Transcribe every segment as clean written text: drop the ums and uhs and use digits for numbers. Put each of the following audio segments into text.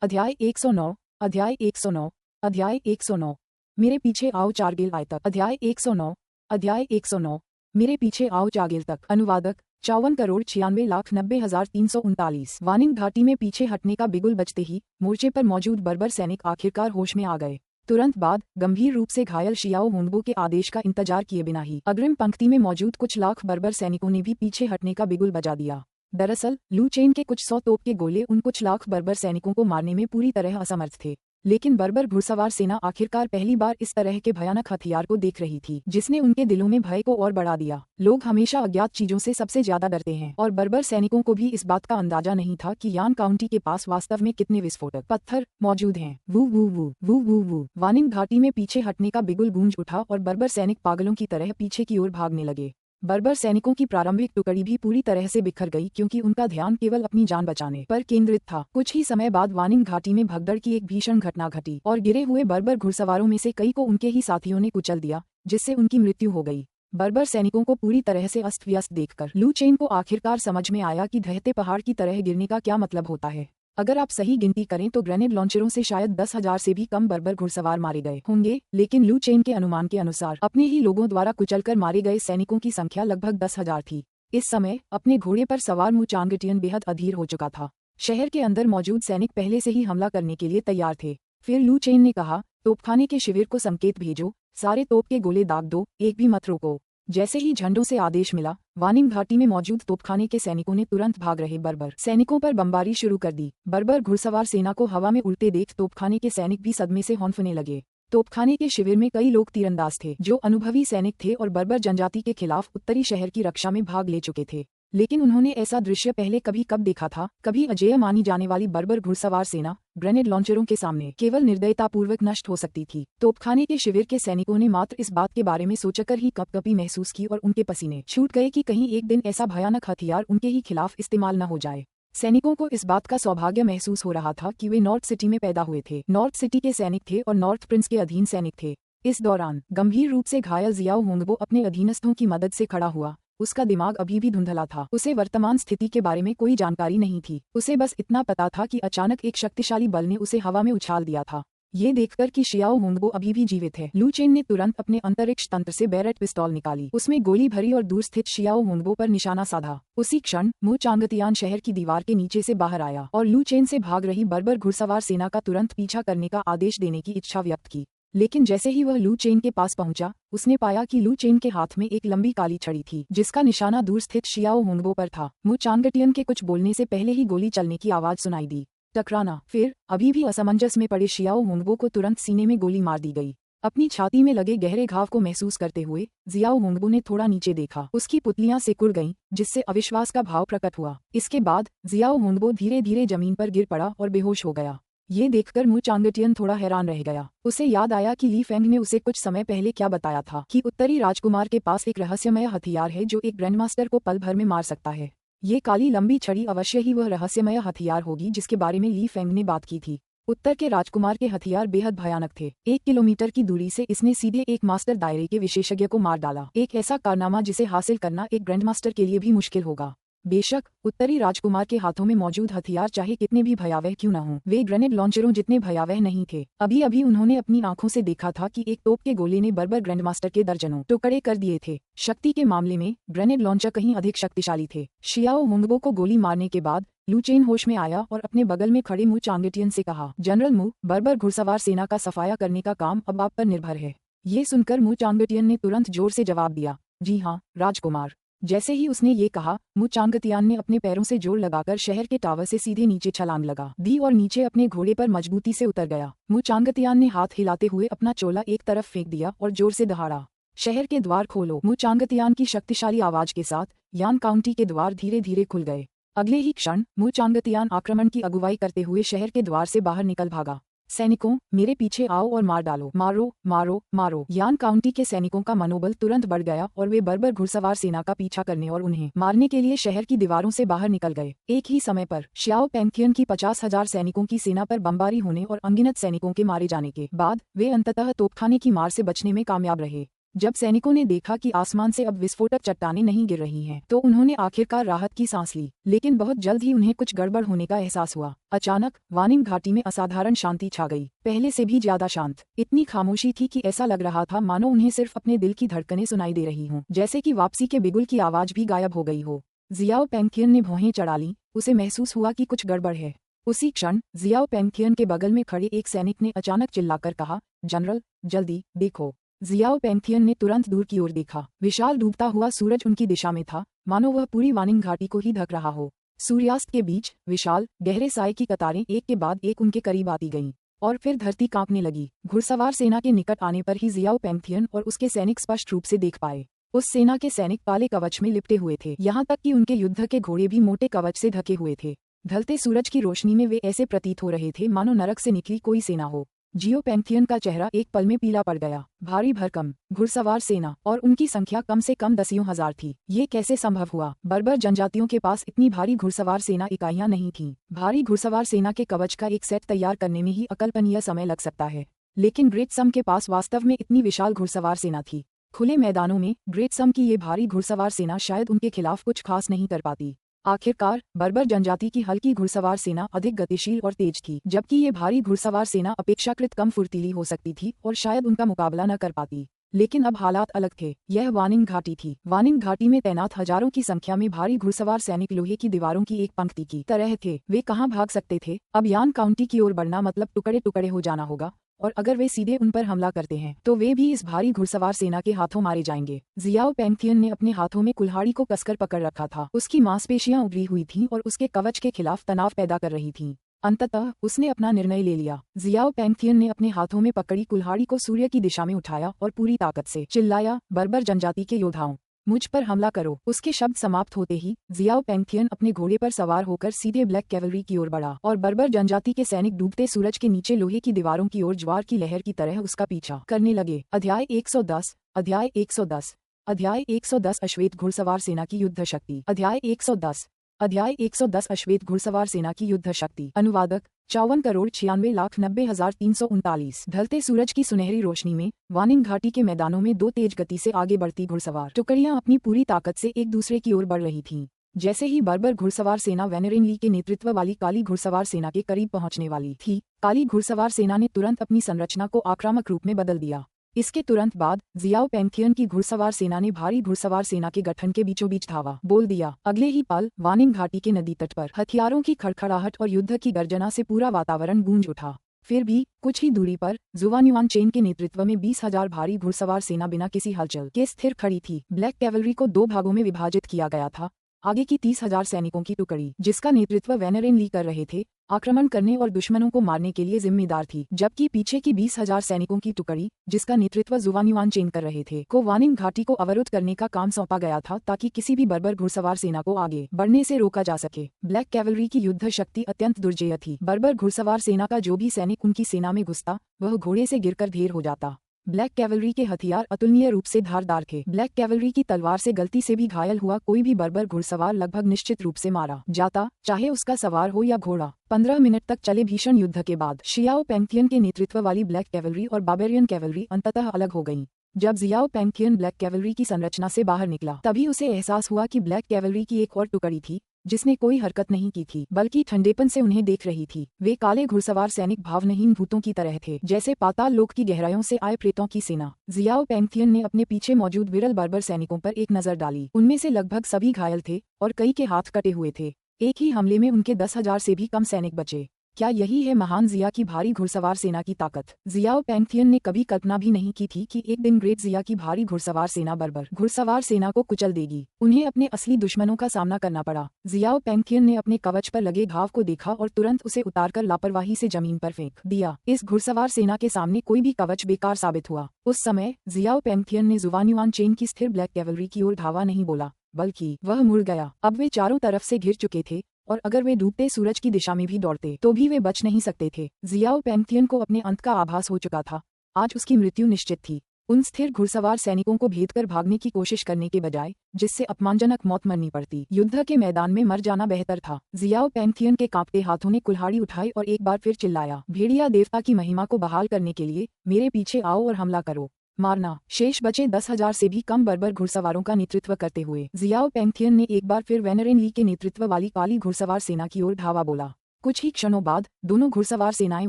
अध्याय 109 अध्याय 109 अध्याय 109 मेरे पीछे आओ चारगिल आय तक। अध्याय 109 अध्याय 109 मेरे पीछे आओ चारगिल तक। अनुवादक 54,96,90,339। वानिंग घाटी में पीछे हटने का बिगुल बजते ही मोर्चे पर मौजूद बर्बर सैनिक आखिरकार होश में आ गए। तुरंत बाद गंभीर रूप से घायल शियाओ हुंगबो के आदेश का इंतजार किए बिना ही अग्रिम पंक्ति में मौजूद कुछ लाख बर्बर सैनिकों ने भी पीछे हटने का बिगुल बजा दिया। दरअसल लू चेन के कुछ 100 तोप के गोले उन कुछ लाख बर्बर सैनिकों को मारने में पूरी तरह असमर्थ थे, लेकिन बर्बर घुड़सवार सेना आखिरकार पहली बार इस तरह के भयानक हथियार को देख रही थी, जिसने उनके दिलों में भय को और बढ़ा दिया। लोग हमेशा अज्ञात चीजों से सबसे ज्यादा डरते हैं और बर्बर सैनिकों को भी इस बात का अंदाजा नहीं था कि यान काउंटी के पास वास्तव में कितने विस्फोटक पत्थर मौजूद हैं। वू वू वू वू वू वू वानिंग घाटी में पीछे हटने का बिगुल गूंज उठा और बर्बर सैनिक पागलों की तरह पीछे की ओर भागने लगे। बर्बर सैनिकों की प्रारंभिक टुकड़ी भी पूरी तरह से बिखर गई, क्योंकि उनका ध्यान केवल अपनी जान बचाने पर केंद्रित था। कुछ ही समय बाद वानिंग घाटी में भगदड़ की एक भीषण घटना घटी और गिरे हुए बर्बर घुड़सवारों में से कई को उनके ही साथियों ने कुचल दिया, जिससे उनकी मृत्यु हो गई। बर्बर सैनिकों को पूरी तरह से अस्त व्यस्त देखकर लू चेन को आखिरकार समझ में आया कि ढहते पहाड़ की तरह गिरने का क्या मतलब होता है। अगर आप सही गिनती करें तो ग्रेनेड लॉन्चरों से शायद 10,000 से भी कम बर्बर घुड़सवार मारे गए होंगे, लेकिन लू चेन के अनुमान के अनुसार अपने ही लोगों द्वारा कुचलकर मारे गए सैनिकों की संख्या लगभग 10,000 थी। इस समय अपने घोड़े पर सवार मू चांगटियन बेहद अधीर हो चुका था। शहर के अंदर मौजूद सैनिक पहले से ही हमला करने के लिए तैयार थे। फिर लू चेन ने कहा, तोपखाने के शिविर को संकेत भेजो, सारे तोप के गोले दाग दो, एक भी मत रोको। जैसे ही झंडों से आदेश मिला, वानिंग घाटी में मौजूद तोपखाने के सैनिकों ने तुरंत भाग रहे बर्बर सैनिकों पर बमबारी शुरू कर दी। बर्बर घुड़सवार सेना को हवा में उड़ते देख तोपखाने के सैनिक भी सदमे से हौंफने लगे। तोपखाने के शिविर में कई लोग तीरंदाज थे जो अनुभवी सैनिक थे और बर्बर जनजाति के खिलाफ उत्तरी शहर की रक्षा में भाग ले चुके थे, लेकिन उन्होंने ऐसा दृश्य पहले कभी कब देखा था। कभी अजेय मानी जाने वाली बर्बर घुड़सवार सेना ग्रेनेड लॉन्चरों के सामने केवल निर्दयतापूर्वक नष्ट हो सकती थी। तोपखाने के शिविर के सैनिकों ने मात्र इस बात के बारे में सोचकर ही कपकपी महसूस की और उनके पसीने छूट गए कि कहीं एक दिन ऐसा भयानक हथियार उनके ही खिलाफ इस्तेमाल न हो जाए। सैनिकों को इस बात का सौभाग्य महसूस हो रहा था कि वे नॉर्थ सिटी में पैदा हुए थे, नॉर्थ सिटी के सैनिक थे और नॉर्थ प्रिंस के अधीन सैनिक थे। इस दौरान गंभीर रूप से घायल जियाओ हुंगबो अपने अधीनस्थों की मदद से खड़ा हुआ। उसका दिमाग अभी भी धुंधला था, उसे वर्तमान स्थिति के बारे में कोई जानकारी नहीं थी। उसे बस इतना पता था कि अचानक एक शक्तिशाली बल ने उसे हवा में उछाल दिया था। ये देखकर कि शियाओ हुंगबो अभी भी जीवित है, लू चेन ने तुरंत अपने अंतरिक्ष तंत्र से बैरेट पिस्तौल निकाली, उसमें गोली भरी और दूर स्थित शियाओ हुंगबो पर निशाना साधा। उसी क्षण मू चांगतियान शहर की दीवार के नीचे से बाहर आया और लू चेन से भाग रही बर्बर घुड़सवार सेना का तुरंत पीछा करने का आदेश देने की इच्छा व्यक्त की। लेकिन जैसे ही वह लू चेन के पास पहुंचा, उसने पाया कि लू चेन के हाथ में एक लंबी काली छड़ी थी, जिसका निशाना दूर स्थित शियाओ हुंगबो पर था। मू चांगटियन के कुछ बोलने से पहले ही गोली चलने की आवाज सुनाई दी। टकराना। फिर अभी भी असमंजस में पड़े शियाओ हुंगबो को तुरंत सीने में गोली मार दी गई। अपनी छाती में लगे गहरे घाव को महसूस करते हुए जियाओ हुंगबो ने थोड़ा नीचे देखा। उसकी पुतलियां सिकुड़ गईं, जिससे अविश्वास का भाव प्रकट हुआ। इसके बाद जियाओ हुंगबो धीरे धीरे जमीन पर गिर पड़ा और बेहोश हो गया। ये देखकर मू चांगटियन थोड़ा हैरान रह गया। उसे याद आया कि ली फेंग ने उसे कुछ समय पहले क्या बताया था कि उत्तरी राजकुमार के पास एक रहस्यमय हथियार है जो एक ग्रैंडमास्टर को पल भर में मार सकता है। ये काली लंबी छड़ी अवश्य ही वह रहस्यमय हथियार होगी जिसके बारे में ली फेंग ने बात की थी। उत्तर के राजकुमार के हथियार बेहद भयानक थे। 1 किलोमीटर की दूरी से इसने सीधे एक मास्टर दायरे के विशेषज्ञ को मार डाला, एक ऐसा कारनामा जिसे हासिल करना एक ग्रैंडमास्टर के लिए भी मुश्किल होगा। बेशक उत्तरी राजकुमार के हाथों में मौजूद हथियार चाहे कितने भी भयावह क्यों न हों, वे ग्रेनेड लॉन्चरों जितने भयावह नहीं थे। अभी अभी उन्होंने अपनी आंखों से देखा था कि एक तोप के गोले ने बर्बर ग्रैंडमास्टर के दर्जनों टुकड़े कर दिए थे। शक्ति के मामले में ग्रेनेड लॉन्चर कहीं अधिक शक्तिशाली थे। शियाओ हुंगबो को गोली मारने के बाद लू चेन होश में आया और अपने बगल में खड़े मू चांगटियन से कहा, जनरल मू, बर्बर घुड़सवार सेना का सफाया करने का काम अब आप पर निर्भर है। ये सुनकर मू चांगटियन ने तुरंत जोर से जवाब दिया, जी हाँ राजकुमार। जैसे ही उसने ये कहा, मू चांगतियान ने अपने पैरों से जोर लगाकर शहर के टावर से सीधे नीचे छलांग लगा दी और नीचे अपने घोड़े पर मजबूती से उतर गया। मू चांगतियान ने हाथ हिलाते हुए अपना चोला एक तरफ फेंक दिया और जोर से दहाड़ा, शहर के द्वार खोलो। मू चांगतियान की शक्तिशाली आवाज के साथ यान काउंटी के द्वार धीरे धीरे खुल गए। अगले ही क्षण मू चांगतियान आक्रमण की अगुवाई करते हुए शहर के द्वार से बाहर निकल भागा। सैनिकों, मेरे पीछे आओ और मार डालो, मारो मारो मारो। यान काउंटी के सैनिकों का मनोबल तुरंत बढ़ गया और वे बर्बर घुड़सवार सेना का पीछा करने और उन्हें मारने के लिए शहर की दीवारों से बाहर निकल गए। एक ही समय पर शियाओ पैंथियन की 50,000 सैनिकों की सेना पर बमबारी होने और अनगिनत सैनिकों के मारे जाने के बाद वे अंततः तोपखाने की मार से बचने में कामयाब रहे। जब सैनिकों ने देखा कि आसमान से अब विस्फोटक चट्टानें नहीं गिर रही हैं, तो उन्होंने आखिरकार राहत की सांस ली। लेकिन बहुत जल्द ही उन्हें कुछ गड़बड़ होने का एहसास हुआ। अचानक वानिंग घाटी में असाधारण शांति छा गई, पहले से भी ज्यादा शांत। इतनी खामोशी थी कि ऐसा लग रहा था मानो उन्हें सिर्फ अपने दिल की धड़कनें सुनाई दे रही हों, जैसे कि वापसी के बिगुल की आवाज भी गायब हो गई हो। जियाओ पेंगथियन ने भौहें चढ़ा लीं, उसे महसूस हुआ कि कुछ गड़बड़ है। उसी क्षण जियाओ पेंगथियन के बगल में खड़े एक सैनिक ने अचानक चिल्लाकर कहा, जनरल, जल्दी देखो। जियाओ पेंगथियन ने तुरंत दूर की ओर देखा। विशाल डूबता हुआ सूरज उनकी दिशा में था, मानो वह पूरी वानिंग घाटी को ही ढक रहा हो। सूर्यास्त के बीच विशाल गहरे साए की कतारें एक के बाद एक उनके करीब आती गईं, और फिर धरती कांपने लगी। घुड़सवार सेना के निकट आने पर ही जियाओ पेंगथियन और उसके सैनिक स्पष्ट रूप से देख पाए। उस सेना के सैनिक काले कवच में लिपटे हुए थे, यहाँ तक कि उनके युद्ध के घोड़े भी मोटे कवच से ढके हुए थे। ढलते सूरज की रोशनी में वे ऐसे प्रतीत हो रहे थे मानो नरक से निकली कोई सेना हो। जियो पेंगथियन का चेहरा एक पल में पीला पड़ गया। भारी भरकम घुड़सवार सेना, और उनकी संख्या कम से कम दसियों हजार थी। ये कैसे संभव हुआ? बर्बर जनजातियों के पास इतनी भारी घुड़सवार सेना इकाइयां नहीं थीं। भारी घुड़सवार सेना के कवच का एक सेट तैयार करने में ही अकल्पनीय समय लग सकता है, लेकिन ग्रेट सम के पास वास्तव में इतनी विशाल घुड़सवार सेना थी। खुले मैदानों में ग्रेट सम की ये भारी घुड़सवार सेना शायद उनके खिलाफ कुछ खास नहीं कर पाती। आखिरकार बर्बर जनजाति की हल्की घुड़सवार सेना अधिक गतिशील और तेज थी, जबकि ये भारी घुड़सवार सेना अपेक्षाकृत कम फुर्तीली हो सकती थी और शायद उनका मुकाबला न कर पाती। लेकिन अब हालात अलग थे। यह वानिंग घाटी थी। वानिंग घाटी में तैनात हजारों की संख्या में भारी घुड़सवार सैनिक लोहे की दीवारों की एक पंक्ति की तरह थे। वे कहाँ भाग सकते थे? अब यान काउंटी की ओर बढ़ना मतलब टुकड़े टुकड़े हो जाना होगा, और अगर वे सीधे उन पर हमला करते हैं तो वे भी इस भारी घुड़सवार सेना के हाथों मारे जाएंगे। जियाओ पेंगथियन ने अपने हाथों में कुल्हाड़ी को कसकर पकड़ रखा था। उसकी मांसपेशियां उभरी हुई थीं और उसके कवच के खिलाफ तनाव पैदा कर रही थीं। अंततः उसने अपना निर्णय ले लिया। जियाओ पेंगथियन ने अपने हाथों में पकड़ी कुल्हाड़ी को सूर्य की दिशा में उठाया और पूरी ताकत से चिल्लाया, बर्बर जनजाति के योद्धाओं, मुझ पर हमला करो। उसके शब्द समाप्त होते ही जियाओ पेंगथियन अपने घोड़े पर सवार होकर सीधे ब्लैक कैवलरी की ओर बढ़ा, और बर्बर जनजाति के सैनिक डूबते सूरज के नीचे लोहे की दीवारों की ओर ज्वार की लहर की तरह उसका पीछा करने लगे। अध्याय 110 अध्याय 110 अध्याय 110 अश्वेत घुड़सवार सेना की युद्ध शक्ति। अध्याय 110 अध्याय 110 अश्वेत घुड़सवार सेना की युद्ध शक्ति। अनुवादक 54,96,90,339। ढलते सूरज की सुनहरी रोशनी में वानिंग घाटी के मैदानों में दो तेज गति से आगे बढ़ती घुड़सवार टुकड़ियां अपनी पूरी ताकत से एक दूसरे की ओर बढ़ रही थीं। जैसे ही बर्बर घुड़सवार सेना वेनेरिन ली के नेतृत्व वाली काली घुड़सवार सेना के करीब पहुंचने वाली थी, काली घुड़सवार सेना ने तुरंत अपनी संरचना को आक्रामक रूप में बदल दिया। इसके तुरंत बाद जियाओ पेंगथियन की घुड़सवार सेना ने भारी घुड़सवार सेना के गठन के बीचों बीच धावा बोल दिया। अगले ही पल वानिंग घाटी के नदी तट पर हथियारों की खड़खड़ाहट और युद्ध की गर्जना से पूरा वातावरण गूंज उठा। फिर भी कुछ ही दूरी पर जुवान्युआन चेन के नेतृत्व में 20,000 भारी घुड़सवार सेना बिना किसी हलचल के स्थिर खड़ी थी। ब्लैक कैवलरी को दो भागों में विभाजित किया गया था। आगे की 30,000 सैनिकों की टुकड़ी, जिसका नेतृत्व वेनेरिन ली कर रहे थे, आक्रमण करने और दुश्मनों को मारने के लिए जिम्मेदार थी, जबकि पीछे की 20,000 सैनिकों की टुकड़ी, जिसका नेतृत्व जुवान्युआन चेन कर रहे थे, को वानिंग घाटी को अवरुद्ध करने का काम सौंपा गया था, ताकि किसी भी बर्बर घुड़सवार सेना को आगे बढ़ने से रोका जा सके। ब्लैक कैवलरी की युद्ध शक्ति अत्यंत दुर्जेय थी। बर्बर घुड़सवार सेना का जो भी सैनिक उनकी सेना में घुसता, वह घोड़े से गिरकर ढेर हो जाता। ब्लैक कैवलरी के हथियार अतुलनीय रूप से धारदार थे। ब्लैक कैवलरी की तलवार से गलती से भी घायल हुआ कोई भी बर्बर घुड़सवार लगभग निश्चित रूप से मारा जाता, चाहे उसका सवार हो या घोड़ा। 15 मिनट तक चले भीषण युद्ध के बाद जियाओ पेंगथियन के नेतृत्व वाली ब्लैक कैवलरी और बार्बेरियन कैवलरी अंततः अलग हो गईं। जब जियाओ पेंगथियन ब्लैक कैवलरी की संरचना से बाहर निकला, तभी उसे एहसास हुआ कि ब्लैक कैवलरी की एक और टुकड़ी थी, जिसने कोई हरकत नहीं की थी, बल्कि ठंडेपन से उन्हें देख रही थी। वे काले घुड़सवार सैनिक भावनहीन भूतों की तरह थे, जैसे पाताल लोक की गहराइयों से आए प्रेतों की सेना। जियाओ पेंगथियन ने अपने पीछे मौजूद विरल बर्बर सैनिकों पर एक नजर डाली। उनमें से लगभग सभी घायल थे और कई के हाथ कटे हुए थे। एक ही हमले में उनके 10,000 से भी कम सैनिक बचे। क्या यही है महान जिया की भारी घुड़सवार सेना की ताकत? जियाओ पेंगथियन ने कभी कल्पना भी नहीं की थी कि एक दिन ग्रेट जिया की भारी घुड़सवार सेना बर्बर घुड़सवार सेना को कुचल देगी। उन्हें अपने असली दुश्मनों का सामना करना पड़ा। जियाओ पेंगथियन ने अपने कवच पर लगे घाव को देखा और तुरंत उसे उतारकर लापरवाही से जमीन पर फेंक दिया। इस घुड़सवार सेना के सामने कोई भी कवच बेकार साबित हुआ। उस समय जियाओ पेंगथियन ने जुवान्युआन चेन की स्थिर ब्लैक कैवलरी की ओर धावा नहीं बोला, बल्कि वह मुड़ गया। अब वे चारों तरफ से घिर चुके थे, और अगर वे डूबते सूरज की दिशा में भी दौड़ते तो भी वे बच नहीं सकते थे। जियाओ पेंगथियन को अपने अंत का आभास हो चुका था। आज उसकी मृत्यु निश्चित थी। उन स्थिर घुड़सवार सैनिकों को भेदकर भागने की कोशिश करने के बजाय, जिससे अपमानजनक मौत मरनी पड़ती, युद्ध के मैदान में मर जाना बेहतर था। जियाओ पेंगथियन के कांपते हाथों ने कुल्हाड़ी उठाई और एक बार फिर चिल्लाया, भेड़िया देवता की महिमा को बहाल करने के लिए मेरे पीछे आओ और हमला करो। मारना। शेष बचे 10,000 से भी कम बर्बर घुड़सवारों का नेतृत्व करते हुए जियाओ पेंगथियन ने एक बार फिर वेनरेन ली के नेतृत्व वाली काली घुड़सवार सेना की ओर धावा बोला। कुछ ही क्षणों बाद दोनों घुड़सवार सेनाएं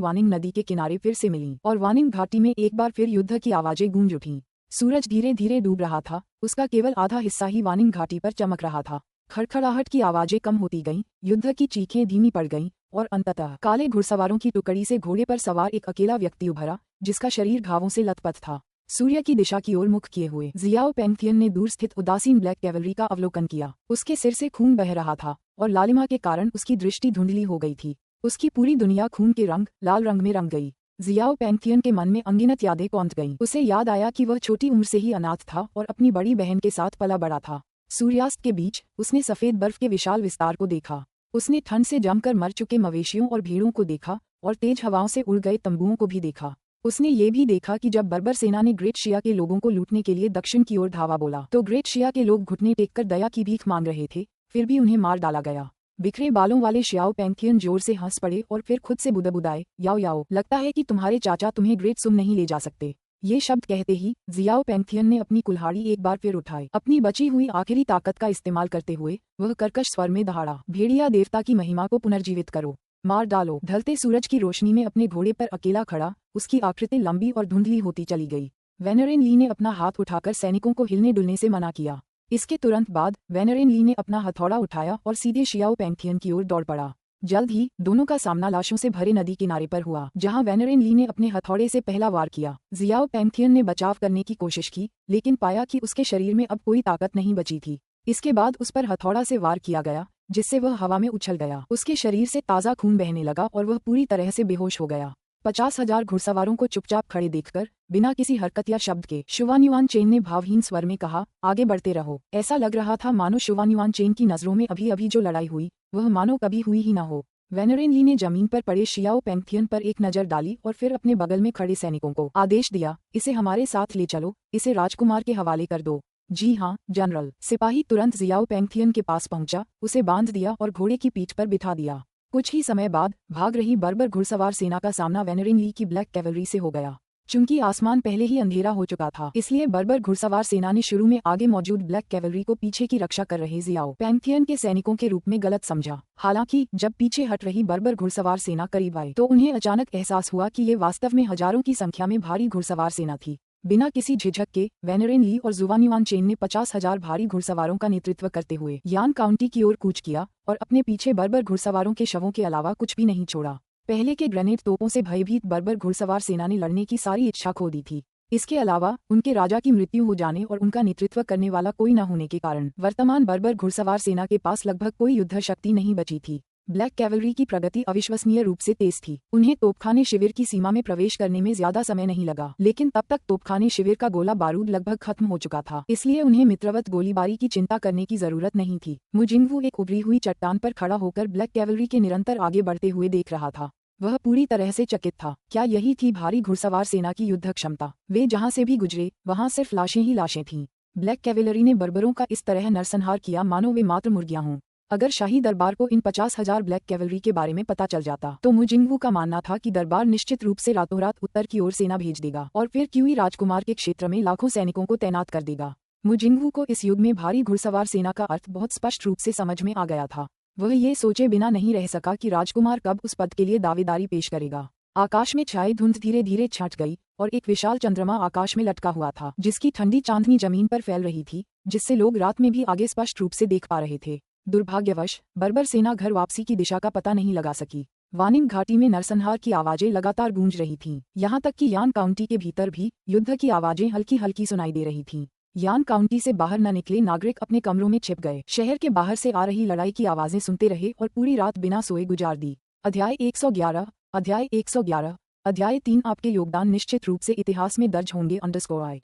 वानिंग नदी के किनारे फिर से मिलीं और वानिंग घाटी में एक बार फिर युद्ध की आवाजें गूंज उठीं। सूरज धीरे धीरे डूब रहा था, उसका केवल आधा हिस्सा ही वानिंग घाटी पर चमक रहा था। खड़खड़ाहट की आवाजें कम होती गईं, युद्ध की चीखें धीमी पड़ गईं और अंततः काले घुड़सवारों की टुकड़ी से घोड़े पर सवार एक अकेला व्यक्ति उभरा, जिसका शरीर घावों से लथपथ था। सूर्य की दिशा की ओर मुख किए हुए जियाओ पेंगथियन ने दूर स्थित उदासीन ब्लैक कैवलरी का अवलोकन किया। उसके सिर से खून बह रहा था और लालिमा के कारण उसकी दृष्टि धुंधली हो गई थी। उसकी पूरी दुनिया खून के रंग लाल रंग में रंग गई। जियाओ पेंगथियन के मन में अनगिनत यादें कौंध गईं। उसे याद आया कि वह छोटी उम्र से ही अनाथ था और अपनी बड़ी बहन के साथ पला बड़ा था। सूर्यास्त के बीच उसने सफेद बर्फ के विशाल विस्तार को देखा। उसने ठंड से जमकर मर चुके मवेशियों और भेड़ों को देखा और तेज हवाओं से उड़ गए तंबुओं को भी देखा। उसने ये भी देखा कि जब बर्बर सेना ने ग्रेट शिया के लोगों को लूटने के लिए दक्षिण की ओर धावा बोला तो ग्रेट शिया के लोग घुटने टेककर दया की भीख मांग रहे थे, फिर भी उन्हें मार डाला गया। बिखरे बालों वाले शियाओ पेंगथियन जोर से हंस पड़े और फिर खुद से बुदबुदाए, याओ याओ, लगता है कि तुम्हारे चाचा तुम्हें ग्रेट सुम नहीं ले जा सकते। ये शब्द कहते ही जियाओ पेंगथियन ने अपनी कुल्हाड़ी एक बार फिर उठाई। अपनी बची हुई आखिरी ताकत का इस्तेमाल करते हुए वह कर्कश स्वर में दहाड़ा, भेड़िया देवता की महिमा को पुनर्जीवित करो, मार डालो। ढलते सूरज की रोशनी में अपने घोड़े पर अकेला खड़ा, उसकी आकृति लंबी और धुंधली होती चली गई। वेनरेन ली ने अपना हाथ उठाकर सैनिकों को हिलने डुलने से मना किया। इसके तुरंत बाद वेनरेन ली ने अपना हथौड़ा उठाया और सीधे शियाओ पेंगथियन की ओर दौड़ पड़ा। जल्द ही दोनों का सामना लाशों से भरे नदी किनारे पर हुआ, जहां वेनरेन ली ने अपने हथौड़े से पहला वार किया। जियाओ पेंगथियन ने बचाव करने की कोशिश की, लेकिन पाया कि उसके शरीर में अब कोई ताकत नहीं बची थी। इसके बाद उस पर हथौड़ा से वार किया गया, जिससे वह हवा में उछल गया। उसके शरीर से ताज़ा खून बहने लगा और वह पूरी तरह से बेहोश हो गया। 50,000 घुड़सवारों को चुपचाप खड़े देखकर बिना किसी हरकत या शब्द के शुवान्युआन चेन ने भावहीन स्वर में कहा, आगे बढ़ते रहो। ऐसा लग रहा था मानो शुवान्युआन चेन की नजरों में अभी अभी जो लड़ाई हुई वह मानो कभी हुई ही न हो। वेनरेन ली ने जमीन पर पड़े शियाओ पेंगथियन पर एक नजर डाली और फिर अपने बगल में खड़े सैनिकों को आदेश दिया, इसे हमारे साथ ले चलो, इसे राजकुमार के हवाले कर दो। जी हाँ जनरल। सिपाही तुरंत जियाओ पेंगथियन के पास पहुंचा, उसे बांध दिया और घोड़े की पीठ पर बिठा दिया। कुछ ही समय बाद भाग रही बर्बर घुड़सवार सेना का सामना वेनरेन ली की ब्लैक कैवलरी से हो गया। चूंकि आसमान पहले ही अंधेरा हो चुका था, इसलिए बर्बर घुड़सवार सेना ने शुरू में आगे मौजूद ब्लैक कैवलरी को पीछे की रक्षा कर रहे जियाओ पेंगथियन के सैनिकों के रूप में गलत समझा। हालांकि जब पीछे हट रही बर्बर घुड़सवार सेना करीब आई तो उन्हें अचानक एहसास हुआ कि ये वास्तव में हजारों की संख्या में भारी घुड़सवार सेना थी। बिना किसी झिझक के वेनरेन ली और जुवान्युआन चेन ने 50,000 भारी घुड़सवारों का नेतृत्व करते हुए यान काउंटी की ओर कूच किया और अपने पीछे बर्बर घुड़सवारों के शवों के अलावा कुछ भी नहीं छोड़ा। पहले के ग्रेनेड तोपों से भयभीत बर्बर घुड़सवार सेना ने लड़ने की सारी इच्छा खो दी थी। इसके अलावा उनके राजा की मृत्यु हो जाने और उनका नेतृत्व करने वाला कोई न होने के कारण वर्तमान बर्बर घुड़सवार सेना के पास लगभग कोई युद्ध शक्ति नहीं बची थी। ब्लैक कैवलरी की प्रगति अविश्वसनीय रूप से तेज थी। उन्हें तोपखाने शिविर की सीमा में प्रवेश करने में ज्यादा समय नहीं लगा, लेकिन तब तक तोपखाने शिविर का गोला बारूद लगभग खत्म हो चुका था, इसलिए उन्हें मित्रवत गोलीबारी की चिंता करने की जरूरत नहीं थी। मुजिंगवू एक उभरी हुई चट्टान पर खड़ा होकर ब्लैक कैवलरी के निरंतर आगे बढ़ते हुए देख रहा था। वह पूरी तरह से चकित था। क्या यही थी भारी घुड़सवार सेना की युद्ध क्षमता? वे जहां से भी गुजरे वहां सिर्फ लाशें ही लाशें थीं। ब्लैक कैवलरी ने बर्बरों का इस तरह नरसंहार किया मानो वे मात्र मुर्गियां हों। अगर शाही दरबार को इन 50,000 ब्लैक कैवलरी के बारे में पता चल जाता तो मुजिंगवू का मानना था कि दरबार निश्चित रूप से रातों रात उत्तर की ओर सेना भेज देगा और फिर क्यूई राजकुमार के क्षेत्र में लाखों सैनिकों को तैनात कर देगा। मुजिंगवू को इस युग में भारी घुड़सवार सेना का अर्थ बहुत स्पष्ट रूप से समझ में आ गया था। वह ये सोचे बिना नहीं रह सका कि राजकुमार कब उस पद के लिए दावेदारी पेश करेगा। आकाश में छाई धुंध धीरे धीरे छट गई और एक विशाल चंद्रमा आकाश में लटका हुआ था, जिसकी ठंडी चांदनी जमीन पर फैल रही थी, जिससे लोग रात में भी आगे स्पष्ट रूप से देख पा रहे थे। दुर्भाग्यवश बर्बर सेना घर वापसी की दिशा का पता नहीं लगा सकी। वानिंग घाटी में नरसंहार की आवाजें लगातार गूंज रही थीं, यहाँ तक कि यान काउंटी के भीतर भी युद्ध की आवाजें हल्की हल्की सुनाई दे रही थीं। यान काउंटी से बाहर न निकले नागरिक अपने कमरों में छिप गए। शहर के बाहर से आ रही लड़ाई की आवाजें सुनते रहे और पूरी रात बिना सोए गुजार दी। अध्याय 111 अध्याय 111 अध्याय 3 आपके योगदान निश्चित रूप से इतिहास में दर्ज होंगे _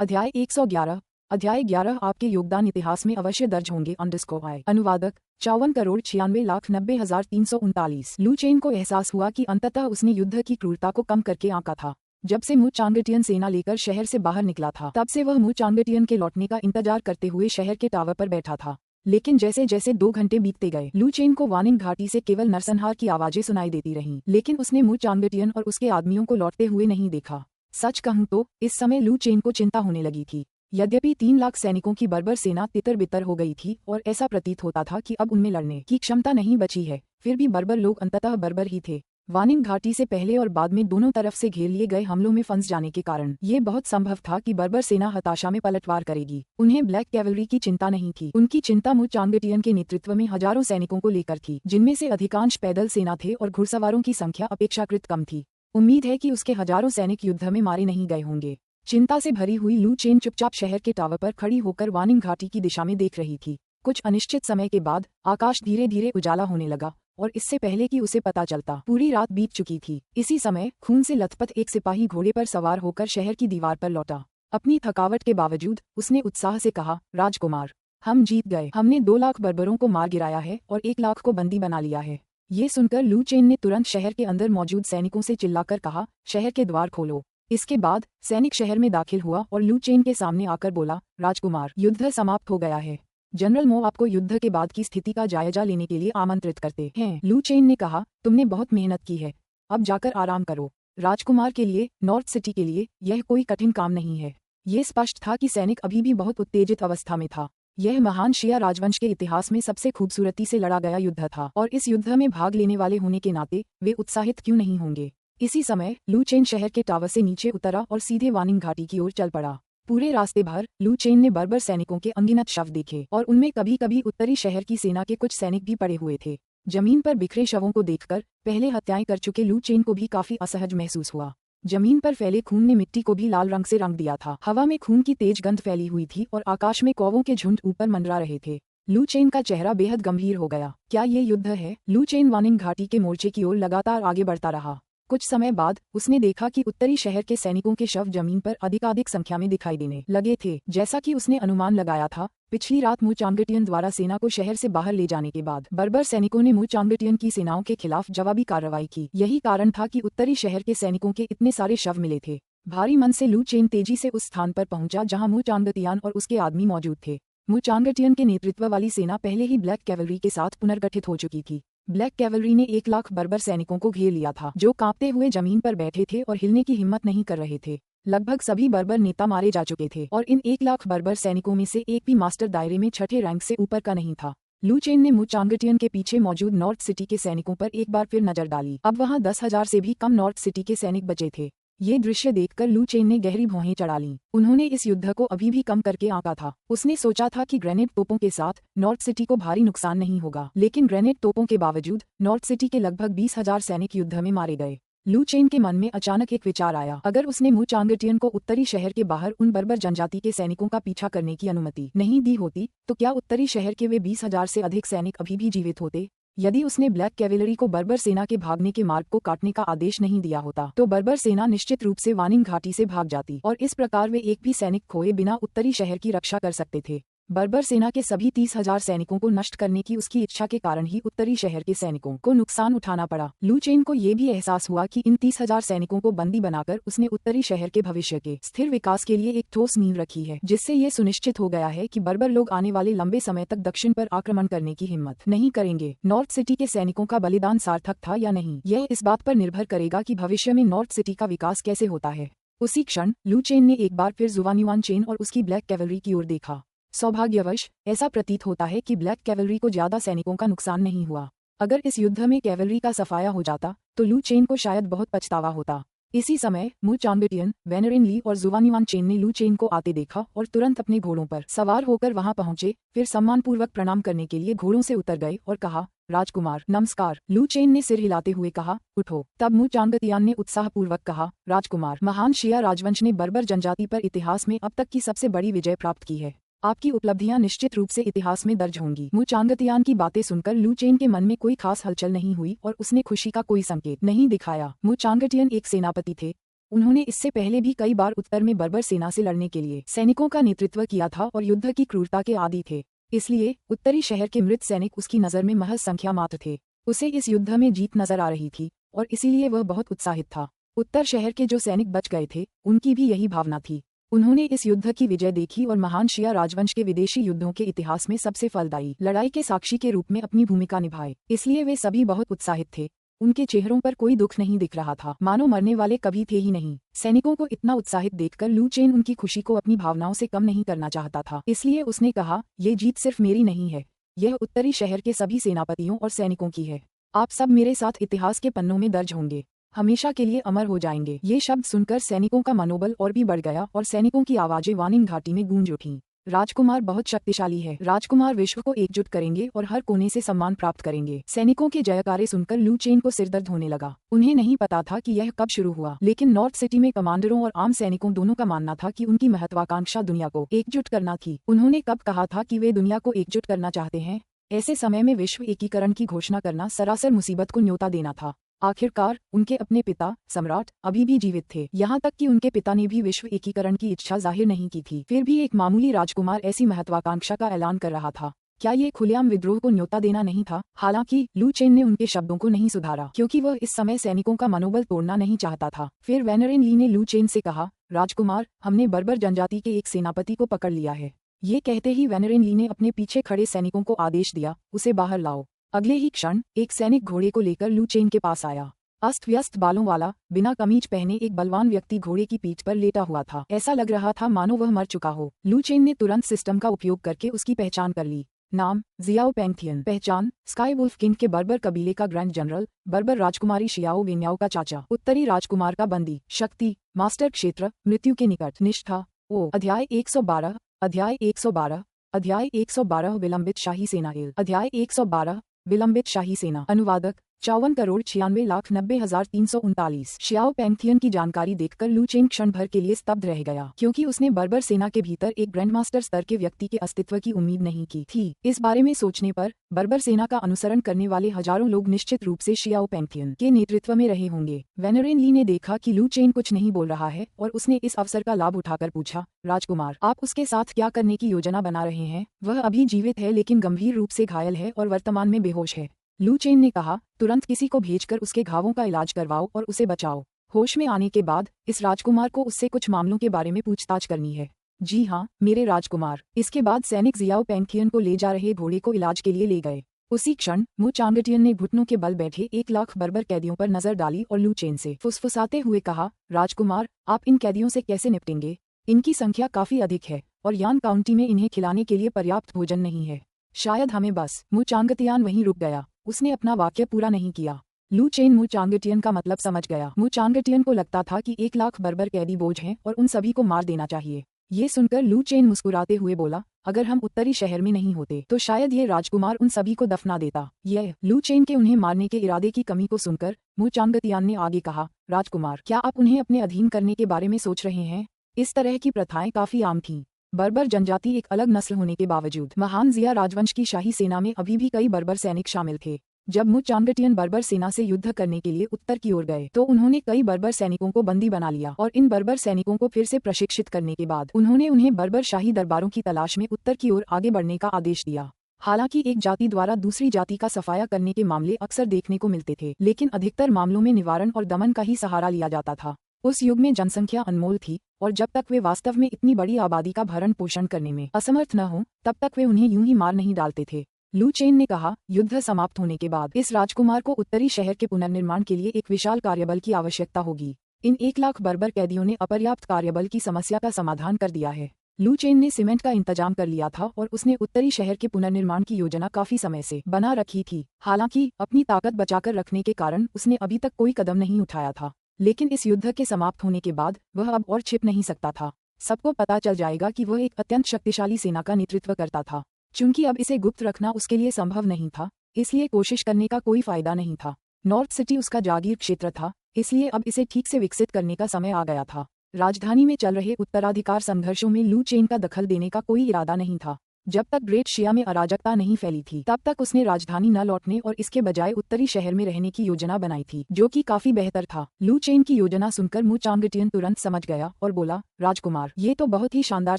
अध्याय 111 अध्याय 11 आपके योगदान इतिहास में अवश्य दर्ज होंगे _ अनुवादक 54,96,90,339। लू चेन को एहसास हुआ कि अंततः उसने युद्ध की क्रूरता को कम करके आंका था। जब से मू चांगटियन सेना लेकर शहर से बाहर निकला था तब से वह मू चांगटियन के लौटने का इंतजार करते हुए शहर के टावर पर बैठा था। लेकिन जैसे जैसे 2 घंटे बीतते गए लू चेन को वानिंग घाटी से केवल नरसंहार की आवाजें सुनाई देती रहीं, लेकिन उसने मू चांगटियन और उसके आदमियों को लौटते हुए नहीं देखा। सच कहूं तो इस समय लू चेन को चिंता होने लगी थी। यद्यपि 3 लाख सैनिकों की बर्बर सेना तितर-बितर हो गई थी और ऐसा प्रतीत होता था कि अब उनमें लड़ने की क्षमता नहीं बची है, फिर भी बर्बर लोग अंततः बर्बर ही थे। वानिंग घाटी से पहले और बाद में दोनों तरफ से घेर लिए गए हमलों में फंस जाने के कारण ये बहुत संभव था कि बर्बर सेना हताशा में पलटवार करेगी। उन्हें ब्लैक कैवलरी की चिंता नहीं थी। उनकी चिंता मु चांगटियन के नेतृत्व में हजारों सैनिकों को लेकर थी, जिनमें से अधिकांश पैदल सेना थे और घुड़सवारों की संख्या अपेक्षाकृत कम थी। उम्मीद है कि उसके हजारों सैनिक युद्ध में मारे नहीं गए होंगे। चिंता से भरी हुई लू चेन चुपचाप शहर के टावर पर खड़ी होकर वानिंग घाटी की दिशा में देख रही थी। कुछ अनिश्चित समय के बाद आकाश धीरे धीरे उजाला होने लगा और इससे पहले कि उसे पता चलता पूरी रात बीत चुकी थी। इसी समय खून से लथपथ एक सिपाही घोड़े पर सवार होकर शहर की दीवार पर लौटा। अपनी थकावट के बावजूद उसने उत्साह से कहा, राजकुमार, हम जीत गए। हमने 2 लाख बर्बरों को मार गिराया है और 1 लाख को बंदी बना लिया है। ये सुनकर लू चेन ने तुरंत शहर के अंदर मौजूद सैनिकों से चिल्लाकर कहा, शहर के द्वार खोलो। इसके बाद सैनिक शहर में दाखिल हुआ और लू चेन के सामने आकर बोला, राजकुमार, युद्ध समाप्त हो गया है। जनरल मो आपको युद्ध के बाद की स्थिति का जायजा लेने के लिए आमंत्रित करते हैं। लू चेन ने कहा, तुमने बहुत मेहनत की है, अब जाकर आराम करो। राजकुमार के लिए, नॉर्थ सिटी के लिए यह कोई कठिन काम नहीं है। ये स्पष्ट था कि सैनिक अभी भी बहुत उत्तेजित अवस्था में था। यह महान शिया राजवंश के इतिहास में सबसे खूबसूरती से लड़ा गया युद्ध था और इस युद्ध में भाग लेने वाले होने के नाते वे उत्साहित क्यों नहीं होंगे। इसी समय लू चेन शहर के टावर से नीचे उतरा और सीधे वानिंग घाटी की ओर चल पड़ा। पूरे रास्ते भर लू चेन ने बर्बर सैनिकों के अनगिनत शव देखे और उनमें कभी कभी उत्तरी शहर की सेना के कुछ सैनिक भी पड़े हुए थे। जमीन पर बिखरे शवों को देखकर पहले हत्याएं कर चुके लू चेन को भी काफी असहज महसूस हुआ। जमीन पर फैले खून ने मिट्टी को भी लाल रंग से रंग दिया था। हवा में खून की तेज गंध फैली हुई थी और आकाश में कौवों के झुंड ऊपर मंडरा रहे थे। लू चेन का चेहरा बेहद गंभीर हो गया। क्या ये युद्ध है? लू चेन वानिंग घाटी के मोर्चे की ओर लगातार आगे बढ़ता रहा। कुछ समय बाद उसने देखा कि उत्तरी शहर के सैनिकों के शव जमीन पर अधिकाधिक संख्या में दिखाई देने लगे थे। जैसा कि उसने अनुमान लगाया था, पिछली रात मु चांगटियन द्वारा सेना को शहर से बाहर ले जाने के बाद बर्बर सैनिकों ने मु चांगटियन की सेनाओं के खिलाफ जवाबी कार्रवाई की। यही कारण था कि उत्तरी शहर के सैनिकों के इतने सारे शव मिले थे। भारी मन से लू चेन तेजी से उस स्थान पर पहुंचा जहां मु चांगटियन और उसके आदमी मौजूद थे। मु चांगटियन के नेतृत्व वाली सेना पहले ही ब्लैक कैवलरी के साथ पुनर्गठित हो चुकी थी। ब्लैक कैवलरी ने 1 लाख बर्बर सैनिकों को घेर लिया था, जो कांपते हुए जमीन पर बैठे थे और हिलने की हिम्मत नहीं कर रहे थे। लगभग सभी बर्बर नेता मारे जा चुके थे और इन 1 लाख बर्बर सैनिकों में से एक भी मास्टर दायरे में छठे रैंक से ऊपर का नहीं था। लू चेन ने मु चांगटियन के पीछे मौजूद नॉर्थ सिटी के सैनिकों पर एक बार फिर नजर डाली। अब वहां 10,000 से भी कम नॉर्थ सिटी के सैनिक बचे थे। ये दृश्य देखकर लू चेन ने गहरी भौहें चढ़ा लीं। उन्होंने इस युद्ध को अभी भी कम करके आंका था। उसने सोचा था कि ग्रेनेड तोपों के साथ नॉर्थ सिटी को भारी नुकसान नहीं होगा, लेकिन ग्रेनेड तोपों के बावजूद नॉर्थ सिटी के लगभग 20,000 सैनिक युद्ध में मारे गए। लू चेन के मन में अचानक एक विचार आया। अगर उसने मु चांगटियन को उत्तरी शहर के बाहर उन बर्बर जनजाति के सैनिकों का पीछा करने की अनुमति नहीं दी होती, तो क्या उत्तरी शहर के वे 20,000 से अधिक सैनिक अभी भी जीवित होते? यदि उसने ब्लैक कैवलरी को बर्बर सेना के भागने के मार्ग को काटने का आदेश नहीं दिया होता, तो बर्बर सेना निश्चित रूप से वानिंग घाटी से भाग जाती और इस प्रकार वे एक भी सैनिक खोए बिना उत्तरी शहर की रक्षा कर सकते थे। बर्बर सेना के सभी 30,000 सैनिकों को नष्ट करने की उसकी इच्छा के कारण ही उत्तरी शहर के सैनिकों को नुकसान उठाना पड़ा। लू चेन को ये भी एहसास हुआ कि इन 30,000 सैनिकों को बंदी बनाकर उसने उत्तरी शहर के भविष्य के स्थिर विकास के लिए एक ठोस नींव रखी है, जिससे ये सुनिश्चित हो गया है कि बर्बर लोग आने वाले लंबे समय तक दक्षिण पर आक्रमण करने की हिम्मत नहीं करेंगे। नॉर्थ सिटी के सैनिकों का बलिदान सार्थक था या नहीं, यह इस बात पर निर्भर करेगा कि भविष्य में नॉर्थ सिटी का विकास कैसे होता है। उसी क्षण लू चेन ने एक बार फिर जुवानिवान चेन और उसकी ब्लैक कैवलरी की ओर देखा। सौभाग्यवश ऐसा प्रतीत होता है कि ब्लैक कैवलरी को ज्यादा सैनिकों का नुकसान नहीं हुआ। अगर इस युद्ध में कैवलरी का सफाया हो जाता तो लू चेन को शायद बहुत पछतावा होता। इसी समय मु चांगटियन, वेनरिन ली और जुवानिवान चेन ने लू चेन को आते देखा और तुरंत अपने घोड़ों पर सवार होकर वहां पहुंचे। फिर सम्मानपूर्वक प्रणाम करने के लिए घोड़ों से उतर गए और कहा, राजकुमार नमस्कार। लू चेन ने सिर हिलाते हुए कहा, उठो। तब मु चांगटियन ने उत्साहपूर्वक कहा, राजकुमार, महान शिया राजवंश ने बर्बर जनजाति पर इतिहास में अब तक की सबसे बड़ी विजय प्राप्त की है। आपकी उपलब्धियां निश्चित रूप से इतिहास में दर्ज होंगी। मु चांगटियन की बातें सुनकर लू चेन के मन में कोई खास हलचल नहीं हुई और उसने खुशी का कोई संकेत नहीं दिखाया। मु चांगटियन एक सेनापति थे। उन्होंने इससे पहले भी कई बार उत्तर में बर्बर सेना से लड़ने के लिए सैनिकों का नेतृत्व किया था और युद्ध की क्रूरता के आदी थे। इसलिए उत्तरी शहर के मृत सैनिक उसकी नजर में महज संख्या मात्र थे। उसे इस युद्ध में जीत नजर आ रही थी और इसीलिए वह बहुत उत्साहित था। उत्तर शहर के जो सैनिक बच गए थे, उनकी भी यही भावना थी। उन्होंने इस युद्ध की विजय देखी और महान शिया राजवंश के विदेशी युद्धों के इतिहास में सबसे फलदायी लड़ाई के साक्षी के रूप में अपनी भूमिका निभाई। इसलिए वे सभी बहुत उत्साहित थे। उनके चेहरों पर कोई दुख नहीं दिख रहा था, मानो मरने वाले कभी थे ही नहीं। सैनिकों को इतना उत्साहित देखकर लू चेन उनकी खुशी को अपनी भावनाओं से कम नहीं करना चाहता था। इसलिए उसने कहा, ये जीत सिर्फ मेरी नहीं है, यह उत्तरी शहर के सभी सेनापतियों और सैनिकों की है। आप सब मेरे साथ इतिहास के पन्नों में दर्ज होंगे, हमेशा के लिए अमर हो जाएंगे। ये शब्द सुनकर सैनिकों का मनोबल और भी बढ़ गया और सैनिकों की आवाजें वानिंग घाटी में गूंज उठीं। राजकुमार बहुत शक्तिशाली है, राजकुमार विश्व को एकजुट करेंगे और हर कोने से सम्मान प्राप्त करेंगे। सैनिकों के जयकारे सुनकर लू चेन को सिरदर्द होने लगा। उन्हें नहीं पता था कि यह कब शुरू हुआ, लेकिन नॉर्थ सिटी में कमांडरों और आम सैनिकों दोनों का मानना था कि उनकी महत्वाकांक्षा दुनिया को एकजुट करना थी। उन्होंने कब कहा था कि वे दुनिया को एकजुट करना चाहते हैं? ऐसे समय में विश्व एकीकरण की घोषणा करना सरासर मुसीबत को न्योता देना था। आखिरकार उनके अपने पिता सम्राट अभी भी जीवित थे, यहाँ तक कि उनके पिता ने भी विश्व एकीकरण की इच्छा जाहिर नहीं की थी। फिर भी एक मामूली राजकुमार ऐसी महत्वाकांक्षा का ऐलान कर रहा था। क्या ये खुलेआम विद्रोह को न्योता देना नहीं था? हालांकि लू चेन ने उनके शब्दों को नहीं सुधारा, क्योंकि वह इस समय सैनिकों का मनोबल तोड़ना नहीं चाहता था। फिर वेनरेन ली ने लू चेन से कहा, राजकुमार, हमने बर्बर जनजाति के एक सेनापति को पकड़ लिया है। ये कहते ही वेनरेन ली ने अपने पीछे खड़े सैनिकों को आदेश दिया, उसे बाहर लाओ। अगले ही क्षण एक सैनिक घोड़े को लेकर लू चेन के पास आया। अस्त व्यस्त बालों वाला, बिना कमीज पहने एक बलवान व्यक्ति घोड़े की पीठ पर लेटा हुआ था। ऐसा लग रहा था मानो वह मर चुका हो। लू चेन ने तुरंत सिस्टम का उपयोग करके उसकी पहचान कर ली। नाम, जियाओ पेंगथियन। पहचान, स्काई वुल्फ किंग के बर्बर कबीले का ग्रैंड जनरल, बर्बर राजकुमारी शियाओ वेन्याओ का चाचा, उत्तरी राजकुमार का बंदी। शक्ति, मास्टर क्षेत्र, मृत्यु के निकट। निष्ठा, ओ। अध्याय 112, अध्याय 112, अध्याय 112 विलंबित शाही सेना। अध्याय 112 विलंबित शाही सेना। अनुवादक 54,96,90,339। शियाओ पेंगथियन की जानकारी देखकर लू चेन क्षण भर के लिए स्तब्ध रह गया, क्योंकि उसने बर्बर सेना के भीतर एक ग्रैंडमास्टर स्तर के व्यक्ति के अस्तित्व की उम्मीद नहीं की थी। इस बारे में सोचने पर बर्बर सेना का अनुसरण करने वाले हजारों लोग निश्चित रूप से शियाओ पेंगथियन के नेतृत्व में रहे होंगे। वेनरेन ली ने देखा कि लू चेन कुछ नहीं बोल रहा है और उसने इस अवसर का लाभ उठाकर पूछा, राजकुमार, आप उसके साथ क्या करने की योजना बना रहे हैं? वह अभी जीवित है लेकिन गंभीर रूप से घायल है और वर्तमान में बेहोश है। लू चेन ने कहा, तुरंत किसी को भेजकर उसके घावों का इलाज करवाओ और उसे बचाओ। होश में आने के बाद इस राजकुमार को उससे कुछ मामलों के बारे में पूछताछ करनी है। जी हाँ, मेरे राजकुमार। इसके बाद सैनिक जियाओ पेंगथियन को ले जा रहे घोड़े को इलाज के लिए ले गए। उसी क्षण मु चांगटियन ने घुटनों के बल बैठे 1,00,000 बर्बर कैदियों पर नजर डाली और लू चेन से फुसफुसाते हुए कहा, राजकुमार, आप इन कैदियों से कैसे निपटेंगे? इनकी संख्या काफी अधिक है और यान काउंटी में इन्हें खिलाने के लिए पर्याप्त भोजन नहीं है। शायद हमें बस। मु चांगटियन वहीं रुक गया, उसने अपना वाक्य पूरा नहीं किया। लू चेन मु चांगटियन का मतलब समझ गया। मु चांगटियन को लगता था कि 1,00,000 बर्बर कैदी बोझ हैं और उन सभी को मार देना चाहिए। ये सुनकर लू चेन मुस्कुराते हुए बोला, अगर हम उत्तरी शहर में नहीं होते तो शायद ये राजकुमार उन सभी को दफना देता। यह लू चेन के उन्हें मारने के इरादे की कमी को सुनकर मु चांगटियन ने आगे कहा, राजकुमार, क्या आप उन्हें अपने अधीन करने के बारे में सोच रहे हैं? इस तरह की प्रथाएं काफी आम थीं। बर्बर जनजाति एक अलग नस्ल होने के बावजूद महान जिया राजवंश की शाही सेना में अभी भी कई बर्बर सैनिक शामिल थे। जब मु चांगटियन बर्बर सेना से युद्ध करने के लिए उत्तर की ओर गए तो उन्होंने कई बर्बर सैनिकों को बंदी बना लिया और इन बर्बर सैनिकों को फिर से प्रशिक्षित करने के बाद उन्होंने उन्हें बर्बर शाही दरबारों की तलाश में उत्तर की ओर आगे बढ़ने का आदेश दिया। हालांकि एक जाति द्वारा दूसरी जाति का सफाया करने के मामले अक्सर देखने को मिलते थे, लेकिन अधिकतर मामलों में निवारण और दमन का ही सहारा लिया जाता था। उस युग में जनसंख्या अनमोल थी और जब तक वे वास्तव में इतनी बड़ी आबादी का भरण पोषण करने में असमर्थ न हो तब तक वे उन्हें यूं ही मार नहीं डालते थे। लू चेन ने कहा, युद्ध समाप्त होने के बाद इस राजकुमार को उत्तरी शहर के पुनर्निर्माण के लिए एक विशाल कार्यबल की आवश्यकता होगी। इन 1,00,000 बर्बर कैदियों ने अपर्याप्त कार्यबल की समस्या का समाधान कर दिया है। लू चेन ने सीमेंट का इंतजाम कर लिया था और उसने उत्तरी शहर के पुनर्निर्माण की योजना काफी समय से बना रखी थी। हालांकि अपनी ताकत बचाकर रखने के कारण उसने अभी तक कोई कदम नहीं उठाया था, लेकिन इस युद्ध के समाप्त होने के बाद वह अब और छिप नहीं सकता था। सबको पता चल जाएगा कि वह एक अत्यंत शक्तिशाली सेना का नेतृत्व करता था। चूंकि अब इसे गुप्त रखना उसके लिए संभव नहीं था, इसलिए कोशिश करने का कोई फायदा नहीं था। नॉर्थ सिटी उसका जागीर क्षेत्र था, इसलिए अब इसे ठीक से विकसित करने का समय आ गया था। राजधानी में चल रहे उत्तराधिकार संघर्षों में लू चेन का दखल देने का कोई इरादा नहीं था। जब तक ग्रेट शिया में अराजकता नहीं फैली थी तब तक उसने राजधानी न लौटने और इसके बजाय उत्तरी शहर में रहने की योजना बनाई थी, जो कि काफी बेहतर था। लू चेन की योजना सुनकर मु चांगटियन तुरंत समझ गया और बोला, राजकुमार, ये तो बहुत ही शानदार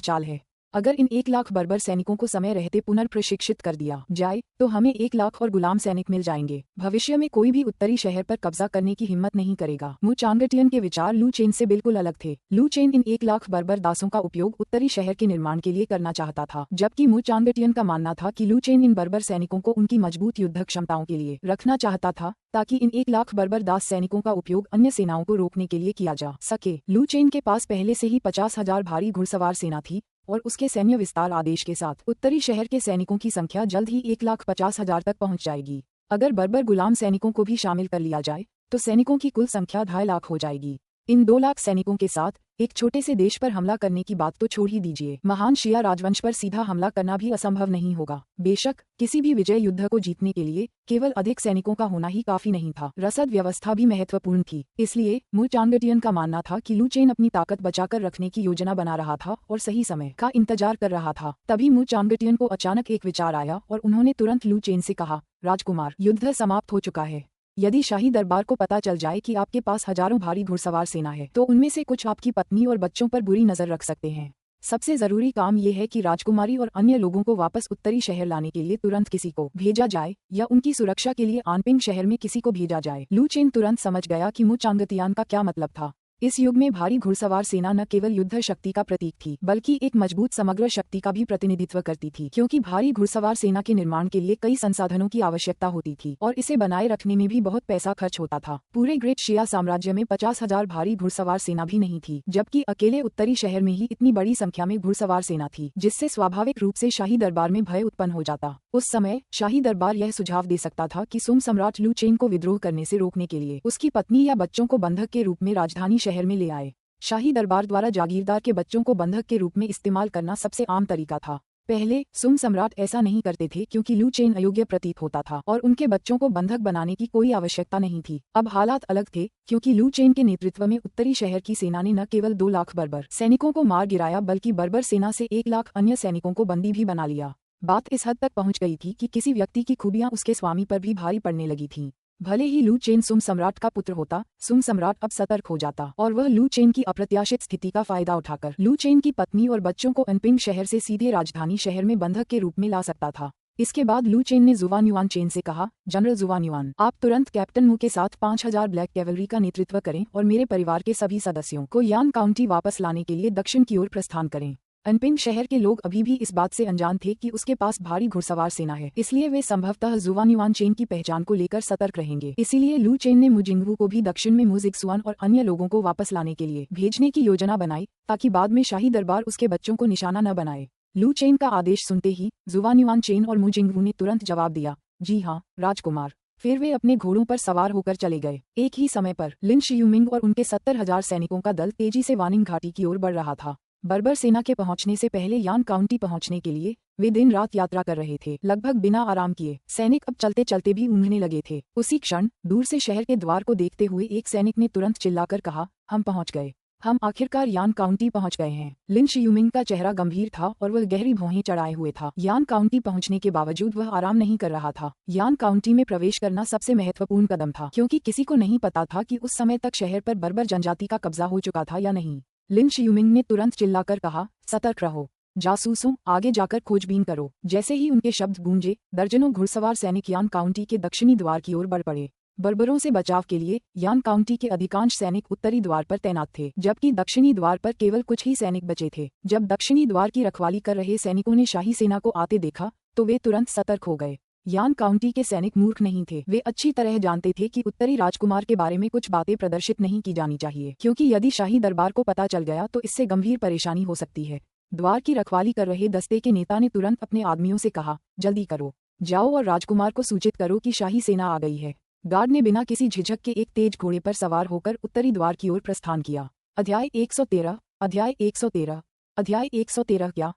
चाल है। अगर इन 1 लाख बर्बर सैनिकों को समय रहते पुनर्प्रशिक्षित कर दिया जाए तो हमें 1 लाख और गुलाम सैनिक मिल जाएंगे। भविष्य में कोई भी उत्तरी शहर पर कब्जा करने की हिम्मत नहीं करेगा। मु चांगटियन के विचार लू चेन से बिल्कुल अलग थे। लू चेन इन 1 लाख बर्बर दासों का उपयोग उत्तरी शहर के निर्माण के लिए करना चाहता था, जबकि मु चांगटियन का मानना था कि लू चेन इन बर्बर सैनिकों को उनकी मजबूत युद्ध क्षमताओं के लिए रखना चाहता था, ताकि इन 1 लाख बर्बर दास सैनिकों का उपयोग अन्य सेनाओं को रोकने के लिए किया जा सके। लू चेन के पास पहले से ही 50,000 भारी घुड़सवार सेना थी और उसके सैन्य विस्तार आदेश के साथ उत्तरी शहर के सैनिकों की संख्या जल्द ही 1,50,000 तक पहुंच जाएगी। अगर बर्बर गुलाम सैनिकों को भी शामिल कर लिया जाए तो सैनिकों की कुल संख्या 2.5 लाख हो जाएगी। इन 2 लाख सैनिकों के साथ एक छोटे से देश पर हमला करने की बात तो छोड़ ही दीजिए, महान शिया राजवंश पर सीधा हमला करना भी असंभव नहीं होगा। बेशक किसी भी विजय युद्ध को जीतने के लिए केवल अधिक सैनिकों का होना ही काफी नहीं था, रसद व्यवस्था भी महत्वपूर्ण थी। इसलिए मु चांगटियन का मानना था कि लू चेन अपनी ताकत बचाकर रखने की योजना बना रहा था और सही समय का इंतजार कर रहा था। तभी मु चांगटियन को अचानक एक विचार आया और उन्होंने तुरंत लू चेन से कहा, राजकुमार, युद्ध समाप्त हो चुका है। यदि शाही दरबार को पता चल जाए कि आपके पास हजारों भारी घुड़सवार सेना है तो उनमें से कुछ आपकी पत्नी और बच्चों पर बुरी नजर रख सकते हैं। सबसे जरूरी काम यह है कि राजकुमारी और अन्य लोगों को वापस उत्तरी शहर लाने के लिए तुरंत किसी को भेजा जाए या उनकी सुरक्षा के लिए आनपिंग शहर में किसी को भेजा जाए। लू चेन तुरंत समझ गया कि मु चांगटियान का क्या मतलब था। इस युग में भारी घुड़सवार सेना न केवल युद्ध शक्ति का प्रतीक थी बल्कि एक मजबूत समग्र शक्ति का भी प्रतिनिधित्व करती थी, क्योंकि भारी घुड़सवार सेना के निर्माण के लिए कई संसाधनों की आवश्यकता होती थी और इसे बनाए रखने में भी बहुत पैसा खर्च होता था। पूरे ग्रेट शिया साम्राज्य में 50,000 भारी घुड़सवार सेना भी नहीं थी, जबकि अकेले उत्तरी शहर में ही इतनी बड़ी संख्या में घुड़सवार सेना थी, जिससे स्वाभाविक रूप से शाही दरबार में भय उत्पन्न हो जाता। उस समय शाही दरबार यह सुझाव दे सकता था कि सुम सम्राट लू चेन को विद्रोह करने से रोकने के लिए उसकी पत्नी या बच्चों को बंधक के रूप में राजधानी शहर में ले आए। शाही दरबार द्वारा जागीरदार के बच्चों को बंधक के रूप में इस्तेमाल करना सबसे आम तरीका था। पहले सुम सम्राट ऐसा नहीं करते थे क्योंकि लू चेन अयोग्य प्रतीत होता था और उनके बच्चों को बंधक बनाने की कोई आवश्यकता नहीं थी। अब हालात अलग थे, क्योंकि लू चेन के नेतृत्व में उत्तरी शहर की सेना ने न केवल 2 लाख बर्बर सैनिकों को मार गिराया बल्कि बर्बर सेना से 1 लाख अन्य सैनिकों को बंदी भी बना लिया। बात इस हद तक पहुंच गई थी कि किसी व्यक्ति की खूबियां उसके स्वामी पर भी भारी पड़ने लगी थीं। भले ही लू चेन सुम सम्राट का पुत्र होता, सुम सम्राट अब सतर्क हो जाता और वह लू चेन की अप्रत्याशित स्थिति का फायदा उठाकर लू चेन की पत्नी और बच्चों को अनपिंग शहर से सीधे राजधानी शहर में बंधक के रूप में ला सकता था। इसके बाद लू चेन ने जुवान युआन चेन से कहा, जनरल जुवान युआन, आप तुरंत कैप्टन मु के साथ 5,000 ब्लैक कैवलरी का नेतृत्व करें और मेरे परिवार के सभी सदस्यों को यान काउंटी वापस लाने के लिए दक्षिण की ओर प्रस्थान करें। अनपिंग शहर के लोग अभी भी इस बात से अनजान थे कि उसके पास भारी घुड़सवार सेना है, इसलिए वे संभवतः जुवान युआन चेन की पहचान को लेकर सतर्क रहेंगे। इसीलिए लू चेन ने मुजिंगवू को भी दक्षिण में मुजिक्सुआन और अन्य लोगों को वापस लाने के लिए भेजने की योजना बनाई, ताकि बाद में शाही दरबार उसके बच्चों को निशाना न बनाए। लू चेन का आदेश सुनते ही जुवान युआन चेन और मुजिंगवू ने तुरंत जवाब दिया, जी हाँ राजकुमार। फिर वे अपने घोड़ों पर सवार होकर चले गए। एक ही समय पर लिन शियुमिंग और उनके 70,000 सैनिकों का दल तेजी से वानिंग घाटी की ओर बढ़ रहा था। बर्बर सेना के पहुंचने से पहले यान काउंटी पहुंचने के लिए वे दिन रात यात्रा कर रहे थे, लगभग बिना आराम किए। सैनिक अब चलते चलते भी ऊँघने लगे थे। उसी क्षण दूर से शहर के द्वार को देखते हुए एक सैनिक ने तुरंत चिल्लाकर कहा, हम पहुंच गए, हम आखिरकार यान काउंटी पहुंच गए हैं। लिन शियुमिंग का चेहरा गंभीर था और वह गहरी भौहें चढ़ाए हुए था। यान काउंटी पहुंचने के बावजूद वह आराम नहीं कर रहा था। यान काउंटी में प्रवेश करना सबसे महत्वपूर्ण कदम था, क्योंकि किसी को नहीं पता था कि उस समय तक शहर पर बर्बर जनजाति का कब्जा हो चुका था या नहीं। लिन शियुमिंग ने तुरंत चिल्लाकर कहा, सतर्क रहो, जासूसों, आगे जाकर खोजबीन करो। जैसे ही उनके शब्द गूंजे, दर्जनों घुड़सवार सैनिक यान काउंटी के दक्षिणी द्वार की ओर बढ़ पड़े। बर्बरों से बचाव के लिए यान काउंटी के अधिकांश सैनिक उत्तरी द्वार पर तैनात थे, जबकि दक्षिणी द्वार पर केवल कुछ ही सैनिक बचे थे। जब दक्षिणी द्वार की रखवाली कर रहे सैनिकों ने शाही सेना को आते देखा तो वे तुरंत सतर्क हो गए। यान काउंटी के सैनिक मूर्ख नहीं थे, वे अच्छी तरह जानते थे कि उत्तरी राजकुमार के बारे में कुछ बातें प्रदर्शित नहीं की जानी चाहिए, क्योंकि यदि शाही दरबार को पता चल गया तो इससे गंभीर परेशानी हो सकती है। द्वार की रखवाली कर रहे दस्ते के नेता ने तुरंत अपने आदमियों से कहा, जल्दी करो, जाओ और राजकुमार को सूचित करो कि शाही सेना आ गई है। गार्ड ने बिना किसी झिझक के एक तेज घोड़े पर सवार होकर उत्तरी द्वार की ओर प्रस्थान किया। अध्याय 113 अध्याय 113 अध्याय 113 क्या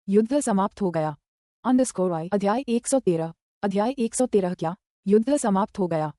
युद्ध समाप्त हो गया? अंडरस्कोर आई। अध्याय 113 अध्याय 113 क्या युद्ध समाप्त हो गया?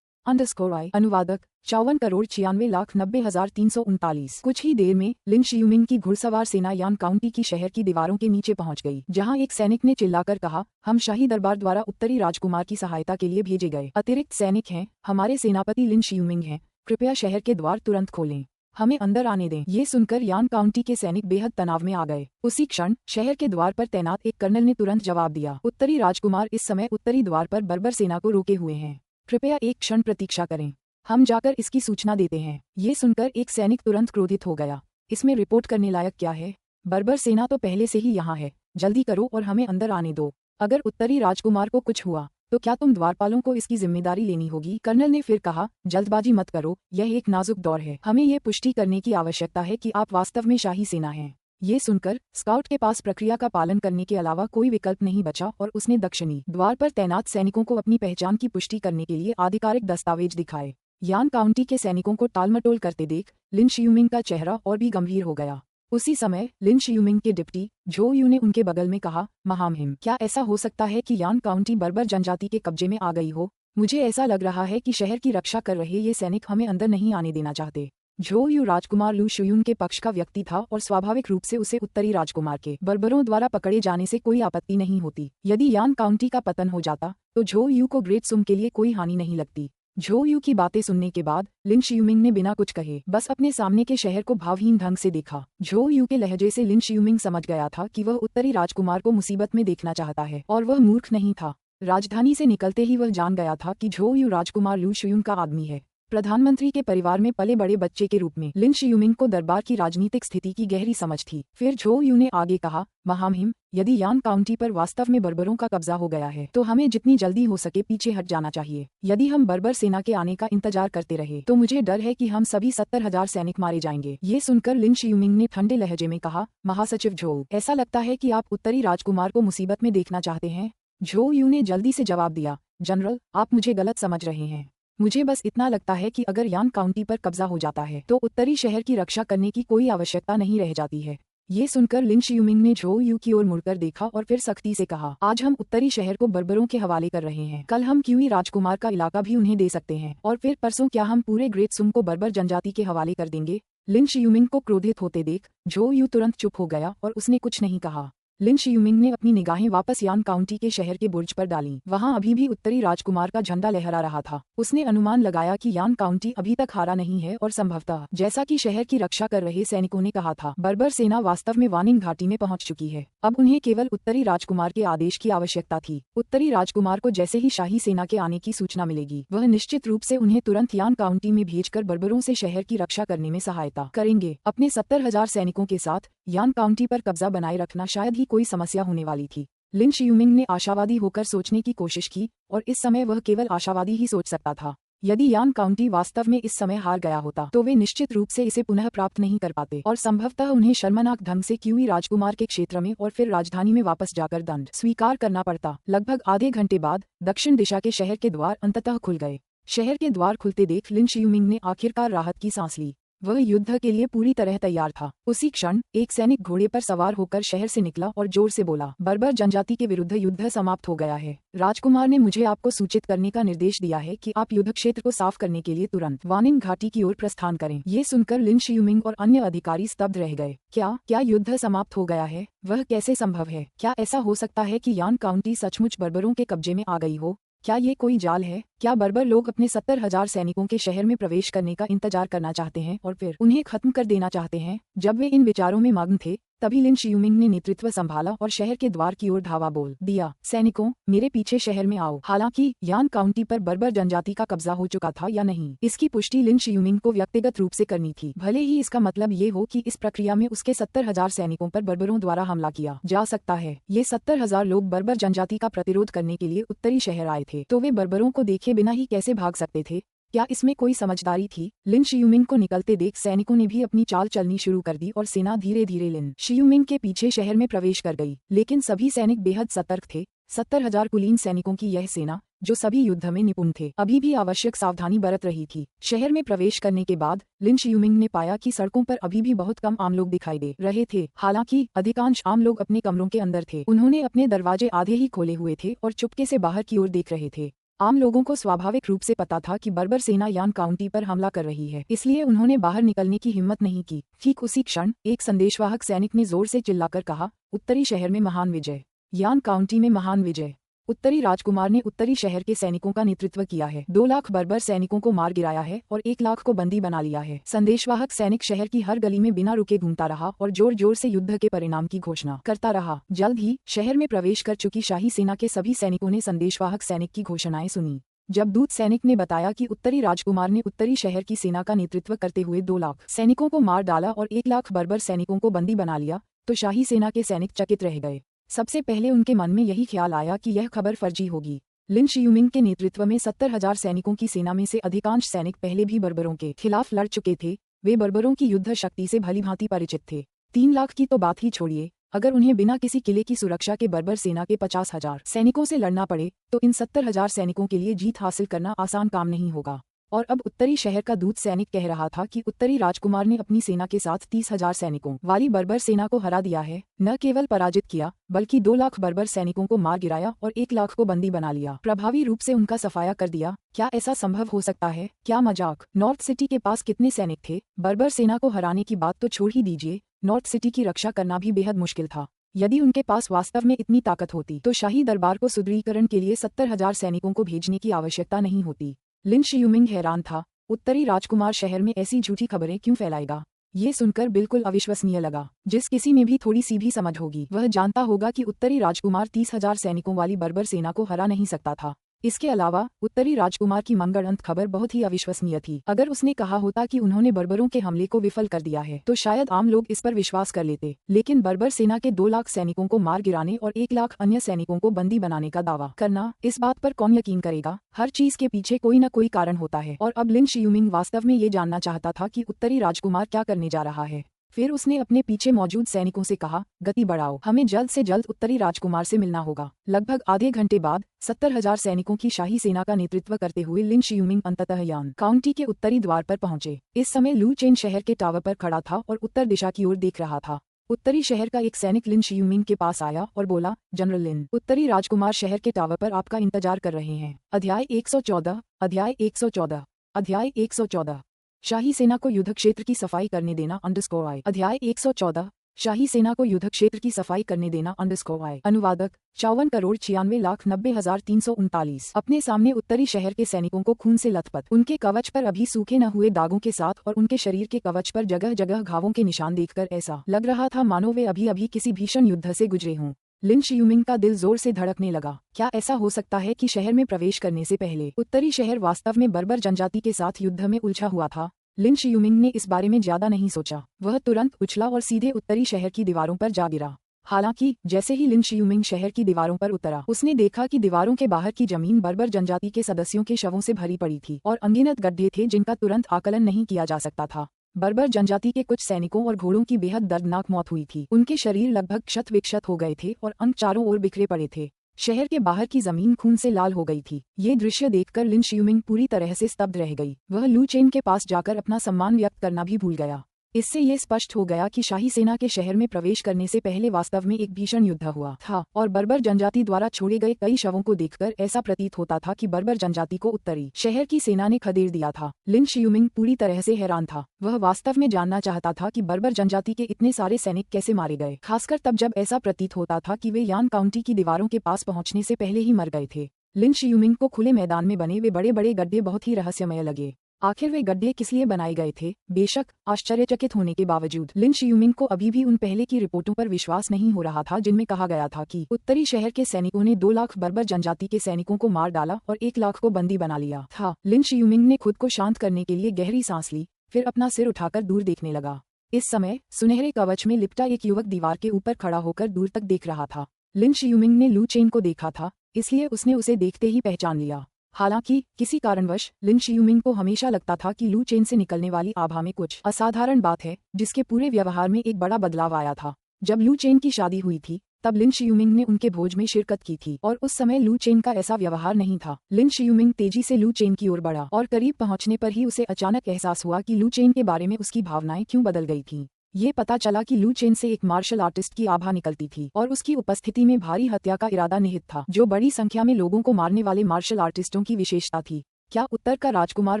अंडरस्कोर आई। अनुवादक 54,96,90,339। कुछ ही देर में लिन शियुमिंग की घुड़सवार सेना यान काउंटी की शहर की दीवारों के नीचे पहुंच गई, जहां एक सैनिक ने चिल्लाकर कहा, हम शाही दरबार द्वारा उत्तरी राजकुमार की सहायता के लिए भेजे गए अतिरिक्त सैनिक हैं, हमारे सेनापति लिन शियुमिंग हैं, कृपया शहर के द्वार तुरंत खोलें। हमें अंदर आने दें। ये सुनकर यान काउंटी के सैनिक बेहद तनाव में आ गए। उसी क्षण शहर के द्वार पर तैनात एक कर्नल ने तुरंत जवाब दिया, उत्तरी राजकुमार इस समय उत्तरी द्वार पर बर्बर सेना को रोके हुए हैं। कृपया एक क्षण प्रतीक्षा करें, हम जाकर इसकी सूचना देते हैं। ये सुनकर एक सैनिक तुरंत क्रोधित हो गया। इसमें रिपोर्ट करने लायक क्या है? बर्बर सेना तो पहले से ही यहाँ है। जल्दी करो और हमें अंदर आने दो। अगर उत्तरी राजकुमार को कुछ हुआ तो क्या तुम द्वारपालों को इसकी जिम्मेदारी लेनी होगी? कर्नल ने फिर कहा, जल्दबाजी मत करो, यह एक नाजुक दौर है। हमें ये पुष्टि करने की आवश्यकता है कि आप वास्तव में शाही सेना हैं। ये सुनकर स्काउट के पास प्रक्रिया का पालन करने के अलावा कोई विकल्प नहीं बचा और उसने दक्षिणी द्वार पर तैनात सैनिकों को अपनी पहचान की पुष्टि करने के लिए आधिकारिक दस्तावेज दिखाए। यान काउंटी के सैनिकों को टालमटोल करते देख लिन शियूमिंग का चेहरा और भी गंभीर हो गया। उसी समय लिन शियूमिंग के डिप्टी झो यू ने उनके बगल में कहा, महामहिम, क्या ऐसा हो सकता है कि यान काउंटी बर्बर जनजाति के कब्जे में आ गई हो? मुझे ऐसा लग रहा है कि शहर की रक्षा कर रहे ये सैनिक हमें अंदर नहीं आने देना चाहते। झो यू राजकुमार लू शुयून के पक्ष का व्यक्ति था और स्वाभाविक रूप से उसे उत्तरी राजकुमार के बर्बरों द्वारा पकड़े जाने से कोई आपत्ति नहीं होती। यदि यान काउंटी का पतन हो जाता तो झो यू को ग्रेट सुम के लिए कोई हानि नहीं लगती। झो यू की बातें सुनने के बाद लिन शियूमिंग ने बिना कुछ कहे बस अपने सामने के शहर को भावहीन ढंग से देखा। झो यू के लहजे से लिन शियूमिंग समझ गया था कि वह उत्तरी राजकुमार को मुसीबत में देखना चाहता है और वह मूर्ख नहीं था। राजधानी से निकलते ही वह जान गया था कि झो यू राजकुमार लू शुयून का आदमी है। प्रधानमंत्री के परिवार में पले बड़े बच्चे के रूप में लिन शियूमिंग को दरबार की राजनीतिक स्थिति की गहरी समझ थी। फिर झो यू ने आगे कहा, महामहिम, यदि यान काउंटी पर वास्तव में बर्बरों का कब्जा हो गया है तो हमें जितनी जल्दी हो सके पीछे हट जाना चाहिए। यदि हम बर्बर सेना के आने का इंतजार करते रहे तो मुझे डर है कि हम सभी 70,000 सैनिक मारे जाएंगे। ये सुनकर लिन शियूमिंग ने ठंडे लहजे में कहा, महासचिव झो, ऐसा लगता है कि आप उत्तरी राजकुमार को मुसीबत में देखना चाहते हैं। झो यू ने जल्दी से जवाब दिया, जनरल, आप मुझे गलत समझ रहे हैं। मुझे बस इतना लगता है कि अगर यान काउंटी पर कब्जा हो जाता है तो उत्तरी शहर की रक्षा करने की कोई आवश्यकता नहीं रह जाती है। ये सुनकर लिन शियूमिंग ने झो यू की ओर मुड़कर देखा और फिर सख्ती से कहा, आज हम उत्तरी शहर को बर्बरों के हवाले कर रहे हैं, कल हम क्यूई राजकुमार का इलाका भी उन्हें दे सकते हैं और फिर परसों क्या हम पूरे ग्रेट सुम को बर्बर जनजाति के हवाले कर देंगे। लिन शियूमिंग को क्रोधित होते देख झो यू तुरंत चुप हो गया और उसने कुछ नहीं कहा। लिन शियूमिंग ने अपनी निगाहें वापस यान काउंटी के शहर के बुर्ज पर डालीं। वहां अभी भी उत्तरी राजकुमार का झंडा लहरा रहा था। उसने अनुमान लगाया कि यान काउंटी अभी तक हारा नहीं है और संभवतः, जैसा कि शहर की रक्षा कर रहे सैनिकों ने कहा था, बर्बर सेना वास्तव में वानिंग घाटी में पहुंच चुकी है। अब उन्हें केवल उत्तरी राजकुमार के आदेश की आवश्यकता थी। उत्तरी राजकुमार को जैसे ही शाही सेना के आने की सूचना मिलेगी वह निश्चित रूप से उन्हें तुरंत यान काउंटी में भेजकर बर्बरों से शहर की रक्षा करने में सहायता करेंगे। अपने 70,000 सैनिकों के साथ यान काउंटी पर कब्जा बनाए रखना शायद ही कोई समस्या होने वाली थी। लिन शियूमिंग ने आशावादी होकर सोचने की कोशिश की और इस समय वह केवल आशावादी ही सोच सकता था। यदि यान काउंटी वास्तव में इस समय हार गया होता तो वे निश्चित रूप से इसे पुनः प्राप्त नहीं कर पाते और संभवतः उन्हें शर्मनाक ढंग से क्यूई राजकुमार के क्षेत्र में और फिर राजधानी में वापस जाकर दंड स्वीकार करना पड़ता। लगभग आधे घंटे बाद दक्षिण दिशा के शहर के द्वार अंततः खुल गए। शहर के द्वार खुलते देख लिन शियूमिंग ने आखिरकार राहत की सांस ली। वह युद्ध के लिए पूरी तरह तैयार था। उसी क्षण एक सैनिक घोड़े पर सवार होकर शहर से निकला और जोर से बोला, बर्बर जनजाति के विरुद्ध युद्ध समाप्त हो गया है। राजकुमार ने मुझे आपको सूचित करने का निर्देश दिया है कि आप युद्ध क्षेत्र को साफ करने के लिए तुरंत वानिंग घाटी की ओर प्रस्थान करें। ये सुनकर लिन शियूमिंग और अन्य अधिकारी स्तब्ध रह गए। क्या युद्ध समाप्त हो गया है? वह कैसे संभव है? क्या ऐसा हो सकता है कि यान काउंटी सचमुच बर्बरों के कब्जे में आ गई हो? क्या ये कोई जाल है? क्या बर्बर लोग अपने 70,000 सैनिकों के शहर में प्रवेश करने का इंतजार करना चाहते हैं और फिर उन्हें खत्म कर देना चाहते हैं? जब वे इन विचारों में मग्न थे तभी लिन शियूमिंग ने नेतृत्व संभाला और शहर के द्वार की ओर धावा बोल दिया, सैनिकों, मेरे पीछे शहर में आओ। हालांकि यान काउंटी पर बर्बर जनजाति का कब्जा हो चुका था या नहीं, इसकी पुष्टि लिन शियूमिंग को व्यक्तिगत रूप से करनी थी। भले ही इसका मतलब ये हो कि इस प्रक्रिया में उसके 70,000 सैनिकों पर बर्बरों द्वारा हमला किया जा सकता है। ये 70,000 लोग बर्बर जनजाति का प्रतिरोध करने के लिए उत्तरी शहर आए थे, तो वे बर्बरों को देखे बिना ही कैसे भाग सकते थे? क्या इसमें कोई समझदारी थी? लिन शियूमिंग को निकलते देख सैनिकों ने भी अपनी चाल चलनी शुरू कर दी और सेना धीरे धीरे लिन शियूमिंग के पीछे शहर में प्रवेश कर गई। लेकिन सभी सैनिक बेहद सतर्क थे। 70,000 कुलीन सैनिकों की यह सेना, जो सभी युद्ध में निपुण थे, अभी भी आवश्यक सावधानी बरत रही थी। शहर में प्रवेश करने के बाद लिन शियूमिंग ने पाया कि सड़कों पर अभी भी बहुत कम आम लोग दिखाई दे रहे थे। हालांकि अधिकांश आम लोग अपने कमरों के अंदर थे। उन्होंने अपने दरवाजे आधे ही खोले हुए थे और चुपके से बाहर की ओर देख रहे थे। आम लोगों को स्वाभाविक रूप से पता था कि बर्बर सेना यान काउंटी पर हमला कर रही है, इसलिए उन्होंने बाहर निकलने की हिम्मत नहीं की। ठीक उसी क्षण एक संदेशवाहक सैनिक ने जोर से चिल्लाकर कहा, उत्तरी शहर में महान विजय, यान काउंटी में महान विजय। उत्तरी राजकुमार ने उत्तरी शहर के सैनिकों का नेतृत्व किया है, 2 लाख बर्बर सैनिकों को मार गिराया है और 1 लाख को बंदी बना लिया है। संदेशवाहक सैनिक शहर की हर गली में बिना रुके घूमता रहा और जोर जोर से युद्ध के परिणाम की घोषणा करता रहा। जल्द ही शहर में प्रवेश कर चुकी शाही सेना के सभी सैनिकों ने संदेशवाहक सैनिक की घोषणाएं सुनी। जब दूत सैनिक ने बताया कि उत्तरी राजकुमार ने उत्तरी शहर की सेना का नेतृत्व करते हुए 2 लाख सैनिकों को मार डाला और 1 लाख बर्बर सैनिकों को बंदी बना लिया, तो शाही सेना के सैनिक चकित रह गए। सबसे पहले उनके मन में यही ख्याल आया कि यह खबर फर्जी होगी। लिन शियुमिंग के नेतृत्व में 70,000 सैनिकों की सेना में से अधिकांश सैनिक पहले भी बर्बरों के खिलाफ लड़ चुके थे। वे बर्बरों की युद्ध शक्ति से भलीभांति परिचित थे। 3 लाख की तो बात ही छोड़िए, अगर उन्हें बिना किसी किले की सुरक्षा के बर्बर सेना के 50,000 सैनिकों से लड़ना पड़े तो इन 70,000 सैनिकों के लिए जीत हासिल करना आसान काम नहीं होगा। और अब उत्तरी शहर का दूत सैनिक कह रहा था कि उत्तरी राजकुमार ने अपनी सेना के साथ 30,000 सैनिकों वाली बर्बर सेना को हरा दिया है। न केवल पराजित किया बल्कि 2 लाख बर्बर सैनिकों को मार गिराया और 1 लाख को बंदी बना लिया, प्रभावी रूप से उनका सफाया कर दिया। क्या ऐसा संभव हो सकता है? क्या मजाक! नॉर्थ सिटी के पास कितने सैनिक थे? बर्बर सेना को हराने की बात तो छोड़ ही दीजिए, नॉर्थ सिटी की रक्षा करना भी बेहद मुश्किल था। यदि उनके पास वास्तव में इतनी ताकत होती तो शाही दरबार को सुदृढ़ीकरण के लिए 70,000 सैनिकों को भेजने की आवश्यकता नहीं होती। लिन शियुमिंग हैरान था, उत्तरी राजकुमार शहर में ऐसी झूठी खबरें क्यों फैलाएगा? ये सुनकर बिल्कुल अविश्वसनीय लगा। जिस किसी में भी थोड़ी सी भी समझ होगी वह जानता होगा कि उत्तरी राजकुमार 30,000 सैनिकों वाली बर्बर सेना को हरा नहीं सकता था। इसके अलावा उत्तरी राजकुमार की मंगलअंत खबर बहुत ही अविश्वसनीय थी। अगर उसने कहा होता कि उन्होंने बर्बरों के हमले को विफल कर दिया है तो शायद आम लोग इस पर विश्वास कर लेते, लेकिन बर्बर सेना के 2 लाख सैनिकों को मार गिराने और 1 लाख अन्य सैनिकों को बंदी बनाने का दावा करना, इस बात पर कौन यकीन करेगा? हर चीज के पीछे कोई न कोई कारण होता है और अब लिन शियुमिंग वास्तव में ये जानना चाहता था कि उत्तरी राजकुमार क्या करने जा रहा है। फिर उसने अपने पीछे मौजूद सैनिकों से कहा, गति बढ़ाओ, हमें जल्द से जल्द उत्तरी राजकुमार से मिलना होगा। लगभग आधे घंटे बाद 70,000 सैनिकों की शाही सेना का नेतृत्व करते हुए लिन शियुमिंग अंततः यान काउंटी के उत्तरी द्वार पर पहुंचे। इस समय लू चेन शहर के टावर पर खड़ा था और उत्तर दिशा की ओर देख रहा था। उत्तरी शहर का एक सैनिक लिन शियुमिंग के पास आया और बोला, जनरल लिन, उत्तरी राजकुमार शहर के टावर पर आपका इंतजार कर रहे हैं। अध्याय 114 अध्याय 114 अध्याय 114 शाही सेना को युद्ध क्षेत्र की सफाई करने देना _I। अध्याय 114 शाही सेना को युद्ध क्षेत्र की सफाई करने देना _I। अनुवादक 54,96,90,339। अपने सामने उत्तरी शहर के सैनिकों को खून से लथपथ, उनके कवच पर अभी सूखे न हुए दागों के साथ और उनके शरीर के कवच पर जगह जगह घावों के निशान देखकर ऐसा लग रहा था मानो वे अभी अभी किसी भीषण युद्ध से गुजरे हों। लिन शियुमिंग का दिल जोर से धड़कने लगा। क्या ऐसा हो सकता है कि शहर में प्रवेश करने से पहले उत्तरी शहर वास्तव में बर्बर जनजाति के साथ युद्ध में उलझा हुआ था? लिन शियुमिंग ने इस बारे में ज्यादा नहीं सोचा, वह तुरंत उछला और सीधे उत्तरी शहर की दीवारों पर जा गिरा। हालांकि जैसे ही लिन शियुमिंग शहर की दीवारों पर उतरा, उसने देखा कि दीवारों के बाहर की जमीन बर्बर जनजाति के सदस्यों के शवों से भरी पड़ी थी और अनगिनत गड्ढे थे जिनका तुरंत आकलन नहीं किया जा सकता था। बर्बर जनजाति के कुछ सैनिकों और घोड़ों की बेहद दर्दनाक मौत हुई थी। उनके शरीर लगभग क्षत विक्षत हो गए थे और अंग चारों ओर बिखरे पड़े थे। शहर के बाहर की जमीन खून से लाल हो गई थी। ये दृश्य देखकर लिन शियुमिंग पूरी तरह से स्तब्ध रह गई। वह लू चेन के पास जाकर अपना सम्मान व्यक्त करना भी भूल गया। इससे ये स्पष्ट हो गया कि शाही सेना के शहर में प्रवेश करने से पहले वास्तव में एक भीषण युद्ध हुआ था और बर्बर जनजाति द्वारा छोड़े गए कई शवों को देखकर ऐसा प्रतीत होता था कि बर्बर जनजाति को उत्तरी शहर की सेना ने खदेड़ दिया था। लिन शियुमिंग पूरी तरह से हैरान था। वह वास्तव में जानना चाहता था कि बर्बर जनजाति के इतने सारे सैनिक कैसे मारे गए, खासकर तब जब ऐसा प्रतीत होता था कि वे यान काउंटी की दीवारों के पास पहुंचने से पहले ही मर गए थे। लिन शियुमिंग को खुले मैदान में बने वे बड़े बड़े गड्ढे बहुत ही रहस्यमय लगे। आखिर वे गड्ढे किस लिए बनाए गए थे? बेशक आश्चर्यचकित होने के बावजूद लिन शियुमिंग को अभी भी उन पहले की रिपोर्टों पर विश्वास नहीं हो रहा था जिनमें कहा गया था कि उत्तरी शहर के सैनिकों ने 2 लाख बर्बर जनजाति के सैनिकों को मार डाला और 1 लाख को बंदी बना लिया था। लिन शियुमिंग ने खुद को शांत करने के लिए गहरी सांस ली, फिर अपना सिर उठाकर दूर देखने लगा। इस समय सुनहरे कवच में लिपटा एक युवक दीवार के ऊपर खड़ा होकर दूर तक देख रहा था। लिन शियुमिंग ने लू चेन को देखा था, इसलिए उसने उसे देखते ही पहचान लिया। हालांकि किसी कारणवश लिन शियुमिंग को हमेशा लगता था कि लू चेन से निकलने वाली आभा में कुछ असाधारण बात है, जिसके पूरे व्यवहार में एक बड़ा बदलाव आया था। जब लू चेन की शादी हुई थी तब लिन शियुमिंग ने उनके भोज में शिरकत की थी और उस समय लू चेन का ऐसा व्यवहार नहीं था। लिन शियुमिंग तेजी से लू चेन की ओर बढ़ा और करीब पहुंचने पर ही उसे अचानक एहसास हुआ कि लू चेन के बारे में उसकी भावनाएं क्यों बदल गई थीं। ये पता चला कि लू चेन से एक मार्शल आर्टिस्ट की आभा निकलती थी और उसकी उपस्थिति में भारी हत्या का इरादा निहित था, जो बड़ी संख्या में लोगों को मारने वाले मार्शल आर्टिस्टों की विशेषता थी। क्या उत्तर का राजकुमार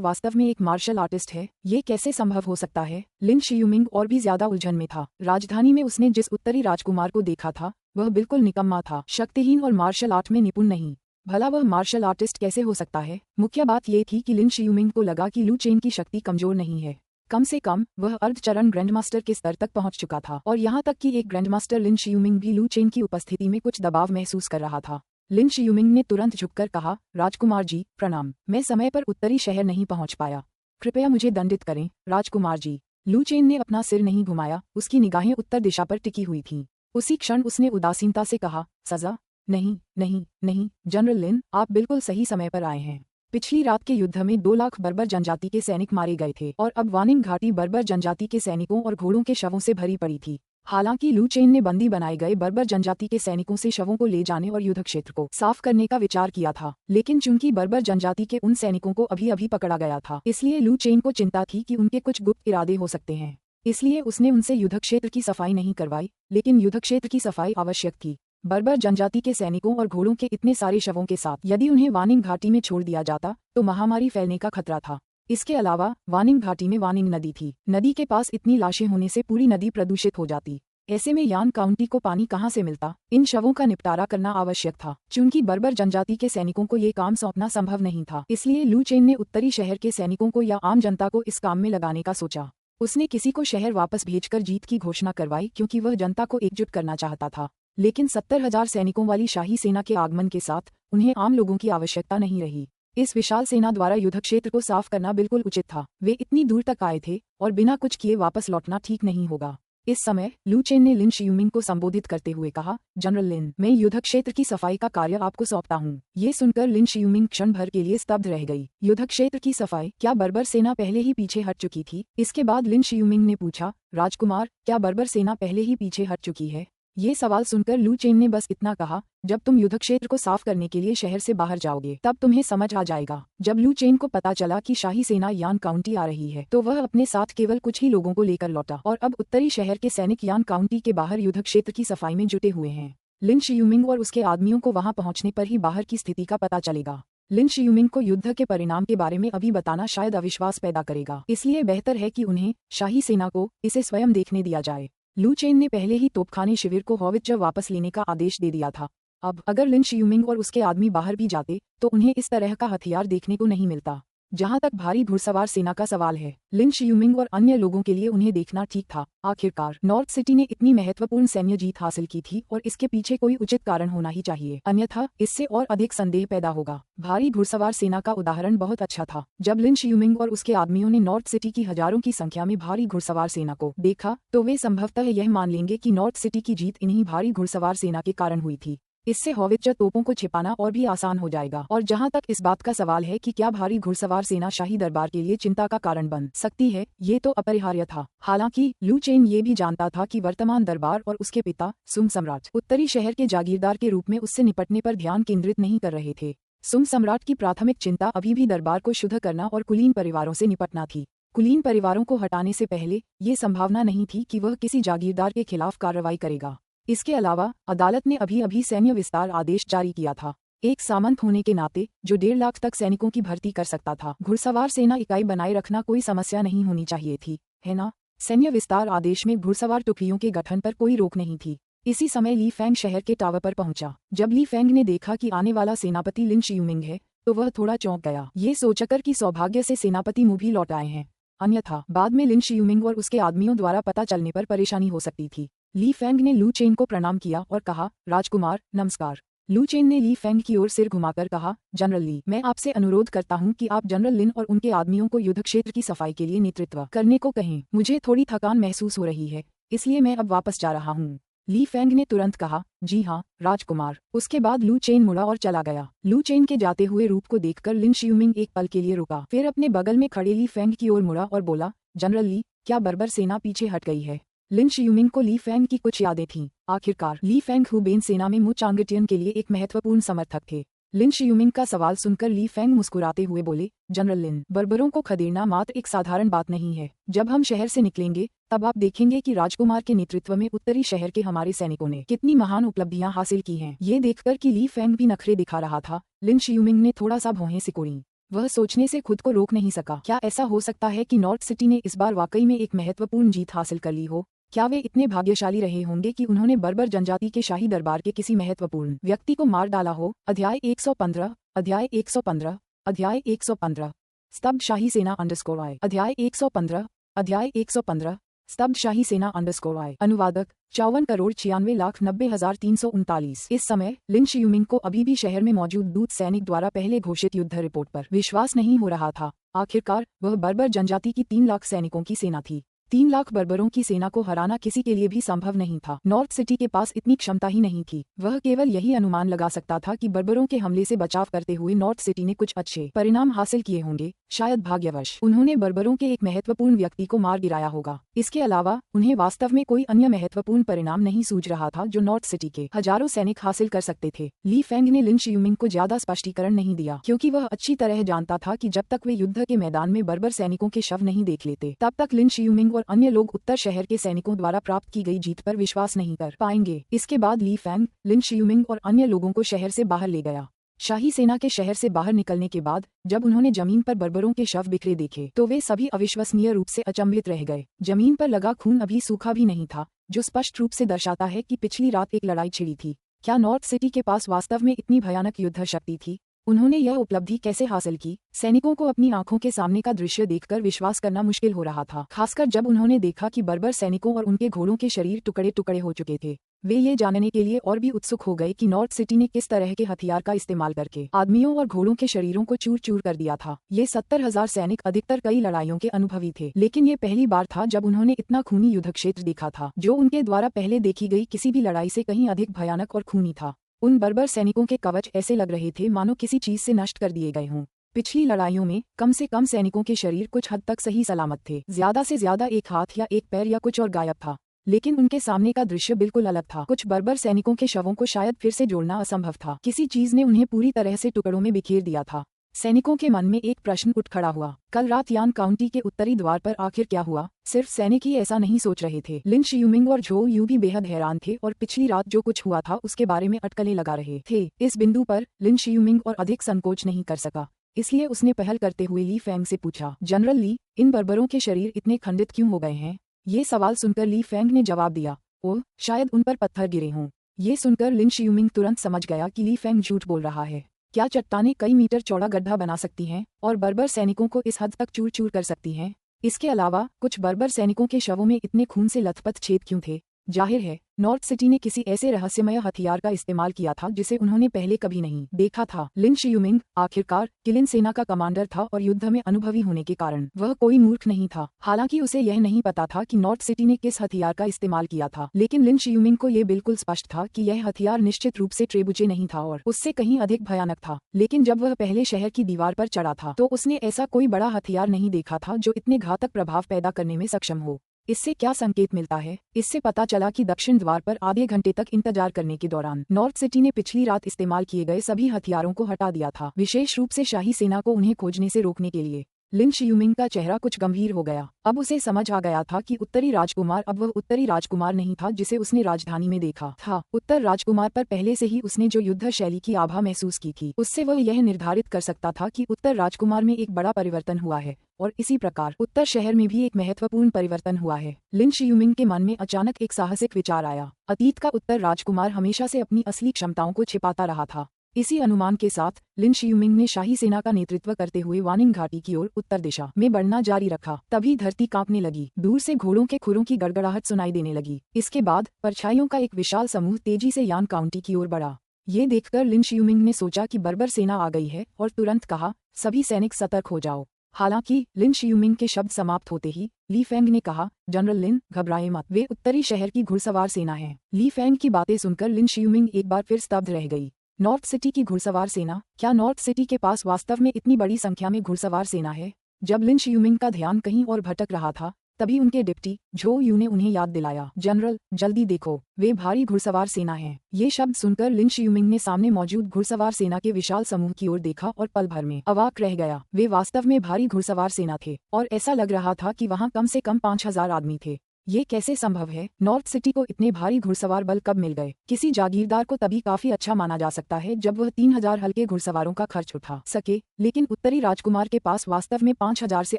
वास्तव में एक मार्शल आर्टिस्ट है? ये कैसे संभव हो सकता है? लिन शियुमिंग और भी ज्यादा उलझन में था। राजधानी में उसने जिस उत्तरी राजकुमार को देखा था वह बिल्कुल निकम्मा था, शक्तिहीन और मार्शल आर्ट में निपुण नहीं। भला वह मार्शल आर्टिस्ट कैसे हो सकता है? मुख्य बात ये थी कि लिन शियूमिंग को लगा कि लू चेन की शक्ति कमजोर नहीं है। कम से कम वह अर्धचरण ग्रैंडमास्टर के स्तर तक पहुंच चुका था, और यहाँ तक कि एक ग्रैंडमास्टर लिन शियूमिंग भी लू चेन की उपस्थिति में कुछ दबाव महसूस कर रहा था। लिन शियूमिंग ने तुरंत झुककर कहा, राजकुमार जी प्रणाम, मैं समय पर उत्तरी शहर नहीं पहुंच पाया, कृपया मुझे दंडित करें राजकुमार जी। लू चेन ने अपना सिर नहीं घुमाया, उसकी निगाहें उत्तर दिशा पर टिकी हुई थीं। उसी क्षण उसने उदासीनता से कहा, सजा? नहीं नहीं नहीं जनरल लिन, आप बिल्कुल सही समय पर आए हैं। पिछली रात के युद्ध में 2 लाख बर्बर जनजाति के सैनिक मारे गए थे और अब वानिंग घाटी बर्बर जनजाति के सैनिकों और घोड़ों के शवों से भरी पड़ी थी। हालांकि लू चेन ने बंदी बनाए गए बर्बर जनजाति के सैनिकों से शवों को ले जाने और युद्ध क्षेत्र को साफ करने का विचार किया था, लेकिन चूंकि बर्बर जनजाति के उन सैनिकों को अभी अभी पकड़ा गया था, इसलिए लू चेन को चिंता थी कि उनके कुछ गुप्त इरादे हो सकते हैं। इसलिए उसने उनसे युद्ध क्षेत्र की सफाई नहीं करवाई, लेकिन युद्ध क्षेत्र की सफाई आवश्यक थी। बर्बर जनजाति के सैनिकों और घोड़ों के इतने सारे शवों के साथ यदि उन्हें वानिंग घाटी में छोड़ दिया जाता तो महामारी फैलने का खतरा था। इसके अलावा वानिंग घाटी में वानिंग नदी थी। नदी के पास इतनी लाशें होने से पूरी नदी प्रदूषित हो जाती। ऐसे में यान काउंटी को पानी कहाँ से मिलता? इन शवों का निपटारा करना आवश्यक था। चूंकि बर्बर जनजाति के सैनिकों को ये काम सौंपना संभव नहीं था, इसलिए लू चेन ने उत्तरी शहर के सैनिकों को या आम जनता को इस काम में लगाने का सोचा। उसने किसी को शहर वापस भेजकर जीत की घोषणा करवाई, क्योंकि वह जनता को एकजुट करना चाहता था। लेकिन 70,000 सैनिकों वाली शाही सेना के आगमन के साथ उन्हें आम लोगों की आवश्यकता नहीं रही। इस विशाल सेना द्वारा युद्ध क्षेत्र को साफ करना बिल्कुल उचित था। वे इतनी दूर तक आए थे और बिना कुछ किए वापस लौटना ठीक नहीं होगा। इस समय लू चेन ने लिन शियूमिंग को संबोधित करते हुए कहा, जनरल लिन, मैं युद्ध क्षेत्र की सफाई का कार्य आपको सौंपता हूँ। ये सुनकर लिन शियूमिंग क्षण भर के लिए स्तब्ध रह गई। युद्ध क्षेत्र की सफाई? क्या बर्बर सेना पहले ही पीछे हट चुकी थी? इसके बाद लिन शियूमिंग ने पूछा, राजकुमार, क्या बर्बर सेना पहले ही पीछे हट चुकी है? ये सवाल सुनकर लू चेन ने बस इतना कहा, जब तुम युद्ध क्षेत्र को साफ करने के लिए शहर से बाहर जाओगे तब तुम्हें समझ आ जाएगा। जब लू चेन को पता चला कि शाही सेना यान काउंटी आ रही है तो वह अपने साथ केवल कुछ ही लोगों को लेकर लौटा और अब उत्तरी शहर के सैनिक यान काउंटी के बाहर युद्ध क्षेत्र की सफाई में जुटे हुए हैं। लिन शियूमिंग और उसके आदमियों को वहां पहुंचने पर ही बाहर की स्थिति का पता चलेगा। लिन शियूमिंग को युद्ध के परिणाम के बारे में अभी बताना शायद अविश्वास पैदा करेगा, इसलिए बेहतर है कि उन्हें, शाही सेना को, इसे स्वयं देखने दिया जाए। लू चेन ने पहले ही तोपखाने शिविर को हॉवित्जर वापस लेने का आदेश दे दिया था। अब अगर लिन शियूमिंग और उसके आदमी बाहर भी जाते तो उन्हें इस तरह का हथियार देखने को नहीं मिलता। जहां तक भारी घुड़सवार सेना का सवाल है, लिन शियूमिंग और अन्य लोगों के लिए उन्हें देखना ठीक था। आखिरकार नॉर्थ सिटी ने इतनी महत्वपूर्ण सैन्य जीत हासिल की थी और इसके पीछे कोई उचित कारण होना ही चाहिए, अन्यथा इससे और अधिक संदेह पैदा होगा। भारी घुड़सवार सेना का उदाहरण बहुत अच्छा था। जब लिन शियूमिंग और उसके आदमियों ने नॉर्थ सिटी की हजारों की संख्या में भारी घुड़सवार सेना को देखा तो वे संभवतः यह मान लेंगे कि नॉर्थ सिटी की जीत इन्हीं भारी घुड़सवार सेना के कारण हुई थी। इससे हॉवित्जर तोपों को छिपाना और भी आसान हो जाएगा। और जहां तक इस बात का सवाल है कि क्या भारी घुड़सवार सेना शाही दरबार के लिए चिंता का कारण बन सकती है, ये तो अपरिहार्य था। हालांकि लू चेन ये भी जानता था कि वर्तमान दरबार और उसके पिता सुंग सम्राट उत्तरी शहर के जागीरदार के रूप में उससे निपटने पर ध्यान केंद्रित नहीं कर रहे थे। सुंग सम्राट की प्राथमिक चिंता अभी भी दरबार को शुद्ध करना और कुलीन परिवारों से निपटना थी। कुलीन परिवारों को हटाने से पहले ये संभावना नहीं थी कि वह किसी जागीरदार के खिलाफ कार्रवाई करेगा। इसके अलावा अदालत ने अभी सैन्य विस्तार आदेश जारी किया था। एक सामंत होने के नाते जो 1.5 लाख तक सैनिकों की भर्ती कर सकता था, घुड़सवार सेना इकाई बनाए रखना कोई समस्या नहीं होनी चाहिए थी, है ना? सैन्य विस्तार आदेश में घुड़सवार टुकड़ियों के गठन पर कोई रोक नहीं थी। इसी समय ली फैंग शहर के टावर पर पहुंचा। जब ली फैंग ने देखा कि आने वाला सेनापति लिन शियूमिंग है तो वह थोड़ा चौंक गया, ये सोचकर कि सौभाग्य से सेनापति मुंह भी लौट आए हैं, अन्यथा बाद में लिन शियूमिंग और उसके आदमियों द्वारा पता चलने पर परेशानी हो सकती थी। ली फैंग ने लू चेन को प्रणाम किया और कहा, राजकुमार नमस्कार। लू चेन ने ली फैंग की ओर सिर घुमाकर कहा, जनरल ली, मैं आपसे अनुरोध करता हूं कि आप जनरल लिन और उनके आदमियों को युद्ध क्षेत्र की सफाई के लिए नेतृत्व करने को कहें। मुझे थोड़ी थकान महसूस हो रही है, इसलिए मैं अब वापस जा रहा हूं। ली फैंग ने तुरंत कहा, जी हाँ राजकुमार। उसके बाद लू चेन मुड़ा और चला गया। लू चेन के जाते हुए रूप को देखकर लिन शियूमिंग एक पल के लिए रुका, फिर अपने बगल में खड़े ली फैंग की ओर मुड़ा और बोला, जनरल ली, क्या बर्बर सेना पीछे हट गई है? लिन शियूमिंग को ली फैंग की कुछ यादें थीं। आखिरकार ली फैंग हुबेन सेना में मु चांगटियन के लिए एक महत्वपूर्ण समर्थक थे। लिन शियूमिंग का सवाल सुनकर ली फैंग मुस्कुराते हुए बोले, जनरल लिन, बर्बरों को खदेड़ना मात्र एक साधारण बात नहीं है। जब हम शहर से निकलेंगे तब आप देखेंगे कि राजकुमार के नेतृत्व में उत्तरी शहर के हमारे सैनिकों ने कितनी महान उपलब्धियां हासिल की हैं। ये देखकर कि ली फैंग भी नखरे दिखा रहा था, लिन शियूमिंग ने थोड़ा सा भौहें सिकोड़ी। वह सोचने से खुद को रोक नहीं सका, क्या ऐसा हो सकता है कि नॉर्थ सिटी ने इस बार वाकई में एक महत्वपूर्ण जीत हासिल कर ली हो? क्या वे इतने भाग्यशाली रहे होंगे कि उन्होंने बर्बर जनजाति के शाही दरबार के किसी महत्वपूर्ण व्यक्ति को मार डाला हो। अध्याय 115 अध्याय 115 अध्याय 115 स्तब्ध शाही सेना _ अध्याय 115 अध्याय 115 स्तब्ध शाही सेना _ अनुवादक 54,96,90,339। इस समय लिन शियुमिंग को अभी भी शहर में मौजूद दूत सैनिक द्वारा पहले घोषित युद्ध रिपोर्ट पर विश्वास नहीं हो रहा था। आखिरकार वह बर्बर जनजाति की 3 लाख सैनिकों की सेना थी। 3 लाख बर्बरों की सेना को हराना किसी के लिए भी संभव नहीं था। नॉर्थ सिटी के पास इतनी क्षमता ही नहीं थी। वह केवल यही अनुमान लगा सकता था कि बर्बरों के हमले से बचाव करते हुए नॉर्थ सिटी ने कुछ अच्छे परिणाम हासिल किए होंगे। शायद भाग्यवश उन्होंने बर्बरों के एक महत्वपूर्ण व्यक्ति को मार गिराया होगा। इसके अलावा उन्हें वास्तव में कोई अन्य महत्वपूर्ण परिणाम नहीं सूझ रहा था जो नॉर्थ सिटी के हजारों सैनिक हासिल कर सकते थे। ली फेंग ने लिन शियुमिंग को ज्यादा स्पष्टीकरण नहीं दिया, क्योंकि वह अच्छी तरह जानता था कि जब तक वे युद्ध के मैदान में बर्बर सैनिकों के शव नहीं देख लेते, तब तक लिन शियुमिंग और अन्य लोग उत्तर शहर के सैनिकों द्वारा प्राप्त की गई जीत पर विश्वास नहीं कर पाएंगे। इसके बाद ली फेंग लिन शियुमिंग और अन्य लोगों को शहर से बाहर ले गया। शाही सेना के शहर से बाहर निकलने के बाद जब उन्होंने जमीन पर बर्बरों के शव बिखरे देखे तो वे सभी अविश्वसनीय रूप से अचंभित रह गए। जमीन पर लगा खून अभी सूखा भी नहीं था, जो स्पष्ट रूप से दर्शाता है कि पिछली रात एक लड़ाई छिड़ी थी। क्या नॉर्थ सिटी के पास वास्तव में इतनी भयानक युद्ध शक्ति थी? उन्होंने यह उपलब्धि कैसे हासिल की? सैनिकों को अपनी आंखों के सामने का दृश्य देखकर विश्वास करना मुश्किल हो रहा था, खासकर जब उन्होंने देखा कि बर्बर सैनिकों और उनके घोड़ों के शरीर टुकड़े टुकड़े हो चुके थे। वे ये जानने के लिए और भी उत्सुक हो गए कि नॉर्थ सिटी ने किस तरह के हथियार का इस्तेमाल करके आदमियों और घोड़ों के शरीरों को चूर चूर कर दिया था। ये 70,000 सैनिक अधिकतर कई लड़ाइयों के अनुभवी थे, लेकिन ये पहली बार था जब उन्होंने इतना खूनी युद्ध क्षेत्र देखा था, जो उनके द्वारा पहले देखी गई किसी भी लड़ाई से कहीं अधिक भयानक और खूनी था। उन बर्बर सैनिकों के कवच ऐसे लग रहे थे मानो किसी चीज से नष्ट कर दिए गए हों। पिछली लड़ाइयों में कम से कम सैनिकों के शरीर कुछ हद तक सही सलामत थे। ज्यादा से ज्यादा एक हाथ या एक पैर या कुछ और गायब था, लेकिन उनके सामने का दृश्य बिल्कुल अलग था। कुछ बर्बर सैनिकों के शवों को शायद फिर से जोड़ना असंभव था। किसी चीज ने उन्हें पूरी तरह से टुकड़ों में बिखेर दिया था। सैनिकों के मन में एक प्रश्न उठ खड़ा हुआ, कल रात यान काउंटी के उत्तरी द्वार पर आखिर क्या हुआ? सिर्फ सैनिक ही ऐसा नहीं सोच रहे थे। लिन शियुमिंग और झो यू भी बेहद हैरान थे और पिछली रात जो कुछ हुआ था उसके बारे में अटकलें लगा रहे थे। इस बिंदु पर लिन शियुमिंग और अधिक संकोच नहीं कर सका, इसलिए उसने पहल करते हुए ली फेंग से पूछा, जनरल ली, इन बर्बरों के शरीर इतने खंडित क्यों हो गए हैं? ये सवाल सुनकर ली फेंग ने जवाब दिया, ओह, शायद उन पर पत्थर गिरे हों। ये सुनकर लिन शियुमिंग तुरंत समझ गया कि ली फेंग झूठ बोल रहा है। क्या चट्टानें कई मीटर चौड़ा गड्ढा बना सकती हैं और बर्बर सैनिकों को इस हद तक चूर चूर कर सकती हैं? इसके अलावा कुछ बर्बर सैनिकों के शवों में इतने खून से लथपथ छेद क्यों थे? जाहिर है नॉर्थ सिटी ने किसी ऐसे रहस्यमय हथियार का इस्तेमाल किया था जिसे उन्होंने पहले कभी नहीं देखा था। लिन शियुमिंग आखिरकार किलिन सेना का कमांडर था और युद्ध में अनुभवी होने के कारण वह कोई मूर्ख नहीं था। हालांकि उसे यह नहीं पता था कि नॉर्थ सिटी ने किस हथियार का इस्तेमाल किया था, लेकिन लिन शियुमिंग को यह बिल्कुल स्पष्ट था कि यह हथियार निश्चित रूप से ट्रेबुचे नहीं था और उससे कहीं अधिक भयानक था। लेकिन जब वह पहले शहर की दीवार पर चढ़ा था तो उसने ऐसा कोई बड़ा हथियार नहीं देखा था जो इतने घातक प्रभाव पैदा करने में सक्षम हो। इससे क्या संकेत मिलता है? इससे पता चला कि दक्षिण द्वार पर आधे घंटे तक इंतजार करने के दौरान नॉर्थ सिटी ने पिछली रात इस्तेमाल किए गए सभी हथियारों को हटा दिया था, विशेष रूप से शाही सेना को उन्हें खोजने से रोकने के लिए। लिन शियुमिंग का चेहरा कुछ गंभीर हो गया। अब उसे समझ आ गया था कि उत्तरी राजकुमार अब वह उत्तरी राजकुमार नहीं था जिसे उसने राजधानी में देखा था। उत्तर राजकुमार पर पहले से ही उसने जो युद्ध शैली की आभा महसूस की थी, उससे वह यह निर्धारित कर सकता था कि उत्तर राजकुमार में एक बड़ा परिवर्तन हुआ है और इसी प्रकार उत्तर शहर में भी एक महत्वपूर्ण परिवर्तन हुआ है। लिन शियुमिंग के मन में अचानक एक साहसिक विचार आया। अतीत का उत्तर राजकुमार हमेशा से अपनी असली क्षमताओं को छिपाता रहा था। इसी अनुमान के साथ लिन शियुमिंग ने शाही सेना का नेतृत्व करते हुए वानिंग घाटी की ओर उत्तर दिशा में बढ़ना जारी रखा। तभी धरती कांपने लगी। दूर से घोड़ों के खुरों की गड़गड़ाहट सुनाई देने लगी। इसके बाद परछाइयों का एक विशाल समूह तेजी से यान काउंटी की ओर बढ़ा। ये देखकर लिन शियुमिंग ने सोचा कि बर्बर सेना आ गई है और तुरंत कहा, सभी सैनिक सतर्क हो जाओ। हालांकि लिन शियुमिंग के शब्द समाप्त होते ही ली फेंग ने कहा, जनरल लिन, घबराएं मत, वे उत्तरी शहर की घुड़सवार सेना है। ली फेंग की बातें सुनकर लिन शियुमिंग एक बार फिर स्तब्ध रह गई। नॉर्थ सिटी की घुड़सवार सेना? क्या नॉर्थ सिटी के पास वास्तव में इतनी बड़ी संख्या में घुड़सवार सेना है? जब लिन शियुमिंग का ध्यान कहीं और भटक रहा था तभी उनके डिप्टी झो यू ने उन्हें याद दिलाया, जनरल, जल्दी देखो, वे भारी घुड़सवार सेना है। ये शब्द सुनकर लिन शियुमिंग ने सामने मौजूद घुड़सवार सेना के विशाल समूह की ओर देखा और पल भर में अवाक रह गया। वे वास्तव में भारी घुड़सवार सेना थे और ऐसा लग रहा था कि वहाँ कम से कम 5,000 आदमी थे। ये कैसे संभव है? नॉर्थ सिटी को इतने भारी घुड़सवार बल कब मिल गए? किसी जागीरदार को तभी काफी अच्छा माना जा सकता है जब वह 3,000 हल्के घुड़सवारों का खर्च उठा सके, लेकिन उत्तरी राजकुमार के पास वास्तव में 5,000 से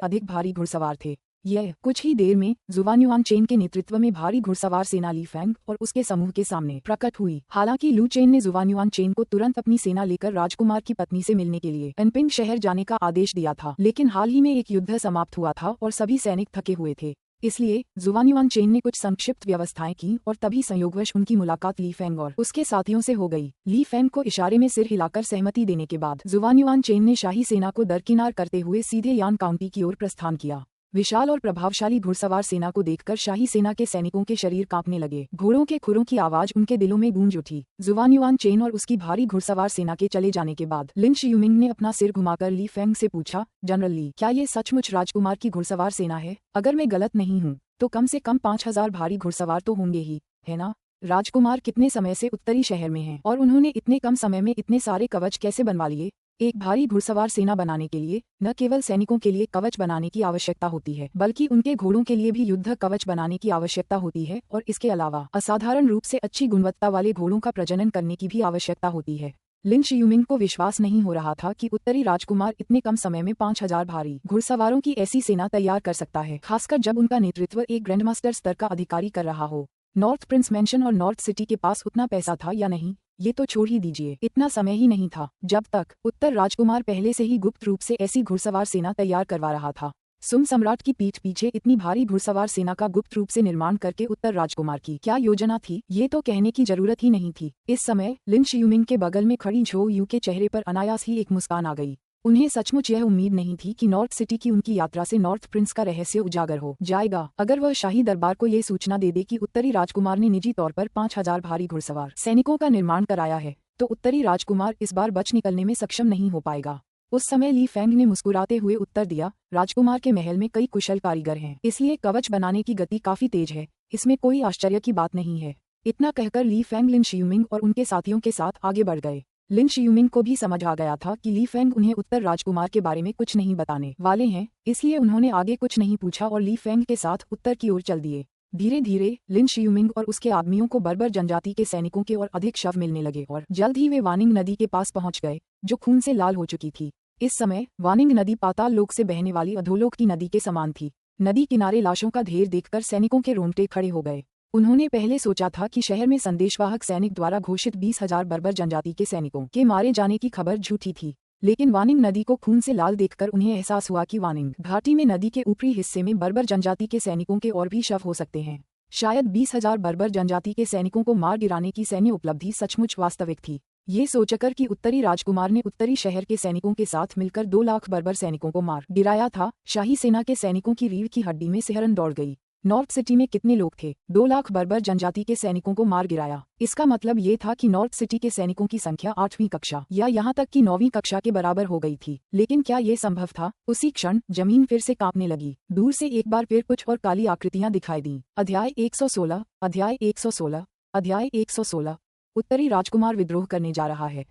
अधिक भारी घुड़सवार थे। यह कुछ ही देर में जुवान युआन चेन के नेतृत्व में भारी घुड़सवार सेना ली फेंग और उसके समूह के सामने प्रकट हुई। हालांकि लू चेन ने जुवान युआन चेन को तुरंत अपनी सेना लेकर राजकुमार की पत्नी से मिलने के लिए एनपिंग शहर जाने का आदेश दिया था, लेकिन हाल ही में एक युद्ध समाप्त हुआ था और सभी सैनिक थके हुए थे। इसलिए जुवान युआन चेन ने कुछ संक्षिप्त व्यवस्थाएं की और तभी संयोगवश उनकी मुलाकात ली फेंग और उसके साथियों से हो गई। ली फेंग को इशारे में सिर हिलाकर सहमति देने के बाद जुवान युआन चेन ने शाही सेना को दरकिनार करते हुए सीधे यान काउंटी की ओर प्रस्थान किया। विशाल और प्रभावशाली घुड़सवार सेना को देखकर शाही सेना के सैनिकों के शरीर कांपने लगे। घोड़ों के खुरों की आवाज उनके दिलों में गूंज उठी। जुवान युआन चेन और उसकी भारी घुड़सवार सेना के चले जाने के बाद लिन शियुमिंग ने अपना सिर घुमाकर ली फेंग से पूछा, जनरल ली, क्या ये सचमुच राजकुमार की घुड़सवार सेना है? अगर मैं गलत नहीं हूँ तो कम से कम 5000 भारी घुड़सवार तो होंगे ही, है ना? राजकुमार कितने समय से उत्तरी शहर में हैं और उन्होंने इतने कम समय में इतने सारे कवच कैसे बनवा लिए? एक भारी घुड़सवार सेना बनाने के लिए न केवल सैनिकों के लिए कवच बनाने की आवश्यकता होती है, बल्कि उनके घोड़ों के लिए भी युद्ध कवच बनाने की आवश्यकता होती है और इसके अलावा असाधारण रूप से अच्छी गुणवत्ता वाले घोड़ों का प्रजनन करने की भी आवश्यकता होती है। लिन शियुमिंग को विश्वास नहीं हो रहा था कि उत्तरी राजकुमार इतने कम समय में 5000 भारी घुड़सवारों की ऐसी सेना तैयार कर सकता है, खासकर जब उनका नेतृत्व एक ग्रैंडमास्टर स्तर का अधिकारी कर रहा हो। नॉर्थ प्रिंस मैंशन और नॉर्थ सिटी के पास उतना पैसा था या नहीं, ये तो छोड़ ही दीजिए, इतना समय ही नहीं था जब तक उत्तर राजकुमार पहले से ही गुप्त रूप से ऐसी घुड़सवार सेना तैयार करवा रहा था। सुम सम्राट की पीठ पीछे इतनी भारी घुड़सवार सेना का गुप्त रूप से निर्माण करके उत्तर राजकुमार की क्या योजना थी, ये तो कहने की जरूरत ही नहीं थी। इस समय लिन शियुमिंग के बगल में खड़ी झो यू के चेहरे पर अनायास ही एक मुस्कान आ गई। उन्हें सचमुच यह उम्मीद नहीं थी कि नॉर्थ सिटी की उनकी यात्रा से नॉर्थ प्रिंस का रहस्य उजागर हो जाएगा। अगर वह शाही दरबार को ये सूचना दे दे कि उत्तरी राजकुमार ने निजी तौर पर 5000 भारी घुड़सवार सैनिकों का निर्माण कराया है, तो उत्तरी राजकुमार इस बार बच निकलने में सक्षम नहीं हो पाएगा। उस समय ली फेंग ने मुस्कुराते हुए उत्तर दिया, राजकुमार के महल में कई कुशल कारीगर हैं, इसलिए कवच बनाने की गति काफी तेज है, इसमें कोई आश्चर्य की बात नहीं है। इतना कहकर ली फेंग लिन शियुमिंग और उनके साथियों के साथ आगे बढ़ गए। लिन शियुमिंग को भी समझ आ गया था कि ली फेंग उन्हें उत्तर राजकुमार के बारे में कुछ नहीं बताने वाले हैं, इसलिए उन्होंने आगे कुछ नहीं पूछा और ली फेंग के साथ उत्तर की ओर चल दिए। धीरे धीरे लिन शियुमिंग और उसके आदमियों को बर्बर जनजाति के सैनिकों के और अधिक शव मिलने लगे और जल्द ही वे वानिंग नदी के पास पहुंच गए, जो खून से लाल हो चुकी थी। इस समय वानिंग नदी पाताल लोक से बहने वाली अधोलोक की नदी के समान थी। नदी किनारे लाशों का ढेर देखकर सैनिकों के रोंगटे खड़े हो गए। उन्होंने पहले सोचा था कि शहर में संदेशवाहक सैनिक द्वारा घोषित 20,000 बर्बर जनजाति के सैनिकों के मारे जाने की खबर झूठी थी, लेकिन वानिंग नदी को खून से लाल देखकर उन्हें एहसास हुआ कि वानिंग घाटी में नदी के ऊपरी हिस्से में बर्बर जनजाति के सैनिकों के और भी शव हो सकते हैं। शायद 20,000 बर्बर जनजाति के सैनिकों को मार गिराने की सैन्य उपलब्धि सचमुच वास्तविक थी। ये सोचकर कि उत्तरी राजकुमार ने उत्तरी शहर के सैनिकों के साथ मिलकर 2 लाख बर्बर सैनिकों को मार गिराया था, शाही सेना के सैनिकों की रीढ़ की हड्डी में सिहरन दौड़ गई। नॉर्थ सिटी में कितने लोग थे? 2 लाख बर्बर जनजाति के सैनिकों को मार गिराया। इसका मतलब ये था कि नॉर्थ सिटी के सैनिकों की संख्या 8वीं कक्षा या यहाँ तक कि 9वीं कक्षा के बराबर हो गई थी। लेकिन क्या ये संभव था? उसी क्षण जमीन फिर से कांपने लगी। दूर से एक बार फिर कुछ और काली आकृतियां दिखाई दी। अध्याय 116, अध्याय 116, अध्याय 116। उत्तरी राजकुमार विद्रोह करने जा रहा है।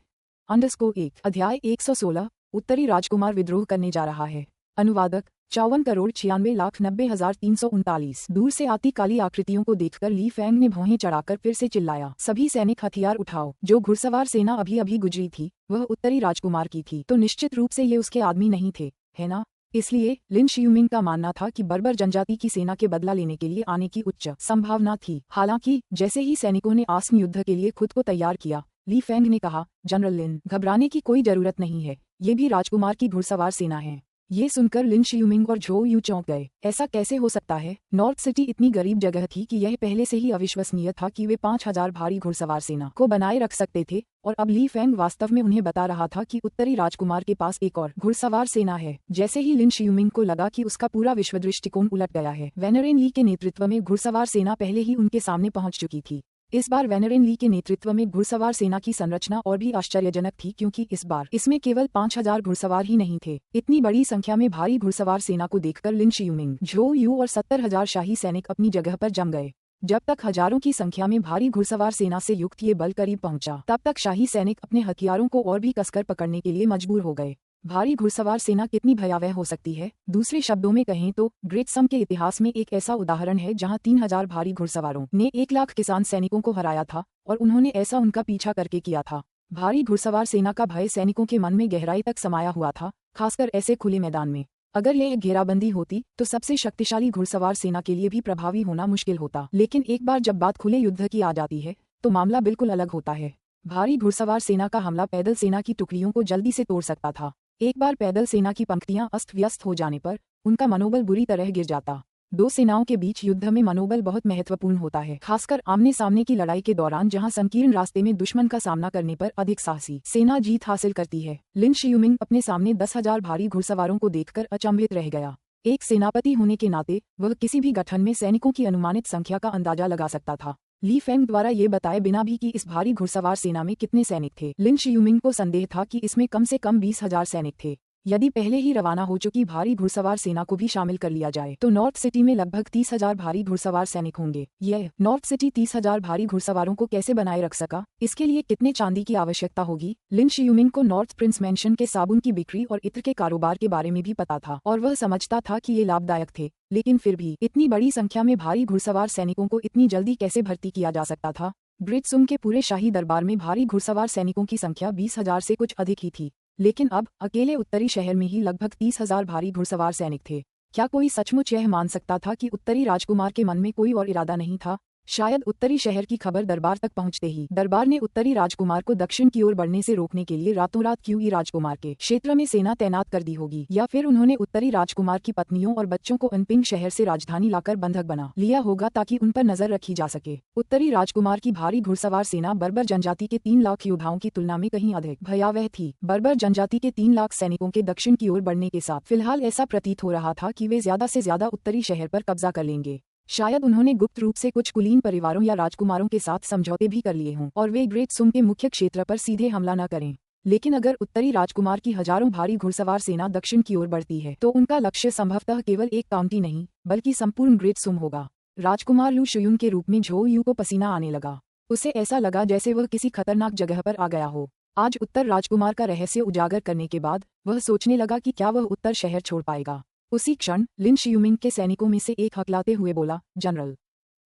_1 अध्याय 116, उत्तरी राजकुमार विद्रोह करने जा रहा है। अनुवादक 54,96,90,339। दूर से आती काली आकृतियों को देखकर ली फेंग ने भौहें चढ़ाकर फिर से चिल्लाया, सभी सैनिक हथियार उठाओ। जो घुड़सवार सेना अभी अभी गुजरी थी वह उत्तरी राजकुमार की थी, तो निश्चित रूप से ये उसके आदमी नहीं थे, है ना? इसलिए लिन शियुमिंग का मानना था कि बर्बर जनजाति की सेना के बदला लेने के लिए आने की उच्च संभावना थी। हालांकि जैसे ही सैनिकों ने आसन युद्ध के लिए खुद को तैयार किया, ली फेंग ने कहा, जनरल लिन, घबराने की कोई जरूरत नहीं है, ये भी राजकुमार की घुड़सवार सेना है। ये सुनकर लिन शियुमिंग और झो यू चौंक गए। ऐसा कैसे हो सकता है? नॉर्थ सिटी इतनी गरीब जगह थी कि यह पहले से ही अविश्वसनीय था कि वे 5000 भारी घुड़सवार सेना को बनाए रख सकते थे, और अब ली फेंग वास्तव में उन्हें बता रहा था कि उत्तरी राजकुमार के पास एक और घुड़सवार सेना है। जैसे ही लिन शियुमिंग को लगा कि उसका पूरा विश्व दृष्टिकोण उलट गया है, वेनरेन ली के नेतृत्व में घुड़सवार सेना पहले ही उनके सामने पहुंच चुकी थी। इस बार वेनरेन ली के नेतृत्व में घुड़सवार सेना की संरचना और भी आश्चर्यजनक थी, क्योंकि इस बार इसमें केवल 5000 घुड़सवार ही नहीं थे। इतनी बड़ी संख्या में भारी घुड़सवार सेना को देखकर लिन शियुमिंग, झो यू और 70,000 शाही सैनिक अपनी जगह पर जम गए। जब तक हजारों की संख्या में भारी घुड़सवार सेना से युक्त ये बल करीब पहुंचा, तब तक शाही सैनिक अपने हथियारों को और भी कसकर पकड़ने के लिए मजबूर हो गए। भारी घुड़सवार सेना कितनी भयावह हो सकती है? दूसरे शब्दों में कहें तो ग्रेट सम के इतिहास में एक ऐसा उदाहरण है जहां 3000 भारी घुड़सवारों ने 1 लाख किसान सैनिकों को हराया था, और उन्होंने ऐसा उनका पीछा करके किया था। भारी घुड़सवार सेना का भय सैनिकों के मन में गहराई तक समाया हुआ था, खासकर ऐसे खुले मैदान में। अगर यह घेराबंदी होती तो सबसे शक्तिशाली घुड़सवार सेना के लिए भी प्रभावी होना मुश्किल होता। लेकिन एक बार जब बात खुले युद्ध की आ जाती है तो मामला बिल्कुल अलग होता है। भारी घुड़सवार सेना का हमला पैदल सेना की टुकड़ियों को जल्दी से तोड़ सकता था। एक बार पैदल सेना की पंक्तियां अस्त व्यस्त हो जाने पर उनका मनोबल बुरी तरह गिर जाता। दो सेनाओं के बीच युद्ध में मनोबल बहुत महत्वपूर्ण होता है, खासकर आमने सामने की लड़ाई के दौरान जहां संकीर्ण रास्ते में दुश्मन का सामना करने पर अधिक साहसी सेना जीत हासिल करती है। लिन शियुमिंग अपने सामने 10,000 भारी घुड़सवारों को देखकर अचंभित रह गया। एक सेनापति होने के नाते वह किसी भी गठन में सैनिकों की अनुमानित संख्या का अंदाजा लगा सकता था। ली फेंग द्वारा ये बताए बिना भी कि इस भारी घुड़सवार सेना में कितने सैनिक थे, लिन शियुमिंग को संदेह था कि इसमें कम से कम 20,000 सैनिक थे। यदि पहले ही रवाना हो चुकी भारी घुड़सवार सेना को भी शामिल कर लिया जाए तो नॉर्थ सिटी में लगभग 30,000 भारी घुड़सवार सैनिक होंगे। यह नॉर्थ सिटी 30,000 भारी घुड़सवारों को कैसे बनाए रख सका? इसके लिए कितने चांदी की आवश्यकता होगी? लिन शियुमिंग को नॉर्थ प्रिंस मैंशन के साबुन की बिक्री और इत्र के कारोबार के बारे में भी पता था और वह समझता था कि ये लाभदायक थे। लेकिन फिर भी इतनी बड़ी संख्या में भारी घुड़सवार सैनिकों को इतनी जल्दी कैसे भर्ती किया जा सकता था? ग्रेट सुम के पूरे शाही दरबार में भारी घुड़सवार सैनिकों की संख्या 20,000 से कुछ अधिक ही थी, लेकिन अब अकेले उत्तरी शहर में ही लगभग 30,000 भारी घुड़सवार सैनिक थे। क्या कोई सचमुच यह मान सकता था कि उत्तरी राजकुमार के मन में कोई और इरादा नहीं था? शायद उत्तरी शहर की खबर दरबार तक पहुंचते ही दरबार ने उत्तरी राजकुमार को दक्षिण की ओर बढ़ने से रोकने के लिए रातों रात क्यूई राजकुमार के क्षेत्र में सेना तैनात कर दी होगी, या फिर उन्होंने उत्तरी राजकुमार की पत्नियों और बच्चों को अनपिंग शहर से राजधानी लाकर बंधक बना लिया होगा ताकि उन पर नजर रखी जा सके। उत्तरी राजकुमार की भारी घुड़सवार सेना बर्बर जनजाति के 3 लाख योद्धाओं की तुलना में कहीं अधिक भयावह थी। बर्बर जनजाति के 3 लाख सैनिकों के दक्षिण की ओर बढ़ने के साथ फिलहाल ऐसा प्रतीत हो रहा था कि वे ज्यादा से ज्यादा उत्तरी शहर पर कब्जा कर लेंगे। शायद उन्होंने गुप्त रूप से कुछ कुलीन परिवारों या राजकुमारों के साथ समझौते भी कर लिए हों और वे ग्रेट सुम के मुख्य क्षेत्र पर सीधे हमला न करें। लेकिन अगर उत्तरी राजकुमार की हजारों भारी घुड़सवार सेना दक्षिण की ओर बढ़ती है तो उनका लक्ष्य संभवतः केवल एक काउंटी नहीं बल्कि संपूर्ण ग्रेट सुम होगा। राजकुमार लू शुयुन के रूप में झो यू को पसीना आने लगा। उसे ऐसा लगा जैसे वह किसी खतरनाक जगह पर आ गया हो। आज उत्तर राजकुमार का रहस्य उजागर करने के बाद वह सोचने लगा कि क्या वह उत्तर शहर छोड़ पाएगा। उसी क्षण लिन शियुमिंग के सैनिकों में से एक हकलाते हुए बोला, जनरल,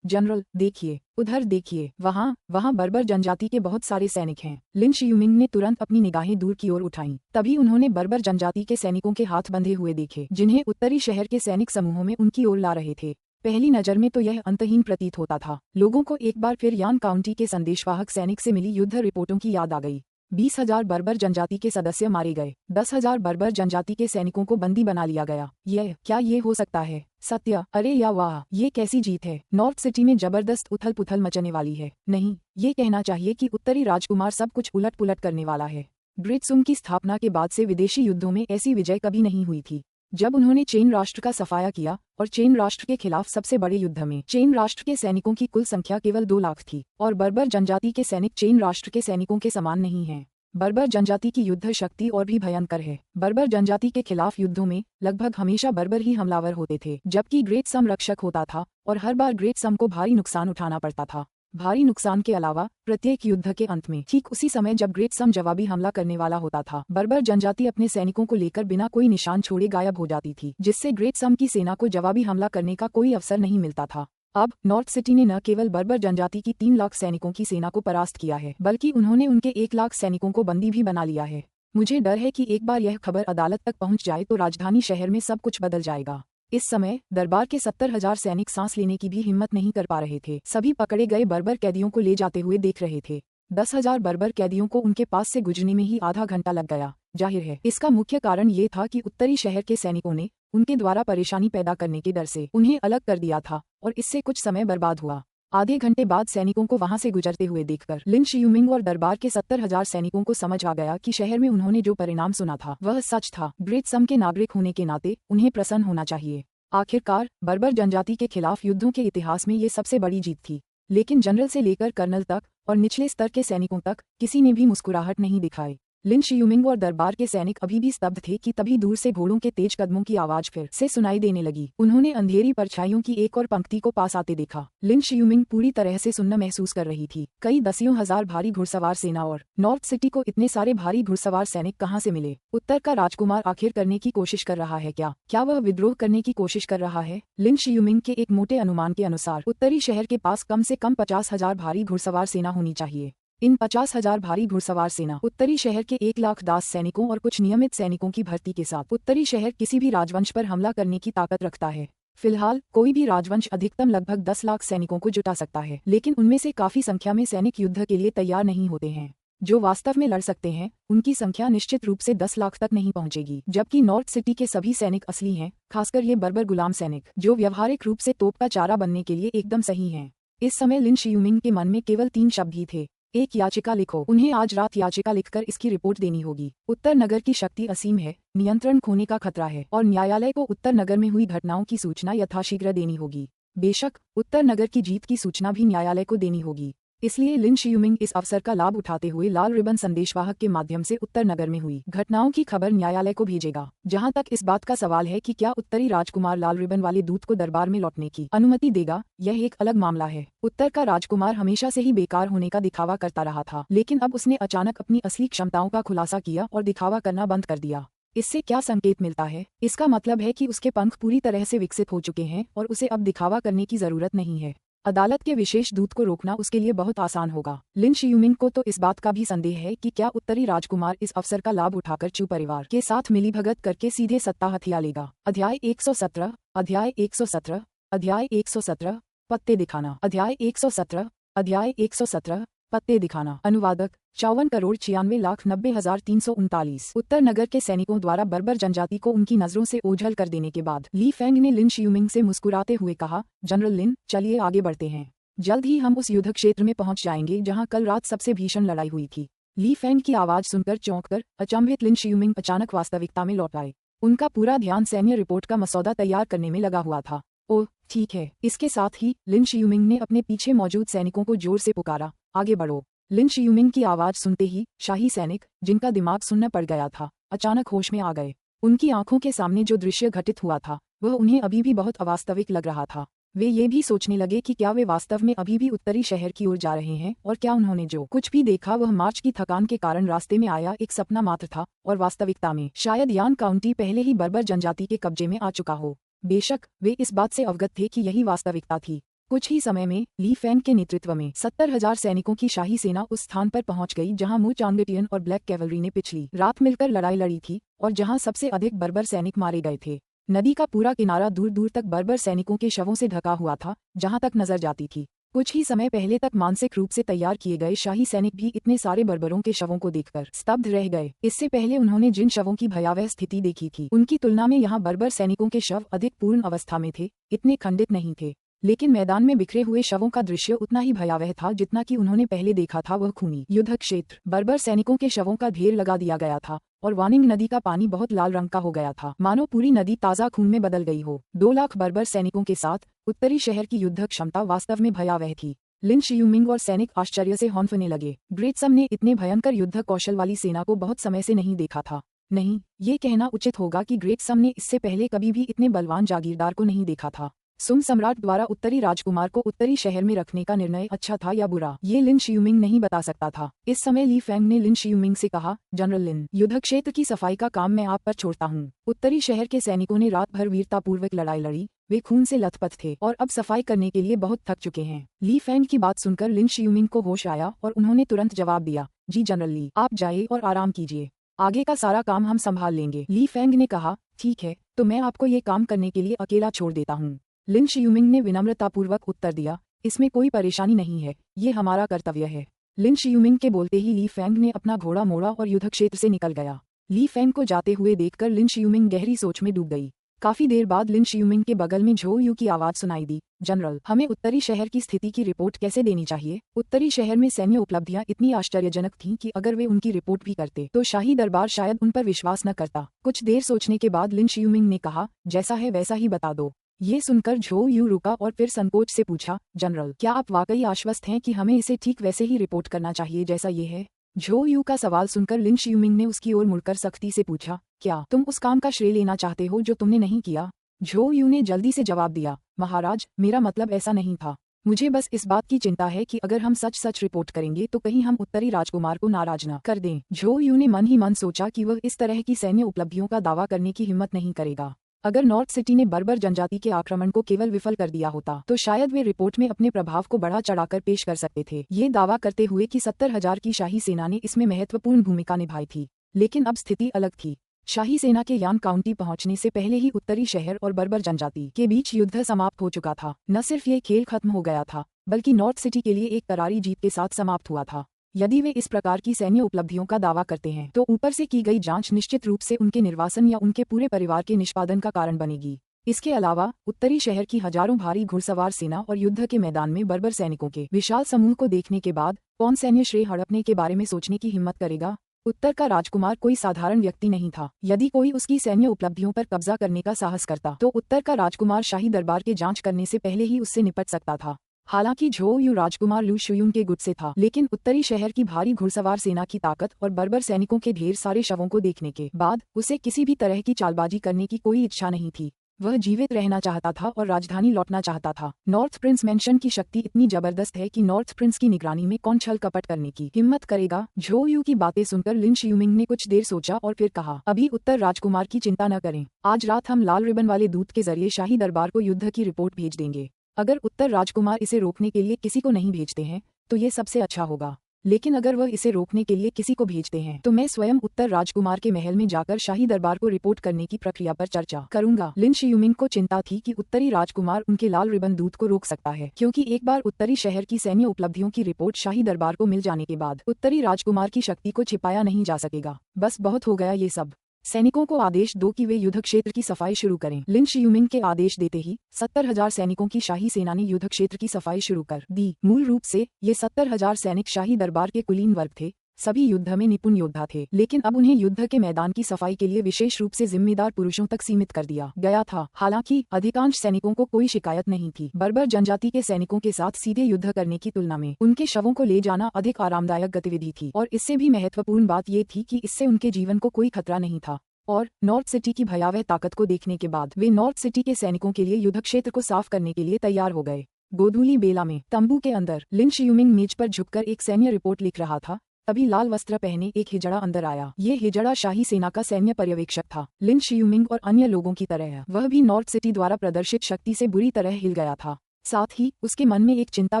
जनरल, देखिए, उधर देखिए, वहाँ बर्बर जनजाति के बहुत सारे सैनिक हैं। लिन शियुमिंग ने तुरंत अपनी निगाहें दूर की ओर उठाईं। तभी उन्होंने बर्बर जनजाति के सैनिकों के हाथ बंधे हुए देखे, जिन्हें उत्तरी शहर के सैनिक समूहों में उनकी ओर ला रहे थे। पहली नजर में तो यह अंतहीन प्रतीत होता था। लोगों को एक बार फिर यान काउंटी के संदेशवाहक सैनिक से मिली युद्ध रिपोर्टों की याद आ गई। 20,000 बर्बर जनजाति के सदस्य मारे गए, 10,000 बर्बर जनजाति के सैनिकों को बंदी बना लिया गया। क्या ये हो सकता है? सत्य, अरे या वाह, ये कैसी जीत है। नॉर्थ सिटी में जबरदस्त उथल पुथल मचने वाली है। नहीं, ये कहना चाहिए कि उत्तरी राजकुमार सब कुछ उलट पुलट करने वाला है। ग्रेट सुम की स्थापना के बाद से विदेशी युद्धों में ऐसी विजय कभी नहीं हुई थी। जब उन्होंने चेन राष्ट्र का सफाया किया और चेन राष्ट्र के खिलाफ सबसे बड़े युद्ध में चेन राष्ट्र के सैनिकों की कुल संख्या केवल 2 लाख थी और बर्बर जनजाति के सैनिक चेन राष्ट्र के सैनिकों के समान नहीं हैं। बर्बर जनजाति की युद्ध शक्ति और भी भयंकर है। बर्बर जनजाति के खिलाफ युद्धों में लगभग हमेशा बर्बर ही हमलावर होते थे, जबकि ग्रेट सम रक्षक होता था और हर बार ग्रेट सम को भारी नुकसान उठाना पड़ता था। भारी नुकसान के अलावा प्रत्येक युद्ध के अंत में ठीक उसी समय जब ग्रेट सम जवाबी हमला करने वाला होता था, बर्बर जनजाति अपने सैनिकों को लेकर बिना कोई निशान छोड़े गायब हो जाती थी, जिससे ग्रेट सम की सेना को जवाबी हमला करने का कोई अवसर नहीं मिलता था। अब नॉर्थ सिटी ने न केवल बर्बर जनजाति की 3 लाख सैनिकों की सेना को परास्त किया है, बल्कि उन्होंने उनके 1 लाख सैनिकों को बंदी भी बना लिया है। मुझे डर है कि एक बार यह खबर अदालत तक पहुंच जाए तो राजधानी शहर में सब कुछ बदल जाएगा। इस समय दरबार के 70,000 सैनिक सांस लेने की भी हिम्मत नहीं कर पा रहे थे। सभी पकड़े गए बर्बर कैदियों को ले जाते हुए देख रहे थे। 10,000 बर्बर कैदियों को उनके पास से गुजरने में ही आधा घंटा लग गया। जाहिर है, इसका मुख्य कारण ये था कि उत्तरी शहर के सैनिकों ने उनके द्वारा परेशानी पैदा करने के डर से उन्हें अलग कर दिया था और इससे कुछ समय बर्बाद हुआ। आधे घंटे बाद सैनिकों को वहां से गुजरते हुए देखकर लिन शियुमिंग और दरबार के 70,000 सैनिकों को समझ आ गया कि शहर में उन्होंने जो परिणाम सुना था वह सच था। ग्रेट सम के नागरिक होने के नाते उन्हें प्रसन्न होना चाहिए। आखिरकार बर्बर जनजाति के खिलाफ युद्धों के इतिहास में ये सबसे बड़ी जीत थी। लेकिन जनरल से लेकर कर्नल तक और निचले स्तर के सैनिकों तक किसी ने भी मुस्कुराहट नहीं दिखाई। लिन शियुमिंग और दरबार के सैनिक अभी भी स्तब्ध थे कि तभी दूर से घोड़ों के तेज कदमों की आवाज फिर से सुनाई देने लगी। उन्होंने अंधेरी परछाइयों की एक और पंक्ति को पास आते देखा। लिन शियुमिंग पूरी तरह से सुन्न महसूस कर रही थी। कई दसियों हजार भारी घुड़सवार सेना और नॉर्थ सिटी को इतने सारे भारी घुड़सवार सैनिक कहाँ से मिले? उत्तर का राजकुमार आखिर करने की कोशिश कर रहा है क्या वह विद्रोह करने की कोशिश कर रहा है? लिन शियुमिंग के एक मोटे अनुमान के अनुसार उत्तरी शहर के पास कम से कम 50,000 भारी घुड़सवार सेना होनी चाहिए। इन 50,000 भारी घुड़सवार सेना उत्तरी शहर के 1 लाख दास सैनिकों और कुछ नियमित सैनिकों की भर्ती के साथ उत्तरी शहर किसी भी राजवंश पर हमला करने की ताकत रखता है। फिलहाल कोई भी राजवंश अधिकतम लगभग 10 लाख सैनिकों को जुटा सकता है, लेकिन उनमें से काफी संख्या में सैनिक युद्ध के लिए तैयार नहीं होते हैं। जो वास्तव में लड़ सकते हैं उनकी संख्या निश्चित रूप से 10 लाख तक नहीं पहुंचेगी, जबकि नॉर्थ सिटी के सभी सैनिक असली हैं, खासकर ये बर्बर गुलाम सैनिक जो व्यवहारिक रूप से तोप का चारा बनने के लिए एकदम सही हैं। इस समय लिन शियूमिंग के मन में केवल 3 शब्द ही थे, एक याचिका लिखो। उन्हें आज रात याचिका लिखकर इसकी रिपोर्ट देनी होगी। उत्तर नगर की शक्ति असीम है, नियंत्रण खोने का खतरा है और न्यायालय को उत्तर नगर में हुई घटनाओं की सूचना यथाशीघ्र देनी होगी। बेशक उत्तर नगर की जीत की सूचना भी न्यायालय को देनी होगी। इसलिए लिन शियूमिंग इस अवसर का लाभ उठाते हुए लाल रिबन संदेशवाहक के माध्यम से उत्तर नगर में हुई घटनाओं की खबर न्यायालय को भेजेगा। जहां तक इस बात का सवाल है कि क्या उत्तरी राजकुमार लाल रिबन वाले दूत को दरबार में लौटने की अनुमति देगा, यह एक अलग मामला है। उत्तर का राजकुमार हमेशा से ही बेकार होने का दिखावा करता रहा था, लेकिन अब उसने अचानक अपनी असली क्षमताओं का खुलासा किया और दिखावा करना बंद कर दिया। इससे क्या संकेत मिलता है? इसका मतलब है कि उसके पंख पूरी तरह से विकसित हो चुके हैं और उसे अब दिखावा करने की जरूरत नहीं है। अदालत के विशेष दूत को रोकना उसके लिए बहुत आसान होगा। लिन शियूमिंग को तो इस बात का भी संदेह है कि क्या उत्तरी राजकुमार इस अवसर का लाभ उठाकर चू परिवार के साथ मिलीभगत करके सीधे सत्ता हथिया लेगा। अध्याय 117 अध्याय 117 अध्याय 117 पत्ते दिखाना। अध्याय 117 अध्याय 117 पत्ते दिखाना। अनुवादक 54,96,90,339। उत्तर नगर के सैनिकों द्वारा बर्बर जनजाति को उनकी नजरों से ओझल कर देने के बाद ली फेंग ने लिन शियूमिंग से मुस्कुराते हुए कहा, जनरल लिन, चलिए आगे बढ़ते हैं। जल्द ही हम उस युद्ध क्षेत्र में पहुंच जाएंगे जहां कल रात सबसे भीषण लड़ाई हुई थी। ली फेंग की आवाज सुनकर चौंककर अचंभित लिन शियूमिंग अचानक वास्तविकता में लौट आए। उनका पूरा ध्यान सैन्य रिपोर्ट का मसौदा तैयार करने में लगा हुआ था। ओह ठीक है। इसके साथ ही लिन शियूमिंग ने अपने पीछे मौजूद सैनिकों को जोर से पुकारा, आगे बढ़ो। लिन शियूमिंग की आवाज सुनते ही शाही सैनिक, जिनका दिमाग सुन्न पड़ गया था, अचानक होश में आ गए। उनकी आंखों के सामने जो दृश्य घटित हुआ था वह उन्हें अभी भी बहुत अवास्तविक लग रहा था। वे ये भी सोचने लगे कि क्या वे वास्तव में अभी भी उत्तरी शहर की ओर जा रहे हैं और क्या उन्होंने जो कुछ भी देखा वह मार्च की थकान के कारण रास्ते में आया एक सपना मात्र था और वास्तविकता में शायद यान काउंटी पहले ही बर्बर जनजाति के कब्जे में आ चुका हो। बेशक वे इस बात से अवगत थे कि यही वास्तविकता थी। कुछ ही समय में ली फेंग के नेतृत्व में 70,000 सैनिकों की शाही सेना उस स्थान पर पहुंच गई जहां मू चांगटियन और ब्लैक कैवलरी ने पिछली रात मिलकर लड़ाई लड़ी थी और जहां सबसे अधिक बर्बर सैनिक मारे गए थे। नदी का पूरा किनारा दूर दूर तक बर्बर सैनिकों के शवों से ढका हुआ था, जहां तक नजर जाती थी। कुछ ही समय पहले तक मानसिक रूप से तैयार किए गए शाही सैनिक भी इतने सारे बर्बरों के शवों को देखकर स्तब्ध रह गए। इससे पहले उन्होंने जिन शवों की भयावह स्थिति देखी थी उनकी तुलना में यहाँ बर्बर सैनिकों के शव अधिक पूर्ण अवस्था में थे, इतने खंडित नहीं थे। लेकिन मैदान में बिखरे हुए शवों का दृश्य उतना ही भयावह था जितना कि उन्होंने पहले देखा था। वह खूनी युद्ध क्षेत्र, बर्बर सैनिकों के शवों का ढेर लगा दिया गया था और वानिंग नदी का पानी बहुत लाल रंग का हो गया था, मानो पूरी नदी ताजा खून में बदल गई हो। 2 लाख बर्बर सैनिकों के साथ उत्तरी शहर की युद्ध क्षमता वास्तव में भयावह थी। लिन शियूमिंग और सैनिक आश्चर्य से हौंफने लगे। ग्रेट सम ने इतने भयंकर युद्ध कौशल वाली सेना को बहुत समय से नहीं देखा था। नहीं, ये कहना उचित होगा कि ग्रेट सम ने इससे पहले कभी भी इतने बलवान जागीरदार को नहीं देखा था। सुम सम्राट द्वारा उत्तरी राजकुमार को उत्तरी शहर में रखने का निर्णय अच्छा था या बुरा, ये लिन शियूमिंग नहीं बता सकता था। इस समय ली फेंग ने लिन शियूमिंग से कहा, जनरल लिन, युद्ध क्षेत्र की सफाई का काम मैं आप पर छोड़ता हूँ। उत्तरी शहर के सैनिकों ने रात भर वीरतापूर्वक लड़ाई लड़ी, वे खून से लथपथ थे और अब सफाई करने के लिए बहुत थक चुके हैं। ली फेंग की बात सुनकर लिन शियूमिंग को होश आया और उन्होंने तुरंत जवाब दिया, जी जनरल ली, आप जाइए और आराम कीजिए, आगे का सारा काम हम संभाल लेंगे। ली फेंग ने कहा, ठीक है, तो मैं आपको ये काम करने के लिए अकेला छोड़ देता हूँ। लिन शियूमिंग ने विनम्रतापूर्वक उत्तर दिया, इसमें कोई परेशानी नहीं है, ये हमारा कर्तव्य है। लिन शियूमिंग के बोलते ही ली फेंग ने अपना घोड़ा मोड़ा और युद्ध क्षेत्र से निकल गया। ली फेंग को जाते हुए देखकर लिन शियूमिंग गहरी सोच में डूब गई। काफी देर बाद लिन शियूमिंग के बगल में झो यू की आवाज सुनाई दी, जनरल, हमें उत्तरी शहर की स्थिति की रिपोर्ट कैसे देनी चाहिए? उत्तरी शहर में सैन्य उपलब्धियां इतनी आश्चर्यजनक थीं कि अगर वे उनकी रिपोर्ट भी करते तो शाही दरबार शायद उन पर विश्वास न करता। कुछ देर सोचने के बाद लिन शियूमिंग ने कहा, जैसा है वैसा ही बता दो। ये सुनकर झो यू रुका और फिर संकोच से पूछा, जनरल, क्या आप वाकई आश्वस्त हैं कि हमें इसे ठीक वैसे ही रिपोर्ट करना चाहिए जैसा ये है? झो यू का सवाल सुनकर लिन शियूमिंग ने उसकी ओर मुड़कर सख्ती से पूछा, क्या तुम उस काम का श्रेय लेना चाहते हो जो तुमने नहीं किया? झो यू ने जल्दी से जवाब दिया, महाराज, मेरा मतलब ऐसा नहीं था। मुझे बस इस बात की चिंता है कि अगर हम सच सच रिपोर्ट करेंगे तो कहीं हम उत्तरी राजकुमार को नाराज न कर दें। झो यू ने मन ही मन सोचा कि वह इस तरह की सैन्य उपलब्धियों का दावा करने की हिम्मत नहीं करेगा। अगर नॉर्थ सिटी ने बर्बर जनजाति के आक्रमण को केवल विफल कर दिया होता तो शायद वे रिपोर्ट में अपने प्रभाव को बढ़ा चढ़ाकर पेश कर सकते थे, ये दावा करते हुए कि 70,000 की शाही सेना ने इसमें महत्वपूर्ण भूमिका निभाई थी। लेकिन अब स्थिति अलग थी। शाही सेना के यान काउंटी पहुंचने से पहले ही उत्तरी शहर और बर्बर जनजाति के बीच युद्ध समाप्त हो चुका था। न सिर्फ ये खेल खत्म हो गया था, बल्कि नॉर्थ सिटी के लिए एक करारी जीत के साथ समाप्त हुआ था। यदि वे इस प्रकार की सैन्य उपलब्धियों का दावा करते हैं तो ऊपर से की गई जांच निश्चित रूप से उनके निर्वासन या उनके पूरे परिवार के निष्पादन का कारण बनेगी। इसके अलावा उत्तरी शहर की हजारों भारी घुड़सवार सेना और युद्ध के मैदान में बर्बर सैनिकों के विशाल समूह को देखने के बाद कौन सैन्य श्रेय हड़पने के बारे में सोचने की हिम्मत करेगा। उत्तर का राजकुमार कोई साधारण व्यक्ति नहीं था। यदि कोई उसकी सैन्य उपलब्धियों पर कब्जा करने का साहस करता तो उत्तर का राजकुमार शाही दरबार के जांच करने से पहले ही उससे निपट सकता था। हालांकि झोउ यू राजकुमार लू शुयून के गुट से था, लेकिन उत्तरी शहर की भारी घुड़सवार सेना की ताकत और बर्बर सैनिकों के ढेर सारे शवों को देखने के बाद उसे किसी भी तरह की चालबाजी करने की कोई इच्छा नहीं थी। वह जीवित रहना चाहता था और राजधानी लौटना चाहता था। नॉर्थ प्रिंस मेंशन की शक्ति इतनी जबरदस्त है कि नॉर्थ प्रिंस की निगरानी में कौन छल कपट करने की हिम्मत करेगा। झोउ यू की बातें सुनकर लिन शियूमिंग ने कुछ देर सोचा और फिर कहा, अभी उत्तर राजकुमार की चिंता न करें। आज रात हम लाल रिबन वाले दूत के जरिए शाही दरबार को युद्ध की रिपोर्ट भेज देंगे। अगर उत्तर राजकुमार इसे रोकने के लिए किसी को नहीं भेजते हैं तो ये सबसे अच्छा होगा, लेकिन अगर वह इसे रोकने के लिए किसी को भेजते हैं तो मैं स्वयं उत्तर राजकुमार के महल में जाकर शाही दरबार को रिपोर्ट करने की प्रक्रिया पर चर्चा करूंगा। लिन शियूमिंग को चिंता थी कि उत्तरी राजकुमार उनके लाल रिबन दूत को रोक सकता है, क्योंकि एक बार उत्तरी शहर की सैन्य उपलब्धियों की रिपोर्ट शाही दरबार को मिल जाने के बाद उत्तरी राजकुमार की शक्ति को छिपाया नहीं जा सकेगा। बस बहुत हो गया ये सब। सैनिकों को आदेश दो कि वे युद्ध क्षेत्र की सफाई शुरू करें। लिन शियूमिंग के आदेश देते ही 70,000 सैनिकों की शाही सेना ने युद्ध क्षेत्र की सफाई शुरू कर दी। मूल रूप से ये 70,000 सैनिक शाही दरबार के कुलीन वर्ग थे। सभी युद्ध में निपुण योद्धा थे, लेकिन अब उन्हें युद्ध के मैदान की सफाई के लिए विशेष रूप से जिम्मेदार पुरुषों तक सीमित कर दिया गया था। हालांकि अधिकांश सैनिकों को कोई शिकायत नहीं थी। बर्बर जनजाति के सैनिकों के साथ सीधे युद्ध करने की तुलना में उनके शवों को ले जाना अधिक आरामदायक गतिविधि थी, और इससे भी महत्वपूर्ण बात ये थी कि इससे उनके जीवन को कोई खतरा नहीं था। और नॉर्थ सिटी की भयावह ताकत को देखने के बाद वे नॉर्थ सिटी के सैनिकों के लिए युद्ध क्षेत्र को साफ करने के लिए तैयार हो गए। गोधूली बेला में तंबू के अंदर लिन शियूमिंग मेज पर झुककर एक सैन्य रिपोर्ट लिख रहा था। तभी लाल वस्त्र पहने एक हिजड़ा अंदर आया। ये हिजड़ा शाही सेना का सैन्य पर्यवेक्षक था। लिन शियूमिंग और अन्य लोगों की तरह वह भी नॉर्थ सिटी द्वारा प्रदर्शित शक्ति से बुरी तरह हिल गया था। साथ ही उसके मन में एक चिंता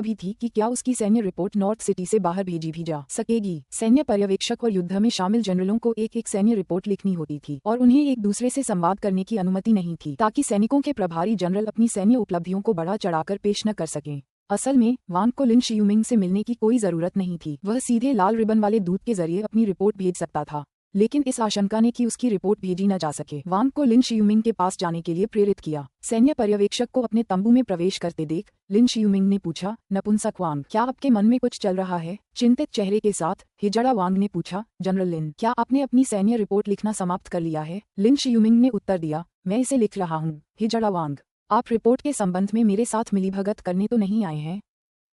भी थी कि क्या उसकी सैन्य रिपोर्ट नॉर्थ सिटी से बाहर भेजी भी जा सकेगी। सैन्य पर्यवेक्षक और युद्ध में शामिल जनरलों को एक एक सैन्य रिपोर्ट लिखनी होती थी और उन्हें एक दूसरे से संवाद करने की अनुमति नहीं थी, ताकि सैनिकों के प्रभारी जनरल अपनी सैन्य उपलब्धियों को बढ़ा चढ़ाकर पेश न कर सकें। असल में वांग को लिन शियूमिंग से मिलने की कोई जरूरत नहीं थी। वह सीधे लाल रिबन वाले दूत के जरिए अपनी रिपोर्ट भेज सकता था, लेकिन इस आशंका ने कि उसकी रिपोर्ट भेजी न जा सके वांग को लिन शियूमिंग के पास जाने के लिए प्रेरित किया। सैन्य पर्यवेक्षक को अपने तंबू में प्रवेश करते देख लिन शियूमिंग ने पूछा, नपुंसक वांग, क्या आपके मन में कुछ चल रहा है? चिंतित चेहरे के साथ हिजड़ा वांग ने पूछा, जनरल लिन, क्या आपने अपनी सैन्य रिपोर्ट लिखना समाप्त कर लिया है? लिन शियूमिंग ने उत्तर दिया, मैं इसे लिख रहा हूँ। हिजड़ा वांग, आप रिपोर्ट के संबंध में मेरे साथ मिलीभगत करने तो नहीं आए हैं?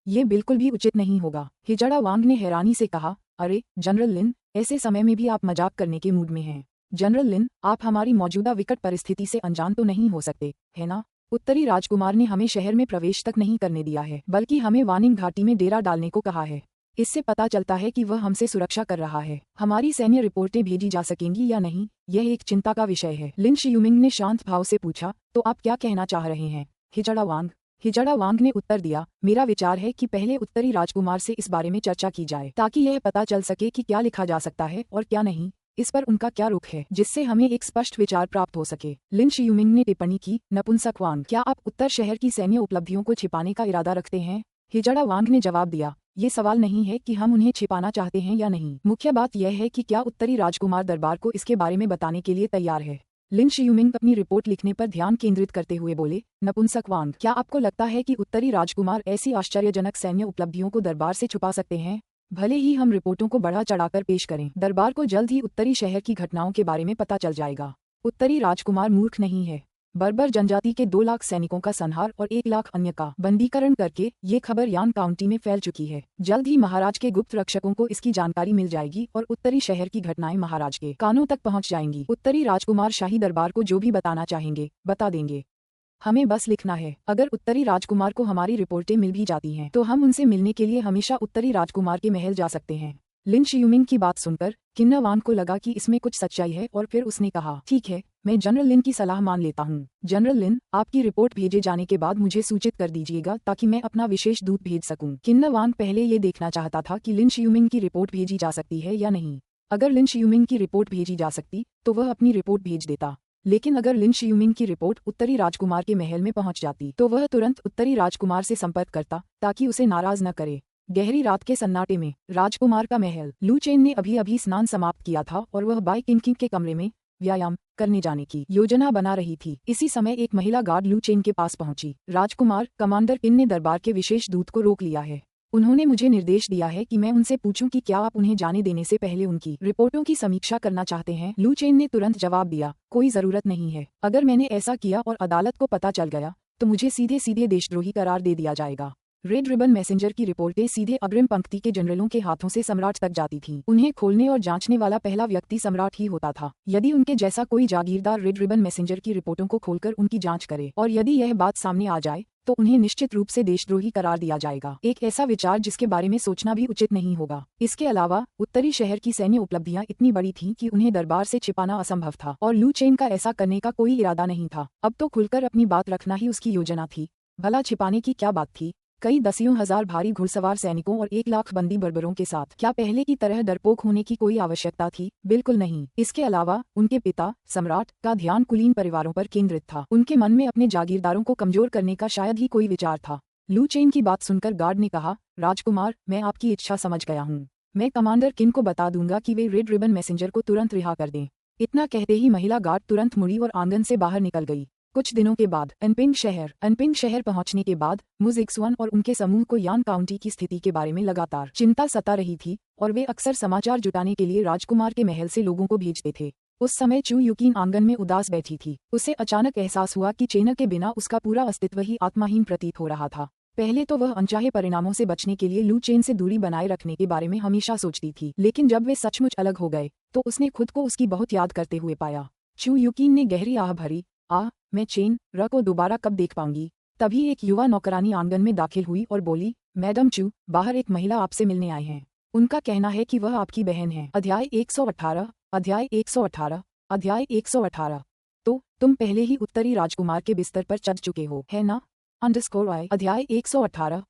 ये बिल्कुल भी उचित नहीं होगा। हिजड़ा वांग ने हैरानी से कहा, अरे जनरल लिन, ऐसे समय में भी आप मजाक करने के मूड में हैं। जनरल लिन, आप हमारी मौजूदा विकट परिस्थिति से अनजान तो नहीं हो सकते, है ना? उत्तरी राजकुमार ने हमें शहर में प्रवेश तक नहीं करने दिया है, बल्कि हमें वानिंग घाटी में डेरा डालने को कहा है। इससे पता चलता है कि वह हमसे सुरक्षा कर रहा है। हमारी सैन्य रिपोर्टें भेजी जा सकेंगी या नहीं, यह एक चिंता का विषय है। लिन शियूमिंग ने शांत भाव से पूछा, तो आप क्या कहना चाह रहे हैं, हिजड़ा वांग? हिजड़ा वांग ने उत्तर दिया, मेरा विचार है कि पहले उत्तरी राजकुमार से इस बारे में चर्चा की जाए, ताकि यह पता चल सके कि क्या लिखा जा सकता है और क्या नहीं, इस पर उनका क्या रुख है, जिससे हमें एक स्पष्ट विचार प्राप्त हो सके। लिन शियूमिंग ने टिप्पणी की, नपुंसक वांग, क्या आप उत्तर शहर की सैन्य उपलब्धियों को छिपाने का इरादा रखते हैं? हिजड़ा वांग ने जवाब दिया, ये सवाल नहीं है कि हम उन्हें छिपाना चाहते हैं या नहीं, मुख्य बात यह है कि क्या उत्तरी राजकुमार दरबार को इसके बारे में बताने के लिए तैयार है। लिन शियूमिंग अपनी रिपोर्ट लिखने पर ध्यान केंद्रित करते हुए बोले, नपुंसक वांग, क्या आपको लगता है कि उत्तरी राजकुमार ऐसी आश्चर्यजनक सैन्य उपलब्धियों को दरबार से छुपा सकते हैं? भले ही हम रिपोर्टों को बढ़ा चढ़ाकर पेश करें, दरबार को जल्द ही उत्तरी शहर की घटनाओं के बारे में पता चल जाएगा। उत्तरी राजकुमार मूर्ख नहीं है। बर्बर जनजाति के 2 लाख सैनिकों का संहार और 1 लाख अन्य का बंदीकरण करके ये खबर यान काउंटी में फैल चुकी है। जल्द ही महाराज के गुप्त रक्षकों को इसकी जानकारी मिल जाएगी और उत्तरी शहर की घटनाएं महाराज के कानों तक पहुंच जाएंगी। उत्तरी राजकुमार शाही दरबार को जो भी बताना चाहेंगे बता देंगे। हमें बस लिखना है। अगर उत्तरी राजकुमार को हमारी रिपोर्टें मिल भी जाती हैं तो हम उनसे मिलने के लिए हमेशा उत्तरी राजकुमार के महल जा सकते हैं। लिन शियूमिंग की बात सुनकर किन्ना वान को लगा कि इसमें कुछ सच्चाई है और फिर उसने कहा, ठीक है, मैं जनरल लिन की सलाह मान लेता हूँ। जनरल लिन, आपकी रिपोर्ट भेजे जाने के बाद मुझे सूचित कर दीजिएगा ताकि मैं अपना विशेष दूत भेज सकूं। किन्ना वान पहले ये देखना चाहता था कि लिन शियूमिंग की रिपोर्ट भेजी जा सकती है या नहीं। अगर लिन शियूमिंग की रिपोर्ट भेजी जा सकती तो वह अपनी रिपोर्ट भेज देता, लेकिन अगर लिन शियूमिंग की रिपोर्ट उत्तरी राजकुमार के महल में पहुंच जाती तो वह तुरंत उत्तरी राजकुमार से संपर्क करता ताकि उसे नाराज न करे। गहरी रात के सन्नाटे में राजकुमार का महल। लू चेन ने अभी अभी स्नान समाप्त किया था और वह बाई किंग के कमरे में व्यायाम करने जाने की योजना बना रही थी। इसी समय एक महिला गार्ड लू चेन के पास पहुंची। राजकुमार, कमांडर किन ने दरबार के विशेष दूत को रोक लिया है। उन्होंने मुझे निर्देश दिया है कि मैं उनसे पूछूं कि क्या आप उन्हें जाने देने से पहले उनकी रिपोर्टों की समीक्षा करना चाहते हैं। लू चेन ने तुरंत जवाब दिया, कोई जरूरत नहीं है। अगर मैंने ऐसा किया और अदालत को पता चल गया तो मुझे सीधे सीधे देशद्रोही करार दे दिया जाएगा। रेड रिबन मैसेंजर की रिपोर्टें सीधे अग्रिम पंक्ति के जनरलों के हाथों से सम्राट तक जाती थीं। उन्हें खोलने और जांचने वाला पहला व्यक्ति सम्राट ही होता था। यदि उनके जैसा कोई जागीरदार रेड रिबन मैसेंजर की रिपोर्टों को खोलकर उनकी जांच करे और यदि यह बात सामने आ जाए तो उन्हें निश्चित रूप से देशद्रोही करार दिया जाएगा। एक ऐसा विचार जिसके बारे में सोचना भी उचित नहीं होगा। इसके अलावा उत्तरी शहर की सैन्य उपलब्धियां इतनी बड़ी थीं कि उन्हें दरबार से छिपाना असंभव था और लू चेन का ऐसा करने का कोई इरादा नहीं था। अब तो खुलकर अपनी बात रखना ही उसकी योजना थी। भला छिपाने की क्या बात थी? कई दसियों हजार भारी घुड़सवार सैनिकों और 1 लाख बंदी बर्बरों के साथ क्या पहले की तरह डरपोक होने की कोई आवश्यकता थी? बिल्कुल नहीं। इसके अलावा उनके पिता सम्राट का ध्यान कुलीन परिवारों पर केंद्रित था। उनके मन में अपने जागीरदारों को कमजोर करने का शायद ही कोई विचार था। लू चेन की बात सुनकर गार्ड ने कहा, राजकुमार, मैं आपकी इच्छा समझ गया हूँ। मैं कमांडर किन को बता दूंगा कि वे रेड रिबन मैसेंजर को तुरंत रिहा कर दें। इतना कहते ही महिला गार्ड तुरंत मुड़ी और आंगन से बाहर निकल गई। कुछ दिनों के बाद अनपिंग शहर पहुंचने के बाद मुजिक्सवन और उनके समूह को यान काउंटी की स्थिति के बारे में लगातार चिंता सता रही थी और वे अक्सर समाचार जुटाने के लिए राजकुमार के महल से लोगों को भेजते थे। उस समय चू युकीन आंगन में उदास बैठी थी। उसे अचानक एहसास हुआ कि चेना के बिना उसका पूरा अस्तित्व ही आत्माहीन प्रतीत हो रहा था। पहले तो वह अनचाहे परिणामों से बचने के लिए लू चेन से दूरी बनाए रखने के बारे में हमेशा सोचती थी, लेकिन जब वे सचमुच अलग हो गए तो उसने खुद को उसकी बहुत याद करते हुए पाया। चू युकीन ने गहरी आह भरी, मैं चेन र को दोबारा कब देख पाऊंगी। तभी एक युवा नौकरानी आंगन में दाखिल हुई और बोली, मैडम चू, बाहर एक महिला आपसे मिलने आए हैं। उनका कहना है कि वह आपकी बहन है। अध्याय 118 अध्याय 118। तो तुम पहले ही उत्तरी राजकुमार के बिस्तर पर चढ़ चुके हो, है ना? _ अध्याय 118।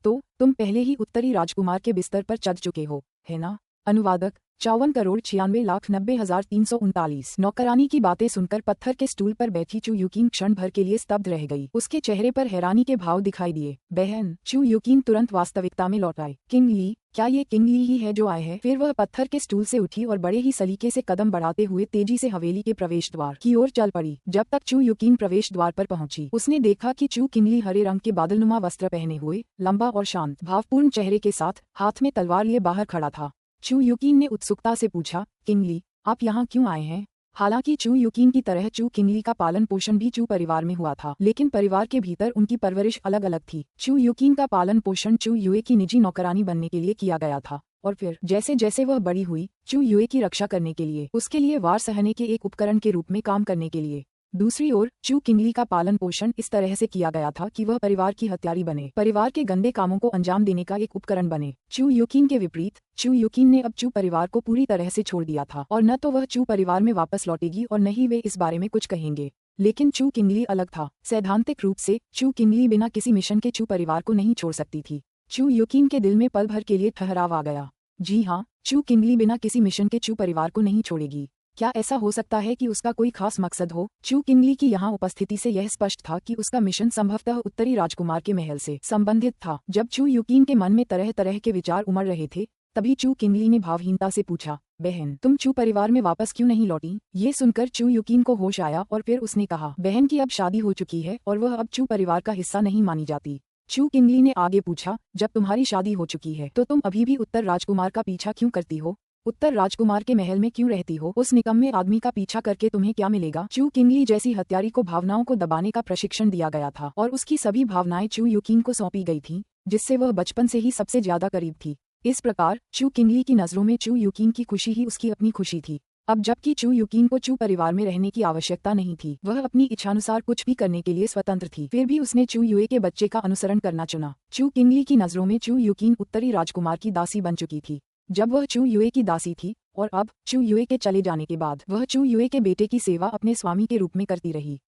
तो तुम पहले ही उत्तरी राजकुमार के बिस्तर पर चढ़ चुके हो, है ना? अनुवादक 54,96,90,339। नौकरानी की बातें सुनकर पत्थर के स्टूल पर बैठी चू युकीन क्षण भर के लिए स्तब्ध रह गई। उसके चेहरे पर हैरानी के भाव दिखाई दिए। बहन! चू युकीन तुरंत वास्तविकता में लौट आई। किंग ली, क्या ये किंग ली ही है जो आए हैं? फिर वह पत्थर के स्टूल से उठी और बड़े ही सलीके से कदम बढ़ाते हुए तेजी से हवेली के प्रवेश द्वार की ओर चल पड़ी। जब तक चू युकीन प्रवेश द्वार पर पहुंची, उसने देखा कि चू किंगली हरे रंग के बादलनुमा वस्त्र पहने हुए, लंबा और शांत भावपूर्ण चेहरे के साथ हाथ में तलवार लिए बाहर खड़ा था। चू युकीन ने उत्सुकता से पूछा, किंगली, आप यहाँ क्यों आए हैं? हालांकि चू युकीन की तरह चू किंगली का पालन पोषण भी चू परिवार में हुआ था, लेकिन परिवार के भीतर उनकी परवरिश अलग अलग थी। चू युकीन का पालन पोषण चू युए की निजी नौकरानी बनने के लिए किया गया था और फिर जैसे जैसे वह बड़ी हुई, चू युए की रक्षा करने के लिए, उसके लिए वार सहने के एक उपकरण के रूप में काम करने के लिए। दूसरी ओर चू किंगली का पालन पोषण इस तरह से किया गया था कि वह परिवार की हत्यारी बने, परिवार के गंदे कामों को अंजाम देने का एक उपकरण बने। चू युकीन के विपरीत चू युकीन ने अब चू परिवार को पूरी तरह से छोड़ दिया था और न तो वह चू परिवार में वापस लौटेगी और न ही वे इस बारे में कुछ कहेंगे। लेकिन चू किंगली अलग था। सैद्धांतिक रूप से चू किंगली बिना किसी मिशन के चू परिवार को नहीं छोड़ सकती थी। चू युकीन के दिल में पल भर के लिए ठहराव आ गया। जी हाँ, चू किंगली बिना किसी मिशन के चू परिवार को नहीं छोड़ेगी। क्या ऐसा हो सकता है कि उसका कोई खास मकसद हो? चू किंगली की यहाँ उपस्थिति से यह स्पष्ट था कि उसका मिशन संभवतः उत्तरी राजकुमार के महल से संबंधित था। जब चू युकीन के मन में तरह तरह के विचार उमड़ रहे थे, तभी चू किंगली ने भावहीनता से पूछा, बहन, तुम चू परिवार में वापस क्यों नहीं लौटी? ये सुनकर चू युकीन को होश आया और फिर उसने कहा, बहन की अब शादी हो चुकी है और वह अब चू परिवार का हिस्सा नहीं मानी जाती। चू किंगली ने आगे पूछा, जब तुम्हारी शादी हो चुकी है तो तुम अभी भी उत्तर राजकुमार का पीछा क्यों करती हो? उत्तर राजकुमार के महल में क्यों रहती हो? उस निकम्मे आदमी का पीछा करके तुम्हें क्या मिलेगा? चू किंगली जैसी हत्यारी को भावनाओं को दबाने का प्रशिक्षण दिया गया था और उसकी सभी भावनाएं चू युकीन को सौंपी गई थीं, जिससे वह बचपन से ही सबसे ज्यादा करीब थी। इस प्रकार चू किंगली की नजरों में चू युकीन की खुशी ही उसकी अपनी खुशी थी। अब जबकि चू युकीन को चू परिवार में रहने की आवश्यकता नहीं थी, वह अपनी इच्छानुसार कुछ भी करने के लिए स्वतंत्र थी, फिर भी उसने चू युए के बच्चे का अनुसरण करना चुना। चू किंगली की नजरों में चू युकीन उत्तरी राजकुमार की दासी बन चुकी थी, जब वह चू युए की दासी थी, और अब चू युए के चले जाने के बाद वह चू युए के बेटे की सेवा अपने स्वामी के रूप में करती रही।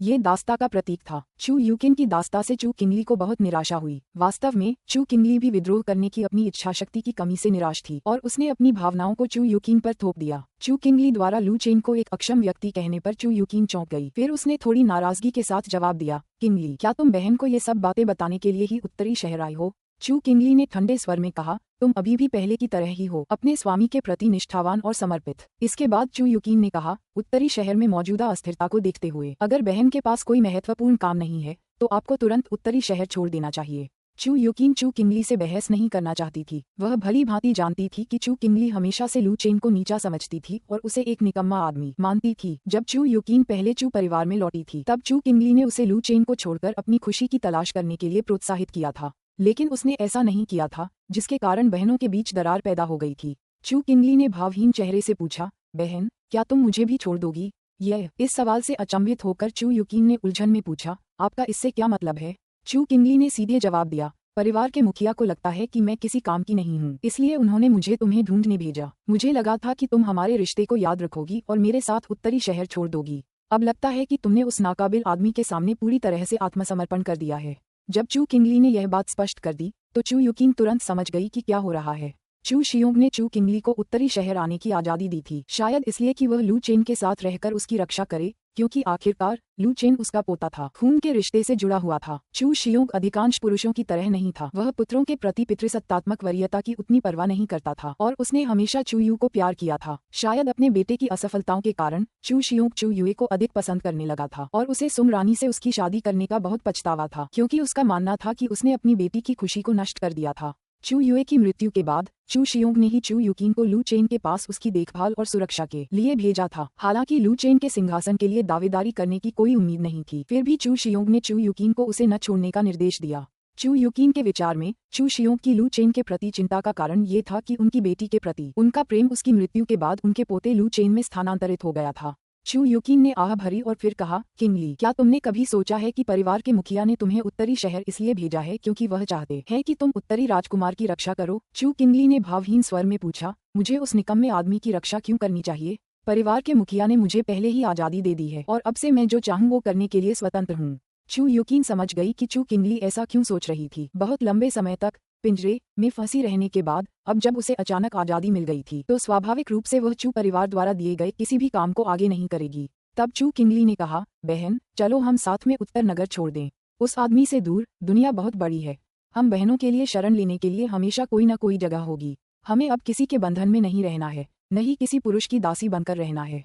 ये दास्ता का प्रतीक था। चू युकिन की दास्ता से चू किंगली को बहुत निराशा हुई। वास्तव में चू किंगली भी विद्रोह करने की अपनी इच्छाशक्ति की कमी से निराश थी और उसने अपनी भावनाओं को चू युकिन पर थोप दिया। चू किंगली द्वारा लू चेन को एक अक्षम व्यक्ति कहने पर चू युकिन चौंक गई। फिर उसने थोड़ी नाराजगी के साथ जवाब दिया, किंगली, क्या तुम बहन को ये सब बातें बताने के लिए ही उत्तरी शहर आई हो? चू किंगली ने ठंडे स्वर में कहा, तुम अभी भी पहले की तरह ही हो, अपने स्वामी के प्रति निष्ठावान और समर्पित। इसके बाद चू युकीन ने कहा, उत्तरी शहर में मौजूदा अस्थिरता को देखते हुए अगर बहन के पास कोई महत्वपूर्ण काम नहीं है तो आपको तुरंत उत्तरी शहर छोड़ देना चाहिए। चू युकीन चू किंगली से बहस नहीं करना चाहती थी। वह भली भांति जानती थी कि चू किंगली हमेशा से लू चेन को नीचा समझती थी और उसे एक निकम्मा आदमी मानती थी। जब चू युकीन पहले चू परिवार में लौटी थी तब चू किंगली ने उसे लू चेन को छोड़कर अपनी खुशी की तलाश करने के लिए प्रोत्साहित किया था, लेकिन उसने ऐसा नहीं किया था, जिसके कारण बहनों के बीच दरार पैदा हो गई थी। चू किंगली ने भावहीन चेहरे से पूछा, बहन, क्या तुम मुझे भी छोड़ दोगी? इस सवाल से अचंभित होकर चू युकीन ने उलझन में पूछा, आपका इससे क्या मतलब है? चू किंगली ने सीधे जवाब दिया, परिवार के मुखिया को लगता है कि मैं किसी काम की नहीं हूँ, इसलिए उन्होंने मुझे तुम्हें ढूंढने भेजा। मुझे लगा था कि तुम हमारे रिश्ते को याद रखोगी और मेरे साथ उत्तरी शहर छोड़ दोगी। अब लगता है कि तुमने उस नाकाबिल आदमी के सामने पूरी तरह से आत्मसमर्पण कर दिया है। जब चू किंगली ने यह बात स्पष्ट कर दी तो चू युकीन तुरंत समझ गई कि क्या हो रहा है। चू शियोंग ने चू किंगली को उत्तरी शहर आने की आजादी दी थी, शायद इसलिए कि वह लू चेन के साथ रहकर उसकी रक्षा करे, क्योंकि आखिरकार लू चेन उसका पोता था, खून के रिश्ते से जुड़ा हुआ था। चू शियोंग अधिकांश पुरुषों की तरह नहीं था, वह पुत्रों के प्रति पितृसत्तात्मक वरीयता की उतनी परवाह नहीं करता था और उसने हमेशा चू यू को प्यार किया था। शायद अपने बेटे की असफलताओं के कारण चू शियोंग चू युए को अधिक पसंद करने लगा था और उसे सुम रानी से उसकी शादी करने का बहुत पछतावा था, क्योंकि उसका मानना था कि उसने अपनी बेटी की खुशी को नष्ट कर दिया था। चू युए की मृत्यु के बाद चू शियोंग ने ही चू युकीन को लू चेन के पास उसकी देखभाल और सुरक्षा के लिए भेजा था। हालांकि लू चेन के सिंहासन के लिए दावेदारी करने की कोई उम्मीद नहीं थी, फिर भी चू शियोंग ने चू युकीन को उसे न छोड़ने का निर्देश दिया। चू युकीन के विचार में चू शियोंग की लू चेन के प्रति चिंता का कारण ये था कि उनकी बेटी के प्रति उनका प्रेम उसकी मृत्यु के बाद उनके पोते लू चेन में स्थानांतरित हो गया था। चू युकीन ने आह भरी और फिर कहा, किंगली, क्या तुमने कभी सोचा है कि परिवार के मुखिया ने तुम्हें उत्तरी शहर इसलिए भेजा है क्योंकि वह चाहते हैं कि तुम उत्तरी राजकुमार की रक्षा करो? चू किंगली ने भावहीन स्वर में पूछा, मुझे उस निकम्मे आदमी की रक्षा क्यों करनी चाहिए? परिवार के मुखिया ने मुझे पहले ही आजादी दे दी है और अब से मैं जो चाहूँ वो करने के लिए स्वतंत्र हूँ। चू युकीन समझ गई कि चू किंगली ऐसा क्यों सोच रही थी। बहुत लंबे समय तक पिंजरे में फंसी रहने के बाद अब जब उसे अचानक आजादी मिल गई थी तो स्वाभाविक रूप से वह चू परिवार द्वारा दिए गए किसी भी काम को आगे नहीं करेगी। तब चू किंगली ने कहा, बहन, चलो हम साथ में उत्तर नगर छोड़ दें। उस आदमी से दूर दुनिया बहुत बड़ी है। हम बहनों के लिए शरण लेने के लिए हमेशा कोई न कोई जगह होगी। हमें अब किसी के बंधन में नहीं रहना है, न ही किसी पुरुष की दासी बनकर रहना है।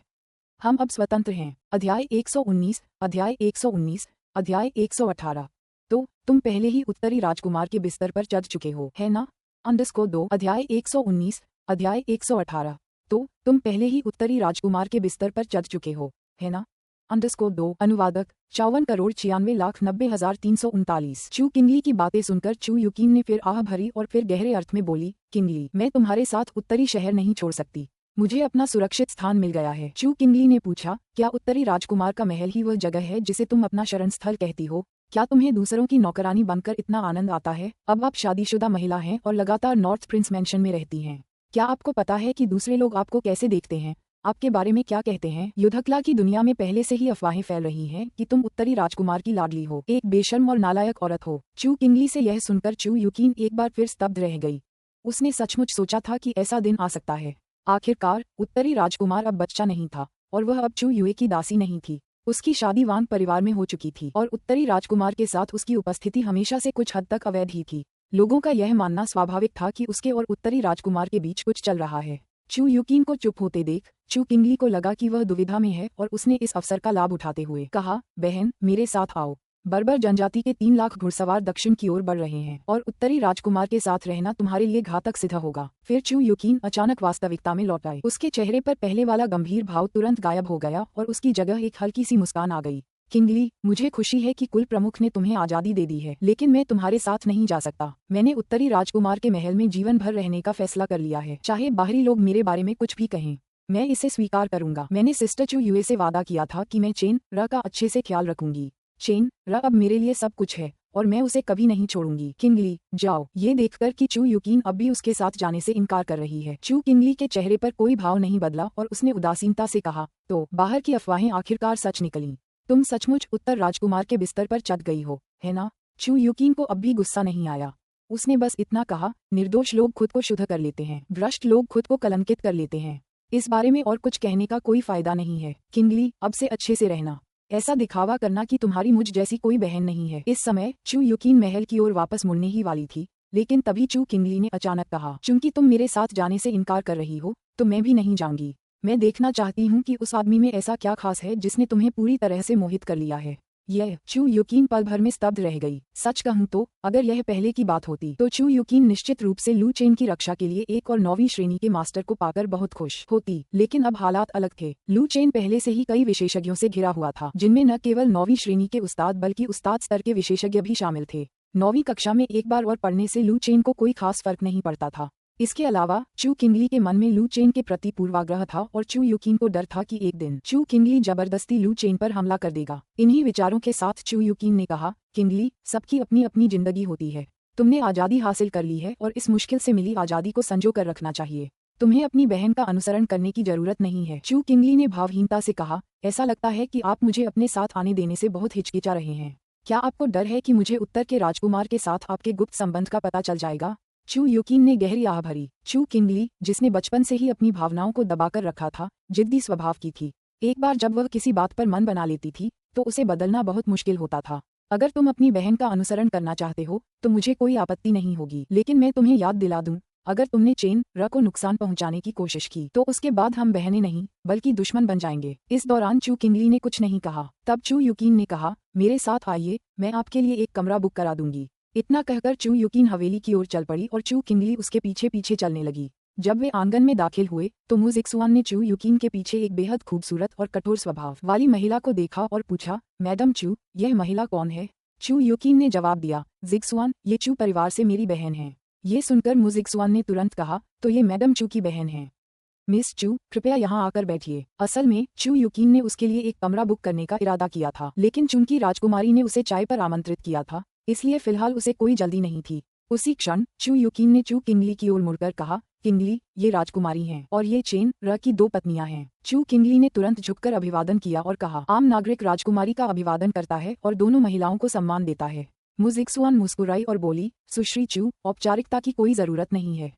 हम अब स्वतंत्र हैं। अध्याय 119, अध्याय 119, अध्याय 118। तो तुम पहले ही उत्तरी राजकुमार के बिस्तर पर चढ़ चुके हो, है ना? _2 अध्याय 119, अध्याय 118। तो तुम पहले ही उत्तरी राजकुमार के बिस्तर पर चढ़ चुके हो, है ना? _2 अनुवादक 54,96,90,339। चू किंगली की बातें सुनकर चू युकीन ने फिर आह भरी और फिर गहरे अर्थ में बोली, किंगली, मैं तुम्हारे साथ उत्तरी शहर नहीं छोड़ सकती। मुझे अपना सुरक्षित स्थान मिल गया है। चू किंगली ने पूछा, क्या उत्तरी राजकुमार का महल ही वह जगह है जिसे तुम अपना शरण स्थल कहती हो? क्या तुम्हें दूसरों की नौकरानी बनकर इतना आनंद आता है? अब आप शादीशुदा महिला हैं और लगातार नॉर्थ प्रिंस मैंशन में रहती हैं। क्या आपको पता है कि दूसरे लोग आपको कैसे देखते हैं, आपके बारे में क्या कहते हैं? युद्धकला की दुनिया में पहले से ही अफवाहें फैल रही हैं कि तुम उत्तरी राजकुमार की लाडली हो, एक बेशर्म और नालायक औरत हो। चू किंगली से यह सुनकर चू युकीन एक बार फिर स्तब्ध रह गई। उसने सचमुच सोचा था कि ऐसा दिन आ सकता है। आखिरकार उत्तरी राजकुमार अब बच्चा नहीं था और वह अब चू युए की दासी नहीं थी। उसकी शादी वांग परिवार में हो चुकी थी और उत्तरी राजकुमार के साथ उसकी उपस्थिति हमेशा से कुछ हद तक अवैध ही थी। लोगों का यह मानना स्वाभाविक था कि उसके और उत्तरी राजकुमार के बीच कुछ चल रहा है। चू युकीन को चुप होते देख चू किंगली को लगा कि वह दुविधा में है और उसने इस अवसर का लाभ उठाते हुए कहा, बहन, मेरे साथ आओ। बर्बर जनजाति के 3 लाख घुड़सवार दक्षिण की ओर बढ़ रहे हैं और उत्तरी राजकुमार के साथ रहना तुम्हारे लिए घातक सिद्ध होगा। फिर चू युकीन अचानक वास्तविकता में लौट आए। उसके चेहरे पर पहले वाला गंभीर भाव तुरंत गायब हो गया और उसकी जगह एक हल्की सी मुस्कान आ गई। किंगली, मुझे खुशी है कि कुल प्रमुख ने तुम्हें आजादी दे दी है, लेकिन मैं तुम्हारे साथ नहीं जा सकता। मैंने उत्तरी राजकुमार के महल में जीवन भर रहने का फैसला कर लिया है, चाहे बाहरी लोग मेरे बारे में कुछ भी कहें। मैं इसे स्वीकार करूंगा। मैंने सिस्टर चू युए से वादा किया था कि मैं चेन र का अच्छे से ख्याल रखूंगी। चेन र अब मेरे लिए सब कुछ है और मैं उसे कभी नहीं छोड़ूंगी। किंगली, जाओ। ये देखकर कि चू युकीन अब भी उसके साथ जाने से इनकार कर रही है, चू किंगली के चेहरे पर कोई भाव नहीं बदला और उसने उदासीनता से कहा, तो बाहर की अफवाहें आखिरकार सच निकलीं। तुम सचमुच उत्तर राजकुमार के बिस्तर पर चढ़ गई हो, है ना? चू युकीन को अब भी गुस्सा नहीं आया। उसने बस इतना कहा, निर्दोष लोग खुद को शुद्ध कर लेते हैं, भ्रष्ट लोग खुद को कलंकित कर लेते हैं। इस बारे में और कुछ कहने का कोई फायदा नहीं है। किंगली, अब से अच्छे से रहना। ऐसा दिखावा करना कि तुम्हारी मुझ जैसी कोई बहन नहीं है। इस समय चू युकीन महल की ओर वापस मुड़ने ही वाली थी, लेकिन तभी चू किंगली ने अचानक कहा, चूंकि तुम मेरे साथ जाने से इनकार कर रही हो, तो मैं भी नहीं जाऊंगी। मैं देखना चाहती हूँ कि उस आदमी में ऐसा क्या खास है जिसने तुम्हें पूरी तरह से मोहित कर लिया है। यह चू युकीन पल भर में स्तब्ध रह गई। सच कहूँ तो अगर यह पहले की बात होती तो चू युकीन निश्चित रूप से लू चेन की रक्षा के लिए एक और 9वीं श्रेणी के मास्टर को पाकर बहुत खुश होती, लेकिन अब हालात अलग थे। लू चेन पहले से ही कई विशेषज्ञों से घिरा हुआ था, जिनमें न केवल 9वीं श्रेणी के उस्ताद बल्कि उस्ताद स्तर के विशेषज्ञ भी शामिल थे। 9वीं कक्षा में एक बार और पढ़ने से लू चेन को कोई खास फर्क नहीं पड़ता था। इसके अलावा चू किंगली के मन में लू चेन के प्रति पूर्वाग्रह था और चू युकीन को डर था कि एक दिन चू किंगली जबरदस्ती लू चेन पर हमला कर देगा। इन्हीं विचारों के साथ चू युकीन ने कहा, किंगली, सबकी अपनी अपनी जिंदगी होती है। तुमने आज़ादी हासिल कर ली है और इस मुश्किल से मिली आज़ादी को संजो कर रखना चाहिए। तुम्हें अपनी बहन का अनुसरण करने की जरूरत नहीं है। चू किंगली ने भावहीनता से कहा, ऐसा लगता है कि आप मुझे अपने साथ आने देने से बहुत हिचकिचा रहे हैं। क्या आपको डर है कि मुझे उत्तर के राजकुमार के साथ आपके गुप्त संबंध का पता चल जाएगा? चू युकीन ने गहरी आह भरी। चू किंगली, जिसने बचपन से ही अपनी भावनाओं को दबाकर रखा था, जिद्दी स्वभाव की थी। एक बार जब वह किसी बात पर मन बना लेती थी तो उसे बदलना बहुत मुश्किल होता था। अगर तुम अपनी बहन का अनुसरण करना चाहते हो तो मुझे कोई आपत्ति नहीं होगी, लेकिन मैं तुम्हें याद दिला दूं, अगर तुमने चेन र को नुकसान पहुंचाने की कोशिश की तो उसके बाद हम बहनें नहीं बल्कि दुश्मन बन जाएंगे। इस दौरान चू किंगली ने कुछ नहीं कहा। तब चू युकीन ने कहा, मेरे साथ आइए, मैं आपके लिए एक कमरा बुक करा दूंगी। इतना कहकर चू युकीन हवेली की ओर चल पड़ी और चू किंगली उसके पीछे पीछे चलने लगी। जब वे आंगन में दाखिल हुए तो मु जिक्सुआन ने चू युकीन के पीछे एक बेहद खूबसूरत और कठोर स्वभाव वाली महिला को देखा और पूछा, मैडम चू, यह महिला कौन है? चू युकीन ने जवाब दिया, जिक्सुआन, ये चू परिवार से मेरी बहन है। ये सुनकर मु जिक्सुआन ने तुरंत कहा, तो ये मैडम चू की बहन है। मिस चू, कृपया यहाँ आकर बैठिए। असल में चू युकीन ने उसके लिए एक कमरा बुक करने का इरादा किया था, लेकिन चूंकि राजकुमारी ने उसे चाय पर आमंत्रित किया था, इसलिए फिलहाल उसे कोई जल्दी नहीं थी। उसी क्षण चू युकीन ने चू किंगली की ओर मुड़कर कहा, किंगली, ये राजकुमारी हैं और ये चेन र की 2 पत्नियां हैं। चू किंगली ने तुरंत झुककर अभिवादन किया और कहा, आम नागरिक राजकुमारी का अभिवादन करता है और दोनों महिलाओं को सम्मान देता है। मु जिक्सुआन मुस्कुराई और बोली, सुश्री चू, औपचारिकता की कोई जरूरत नहीं है।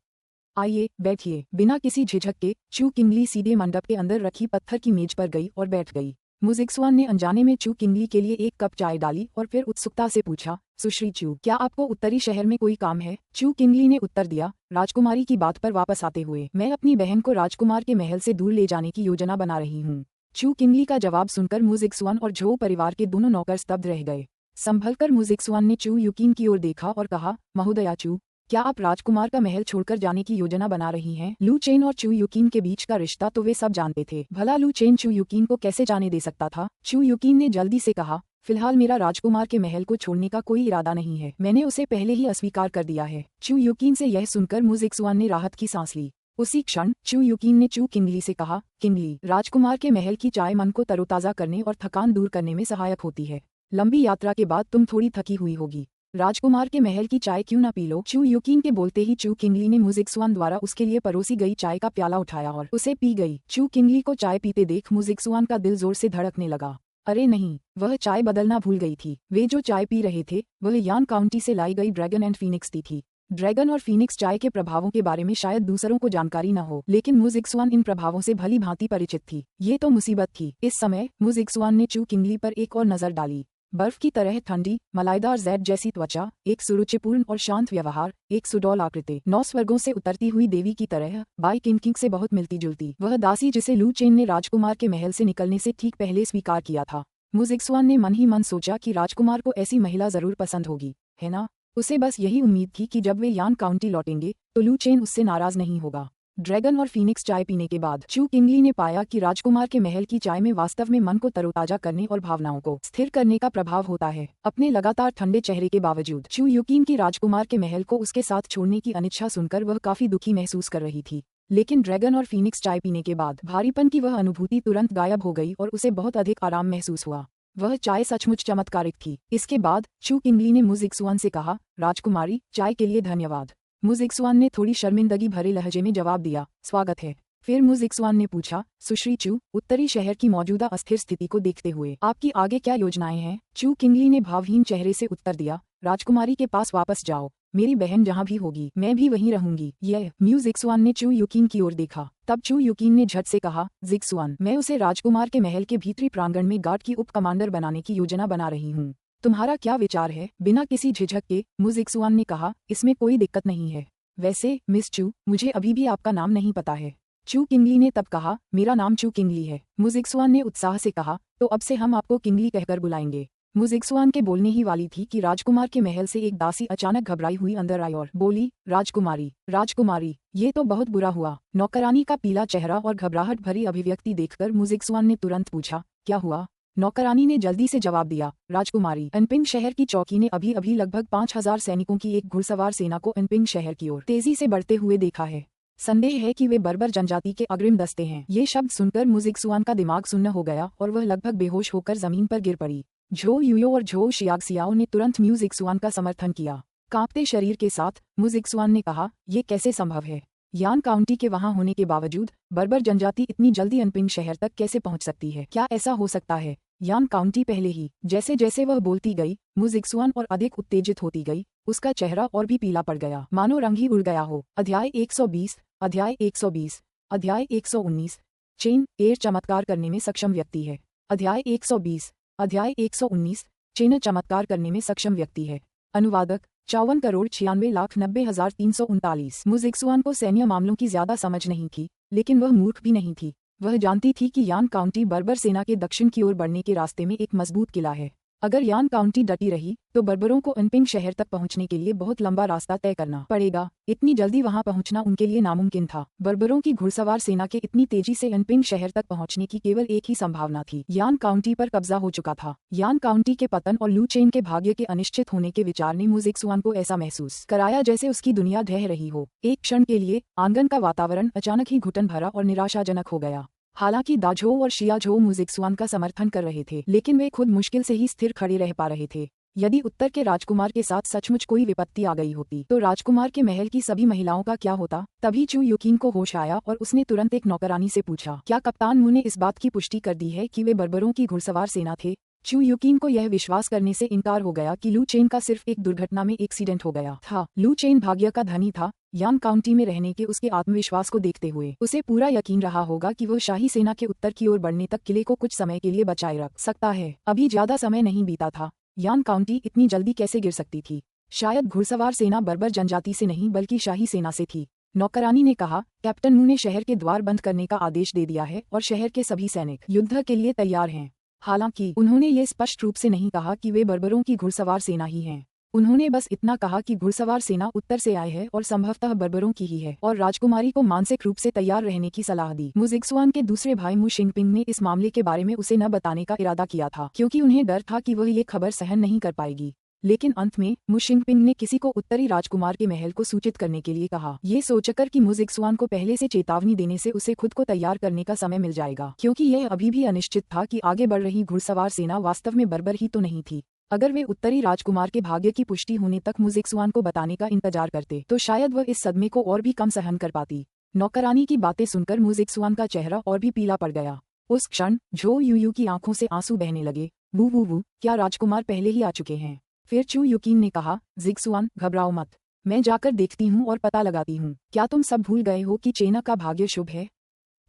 आइए, बैठिए। बिना किसी झिझक के चू किंगली सीधे मंडप के अंदर रखी पत्थर की मेज पर गई और बैठ गई। मु जिक्सुआन ने अनजाने में चू किंगली के लिए एक कप चाय डाली और फिर उत्सुकता से पूछा, सुश्री चू, क्या आपको उत्तरी शहर में कोई काम है? चू किंगली ने उत्तर दिया, राजकुमारी की बात पर वापस आते हुए, मैं अपनी बहन को राजकुमार के महल से दूर ले जाने की योजना बना रही हूँ। चू किंगली का जवाब सुनकर मु जिक्सुआन और झो परिवार के दोनों नौकर स्तब्ध रह गए। संभलकर मु जिक्सुआन ने चू युकीन की ओर देखा और कहा, महोदया चू, क्या आप राजकुमार का महल छोड़कर जाने की योजना बना रही हैं? लू चेन और चू युकीन के बीच का रिश्ता तो वे सब जानते थे, भला लू चेन चू युकीन को कैसे जाने दे सकता था? चू युकीन ने जल्दी से कहा, फिलहाल मेरा राजकुमार के महल को छोड़ने का कोई इरादा नहीं है, मैंने उसे पहले ही अस्वीकार कर दिया है। चू युकीन से यह सुनकर मु जिक्सुआन ने राहत की सांस ली। उसी क्षण चू युकीन ने चू किंगली से कहा, किंगली, राजकुमार के महल की चाय मन को तरोताजा करने और थकान दूर करने में सहायक होती है। लंबी यात्रा के बाद तुम थोड़ी थकी हुई होगी, राजकुमार के महल की चाय क्यों ना पी लो? चू युकीन के बोलते ही चू किंगली ने मु जिक्सुआन द्वारा उसके लिए परोसी गई चाय का प्याला उठाया और उसे पी गई। चू किंगली को चाय पीते देख मु जिक्सुआन का दिल जोर से धड़कने लगा। अरे नहीं, वह चाय बदलना भूल गई थी। वे जो चाय पी रहे थे वह यान काउंटी से लाई गई ड्रैगन एंड फीनिक्स टी थी। ड्रैगन और फीनिक्स चाय के प्रभावों के बारे में शायद दूसरों को जानकारी न हो, लेकिन मु जिक्सुआन इन प्रभावों से भली भांति परिचित थी। ये तो मुसीबत थी। इस समय मु जिक्सुआन ने चू किंगली पर एक और नजर डाली। बर्फ की तरह ठंडी, मलाईदार जैड जैसी त्वचा, एक सुरुचिपूर्ण और शांत व्यवहार, एक सुडौल आकृति, 9 स्वर्गों से उतरती हुई देवी की तरह बाई किंग से बहुत मिलती जुलती, वह दासी जिसे लू चेन ने राजकुमार के महल से निकलने से ठीक पहले स्वीकार किया था। मु जिक्सुआन ने मन ही मन सोचा कि राजकुमार को ऐसी महिला जरूर पसंद होगी, है ना? उसे बस यही उम्मीद थी कि जब वे यान काउंटी लौटेंगे तो लू चेन उससे नाराज नहीं होगा। ड्रैगन और फीनिक्स चाय पीने के बाद चू किंगली ने पाया कि राजकुमार के महल की चाय में वास्तव में मन को तरोताजा करने और भावनाओं को स्थिर करने का प्रभाव होता है। अपने लगातार ठंडे चेहरे के बावजूद चू युकीन की राजकुमार के महल को उसके साथ छोड़ने की अनिच्छा सुनकर वह काफी दुखी महसूस कर रही थी। लेकिन ड्रैगन और फीनिक्स चाय पीने के बाद भारीपन की वह अनुभूति तुरंत गायब हो गई और उसे बहुत अधिक आराम महसूस हुआ। वह चाय सचमुच चमत्कारिक थी। इसके बाद चू किंगली ने मुजिक्सुआन से कहा, राजकुमारी, चाय के लिए धन्यवाद। मुजिक्सुआन ने थोड़ी शर्मिंदगी भरे लहजे में जवाब दिया, स्वागत है। फिर मुजिक्सुआन ने पूछा, सुश्री चू, उत्तरी शहर की मौजूदा अस्थिर स्थिति को देखते हुए आपकी आगे क्या योजनाएं हैं? चू किंगली ने भावहीन चेहरे से उत्तर दिया, राजकुमारी के पास वापस जाओ। मेरी बहन जहाँ भी होगी मैं भी वहीं रहूंगी। यह मुजिक्सुआन ने चू युकिन की ओर देखा। तब चू युकिन ने झट से कहा, जिक्सुआन, मैं उसे राजकुमार के महल के भीतरी प्रांगण में गार्ड की उप कमांडर बनाने की योजना बना रही हूँ। तुम्हारा क्या विचार है? बिना किसी झिझक के मुजिक्सुआन ने कहा, इसमें कोई दिक्कत नहीं है। वैसे मिस चू, मुझे अभी भी आपका नाम नहीं पता है। चू किंगली ने तब कहा, मेरा नाम चू किंगली है। मुजिक्सुआन ने उत्साह से कहा, तो अब से हम आपको किंगली कहकर बुलाएंगे। मुजिक्सुआन के बोलने ही वाली थी कि राजकुमार के महल से एक दासी अचानक घबराई हुई अंदर आई और बोली, राजकुमारी, राजकुमारी, ये तो बहुत बुरा हुआ। नौकरानी का पीला चेहरा और घबराहट भरी अभिव्यक्ति देखकर मुजिक्सुआन ने तुरंत पूछा, क्या हुआ? नौकरानी ने जल्दी से जवाब दिया, राजकुमारी, अनपिंग शहर की चौकी ने अभी अभी लगभग 5000 सैनिकों की एक घुड़सवार सेना को अनपिंग शहर की ओर तेजी से बढ़ते हुए देखा है। संदेह है कि वे बर्बर जनजाति के अग्रिम दस्ते हैं। ये शब्द सुनकर मुजिक्सुआन का दिमाग सुन्न हो गया और वह लगभग बेहोश होकर जमीन पर गिर पड़ी। झो यूयो और झो शियाक्सियाओ ने तुरंत मुजिक्सुआन का समर्थन किया। कांपते शरीर के साथ मुजिक्सुआन ने कहा, ये कैसे संभव है? यान काउंटी के वहां होने के बावजूद बर्बर जनजाति इतनी जल्दी अनपिंग शहर तक कैसे पहुंच सकती है? क्या ऐसा हो सकता है? यान काउंटी पहले ही। जैसे जैसे वह बोलती गई, मुजिक्सुआन और अधिक उत्तेजित होती गई। उसका चेहरा और भी पीला पड़ गया, मानो रंग ही उड़ गया हो। अध्याय 120, अध्याय 120, अध्याय 119। चेन एयर चमत्कार करने में सक्षम व्यक्ति है। अध्याय 120, अध्याय 119। चेन चमत्कार करने में सक्षम व्यक्ति है। अनुवादक 54,96,90,339। मुजिक्सुआन को सैन्य मामलों की ज्यादा समझ नहीं थी, लेकिन वह मूर्ख भी नहीं थी। वह जानती थी कि यान काउंटी बर्बर सेना के दक्षिण की ओर बढ़ने के रास्ते में एक मजबूत किला है। अगर यान काउंटी डटी रही तो बर्बरों को अनपिंग शहर तक पहुंचने के लिए बहुत लंबा रास्ता तय करना पड़ेगा। इतनी जल्दी वहां पहुंचना उनके लिए नामुमकिन था। बर्बरों की घुड़सवार सेना के इतनी तेजी से अनपिंग शहर तक पहुंचने की केवल एक ही संभावना थी, यान काउंटी पर कब्जा हो चुका था। यान काउंटी के पतन और लू चेन के भाग्य के अनिश्चित होने के विचार ने मुजिक्सुआन को ऐसा महसूस कराया जैसे उसकी दुनिया ढह रही हो। एक क्षण के लिए आंगन का वातावरण अचानक ही घुटन भरा और निराशाजनक हो गया। हालांकि दाझो और शियाझो मुजिक्सुआन का समर्थन कर रहे थे, लेकिन वे खुद मुश्किल से ही स्थिर खड़े रह पा रहे थे। यदि उत्तर के राजकुमार के साथ सचमुच कोई विपत्ति आ गई होती तो राजकुमार के महल की सभी महिलाओं का क्या होता? तभी चू युकिन को होश आया और उसने तुरंत एक नौकरानी से पूछा, क्या कप्तान मू ने इस बात की पुष्टि कर दी है कि वे बर्बरों की घुड़सवार सेना थे? चू युकिन को यह विश्वास करने से इनकार हो गया कि लू चेन का सिर्फ एक दुर्घटना में एक्सीडेंट हो गया था। लू चेन भाग्य का धनी था। यान काउंटी में रहने के उसके आत्मविश्वास को देखते हुए उसे पूरा यकीन रहा होगा कि वह शाही सेना के उत्तर की ओर बढ़ने तक किले को कुछ समय के लिए बचाए रख सकता है। अभी ज्यादा समय नहीं बीता था। यान काउंटी इतनी जल्दी कैसे गिर सकती थी? शायद घुड़सवार सेना बर्बर जनजाति से नहीं बल्कि शाही सेना से थी। नौकरानी ने कहा, कैप्टन मू ने शहर के द्वार बंद करने का आदेश दे दिया है और शहर के सभी सैनिक युद्ध के लिए तैयार हैं। हालांकि उन्होंने ये स्पष्ट रूप से नहीं कहा कि वे बर्बरों की घुड़सवार सेना ही हैं। उन्होंने बस इतना कहा कि घुड़सवार सेना उत्तर से आई है और संभवतः बर्बरों की ही है, और राजकुमारी को मानसिक रूप से तैयार रहने की सलाह दी। मुजिक्सुआन के दूसरे भाई मु शिंगपिंग ने इस मामले के बारे में उसे न बताने का इरादा किया था, क्योंकि उन्हें डर था कि वह ये खबर सहन नहीं कर पाएगी। लेकिन अंत में मु शिंगपिंग ने किसी को उत्तरी राजकुमार के महल को सूचित करने के लिए कहा, ये सोचकर कि मुजिक्सुआन को पहले से चेतावनी देने से उसे खुद को तैयार करने का समय मिल जाएगा, क्योंकि यह अभी भी अनिश्चित था कि आगे बढ़ रही घुड़सवार सेना वास्तव में बर्बर ही तो नहीं थी। अगर वे उत्तरी राजकुमार के भाग्य की पुष्टि होने तक मुजिक्सुआन को बताने का इंतजार करते तो शायद वह इस सदमे को और भी कम सहन कर पाती। नौकरानी की बातें सुनकर मुजिक्सुआन का चेहरा और भी पीला पड़ गया। उस क्षण झो यूयू की आंखों से आंसू बहने लगे। वू वू वू, क्या राजकुमार पहले ही आ चुके हैं? फिर चू युकिन ने कहा, जिक्सुआन, घबराओ मत, मैं जाकर देखती हूँ और पता लगाती हूँ। क्या तुम सब भूल गए हो कि चेना का भाग्य शुभ है?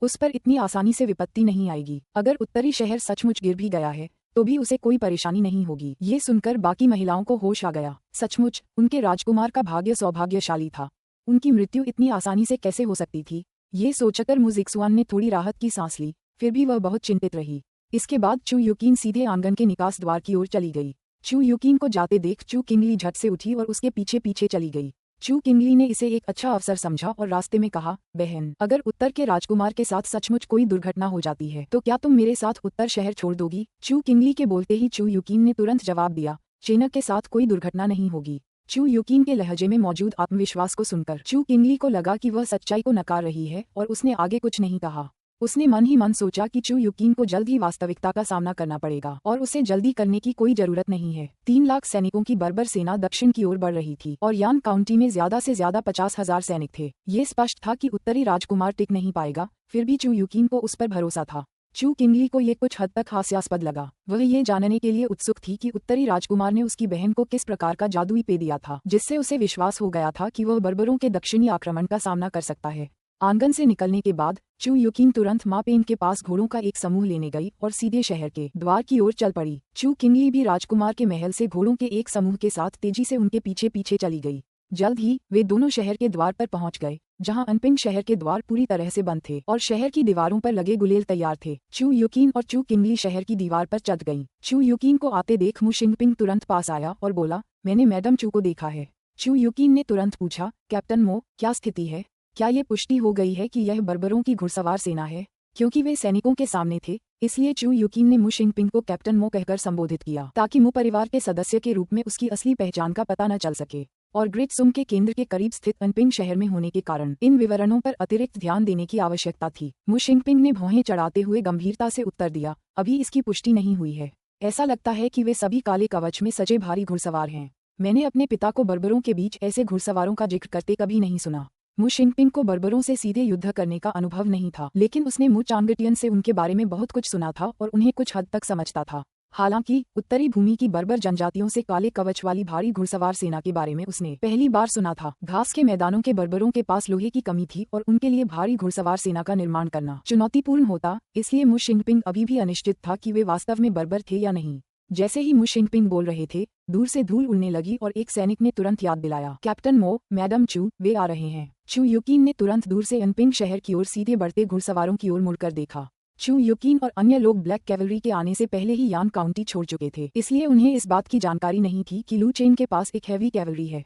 उस पर इतनी आसानी से विपत्ति नहीं आएगी। अगर उत्तरी शहर सचमुच गिर भी गया है तो भी उसे कोई परेशानी नहीं होगी। ये सुनकर बाकी महिलाओं को होश आ गया। सचमुच उनके राजकुमार का भाग्य सौभाग्यशाली था। उनकी मृत्यु इतनी आसानी से कैसे हो सकती थी? ये सोचकर मुजिक्सुआन ने थोड़ी राहत की सांस ली, फिर भी वह बहुत चिंतित रही। इसके बाद चू युकिन सीधे आंगन के निकास द्वार की ओर चली गई। चू युकिन को जाते देख चू किंगली झट से उठी और उसके पीछे पीछे चली गई। चू किंगली ने इसे एक अच्छा अवसर समझा और रास्ते में कहा, बहन, अगर उत्तर के राजकुमार के साथ सचमुच कोई दुर्घटना हो जाती है तो क्या तुम मेरे साथ उत्तर शहर छोड़ दोगी? चू किंगली के बोलते ही चू युकिन ने तुरंत जवाब दिया, चेनक के साथ कोई दुर्घटना नहीं होगी। चू यूकिन के लहजे में मौजूद आत्मविश्वास को सुनकर चू किंगली को लगा कि वह सच्चाई को नकार रही है और उसने आगे कुछ नहीं कहा। उसने मन ही मन सोचा कि चू यूकिन को जल्द ही वास्तविकता का सामना करना पड़ेगा और उसे जल्दी करने की कोई जरूरत नहीं है। 3 लाख सैनिकों की बर्बर सेना दक्षिण की ओर बढ़ रही थी और यान काउंटी में ज्यादा से ज्यादा 50,000 सैनिक थे। ये स्पष्ट था कि उत्तरी राजकुमार टिक नहीं पाएगा, फिर भी चू यूकिन को उस पर भरोसा था। चू किंगली को ये कुछ हद तक हास्यास्पद लगा। वह ये जानने के लिए उत्सुक थी कि उत्तरी राजकुमार ने उसकी बहन को किस प्रकार का जादुई पेय दिया था, जिससे उसे विश्वास हो गया था कि वह बर्बरों के दक्षिणी आक्रमण का सामना कर सकता है। आंगन से निकलने के बाद चू यूकिन तुरंत माँ पेन के पास घोड़ों का एक समूह लेने गई और सीधे शहर के द्वार की ओर चल पड़ी। चू किंगली भी राजकुमार के महल से घोड़ों के एक समूह के साथ तेजी से उनके पीछे पीछे चली गई। जल्द ही वे दोनों शहर के द्वार पर पहुंच गए, जहां अनपिंग शहर के द्वार पूरी तरह से बंद थे और शहर की दीवारों पर लगे गुलेल तैयार थे। चू यूकिन और चू किंगली शहर की दीवार पर चढ़ गईं। चू यूकिन को आते देख मु शिंगपिंग तुरंत पास आया और बोला, मैंने मैडम चू को देखा है। चू यूकिन ने तुरंत पूछा, कैप्टन मो, क्या स्थिति है? क्या ये पुष्टि हो गई है कि यह बर्बरों की घुड़सवार सेना है? क्योंकि वे सैनिकों के सामने थे, इसलिए चू यूकिन ने मु शिंगपिंग को कैप्टन मो कहकर संबोधित किया, ताकि मु परिवार के सदस्य के रूप में उसकी असली पहचान का पता न चल सके। और ग्रेट सुम के केंद्र के करीब स्थित अनपिंग शहर में होने के कारण इन विवरणों पर अतिरिक्त ध्यान देने की आवश्यकता थी। मु शिंगपिंग ने भौहें चढ़ाते हुए गंभीरता से उत्तर दिया, अभी इसकी पुष्टि नहीं हुई है। ऐसा लगता है कि वे सभी काले कवच में सजे भारी घुड़सवार हैं। मैंने अपने पिता को बर्बरों के बीच ऐसे घुड़सवारों का जिक्र करते कभी नहीं सुना। मु शिंगपिंग को बर्बरों से सीधे युद्ध करने का अनुभव नहीं था, लेकिन उसने मु चांगटियन से उनके बारे में बहुत कुछ सुना था और उन्हें कुछ हद तक समझता था। हालांकि उत्तरी भूमि की बर्बर जनजातियों से काले कवच वाली भारी घुड़सवार सेना के बारे में उसने पहली बार सुना था। घास के मैदानों के बर्बरों के पास लोहे की कमी थी और उनके लिए भारी घुड़सवार सेना का निर्माण करना चुनौतीपूर्ण होता, इसलिए मु शिंगपिंग अभी भी अनिश्चित था कि वे वास्तव में बर्बर थे या नहीं। जैसे ही मु शिंगपिंग बोल रहे थे, दूर से धूल उड़ने लगी और एक सैनिक ने तुरंत याद दिलाया, कैप्टन मो, मैडम चू, वे आ रहे हैं। चू यूकिन ने तुरंत दूर से अनपिंग शहर की ओर सीधे बढ़ते घुड़सवारों की ओर मुड़कर देखा। चू यूकिन और अन्य लोग ब्लैक कैवलरी के आने से पहले ही यान काउंटी छोड़ चुके थे, इसलिए उन्हें इस बात की जानकारी नहीं थी कि लू चेन के पास एक हैवी कैवलरी है।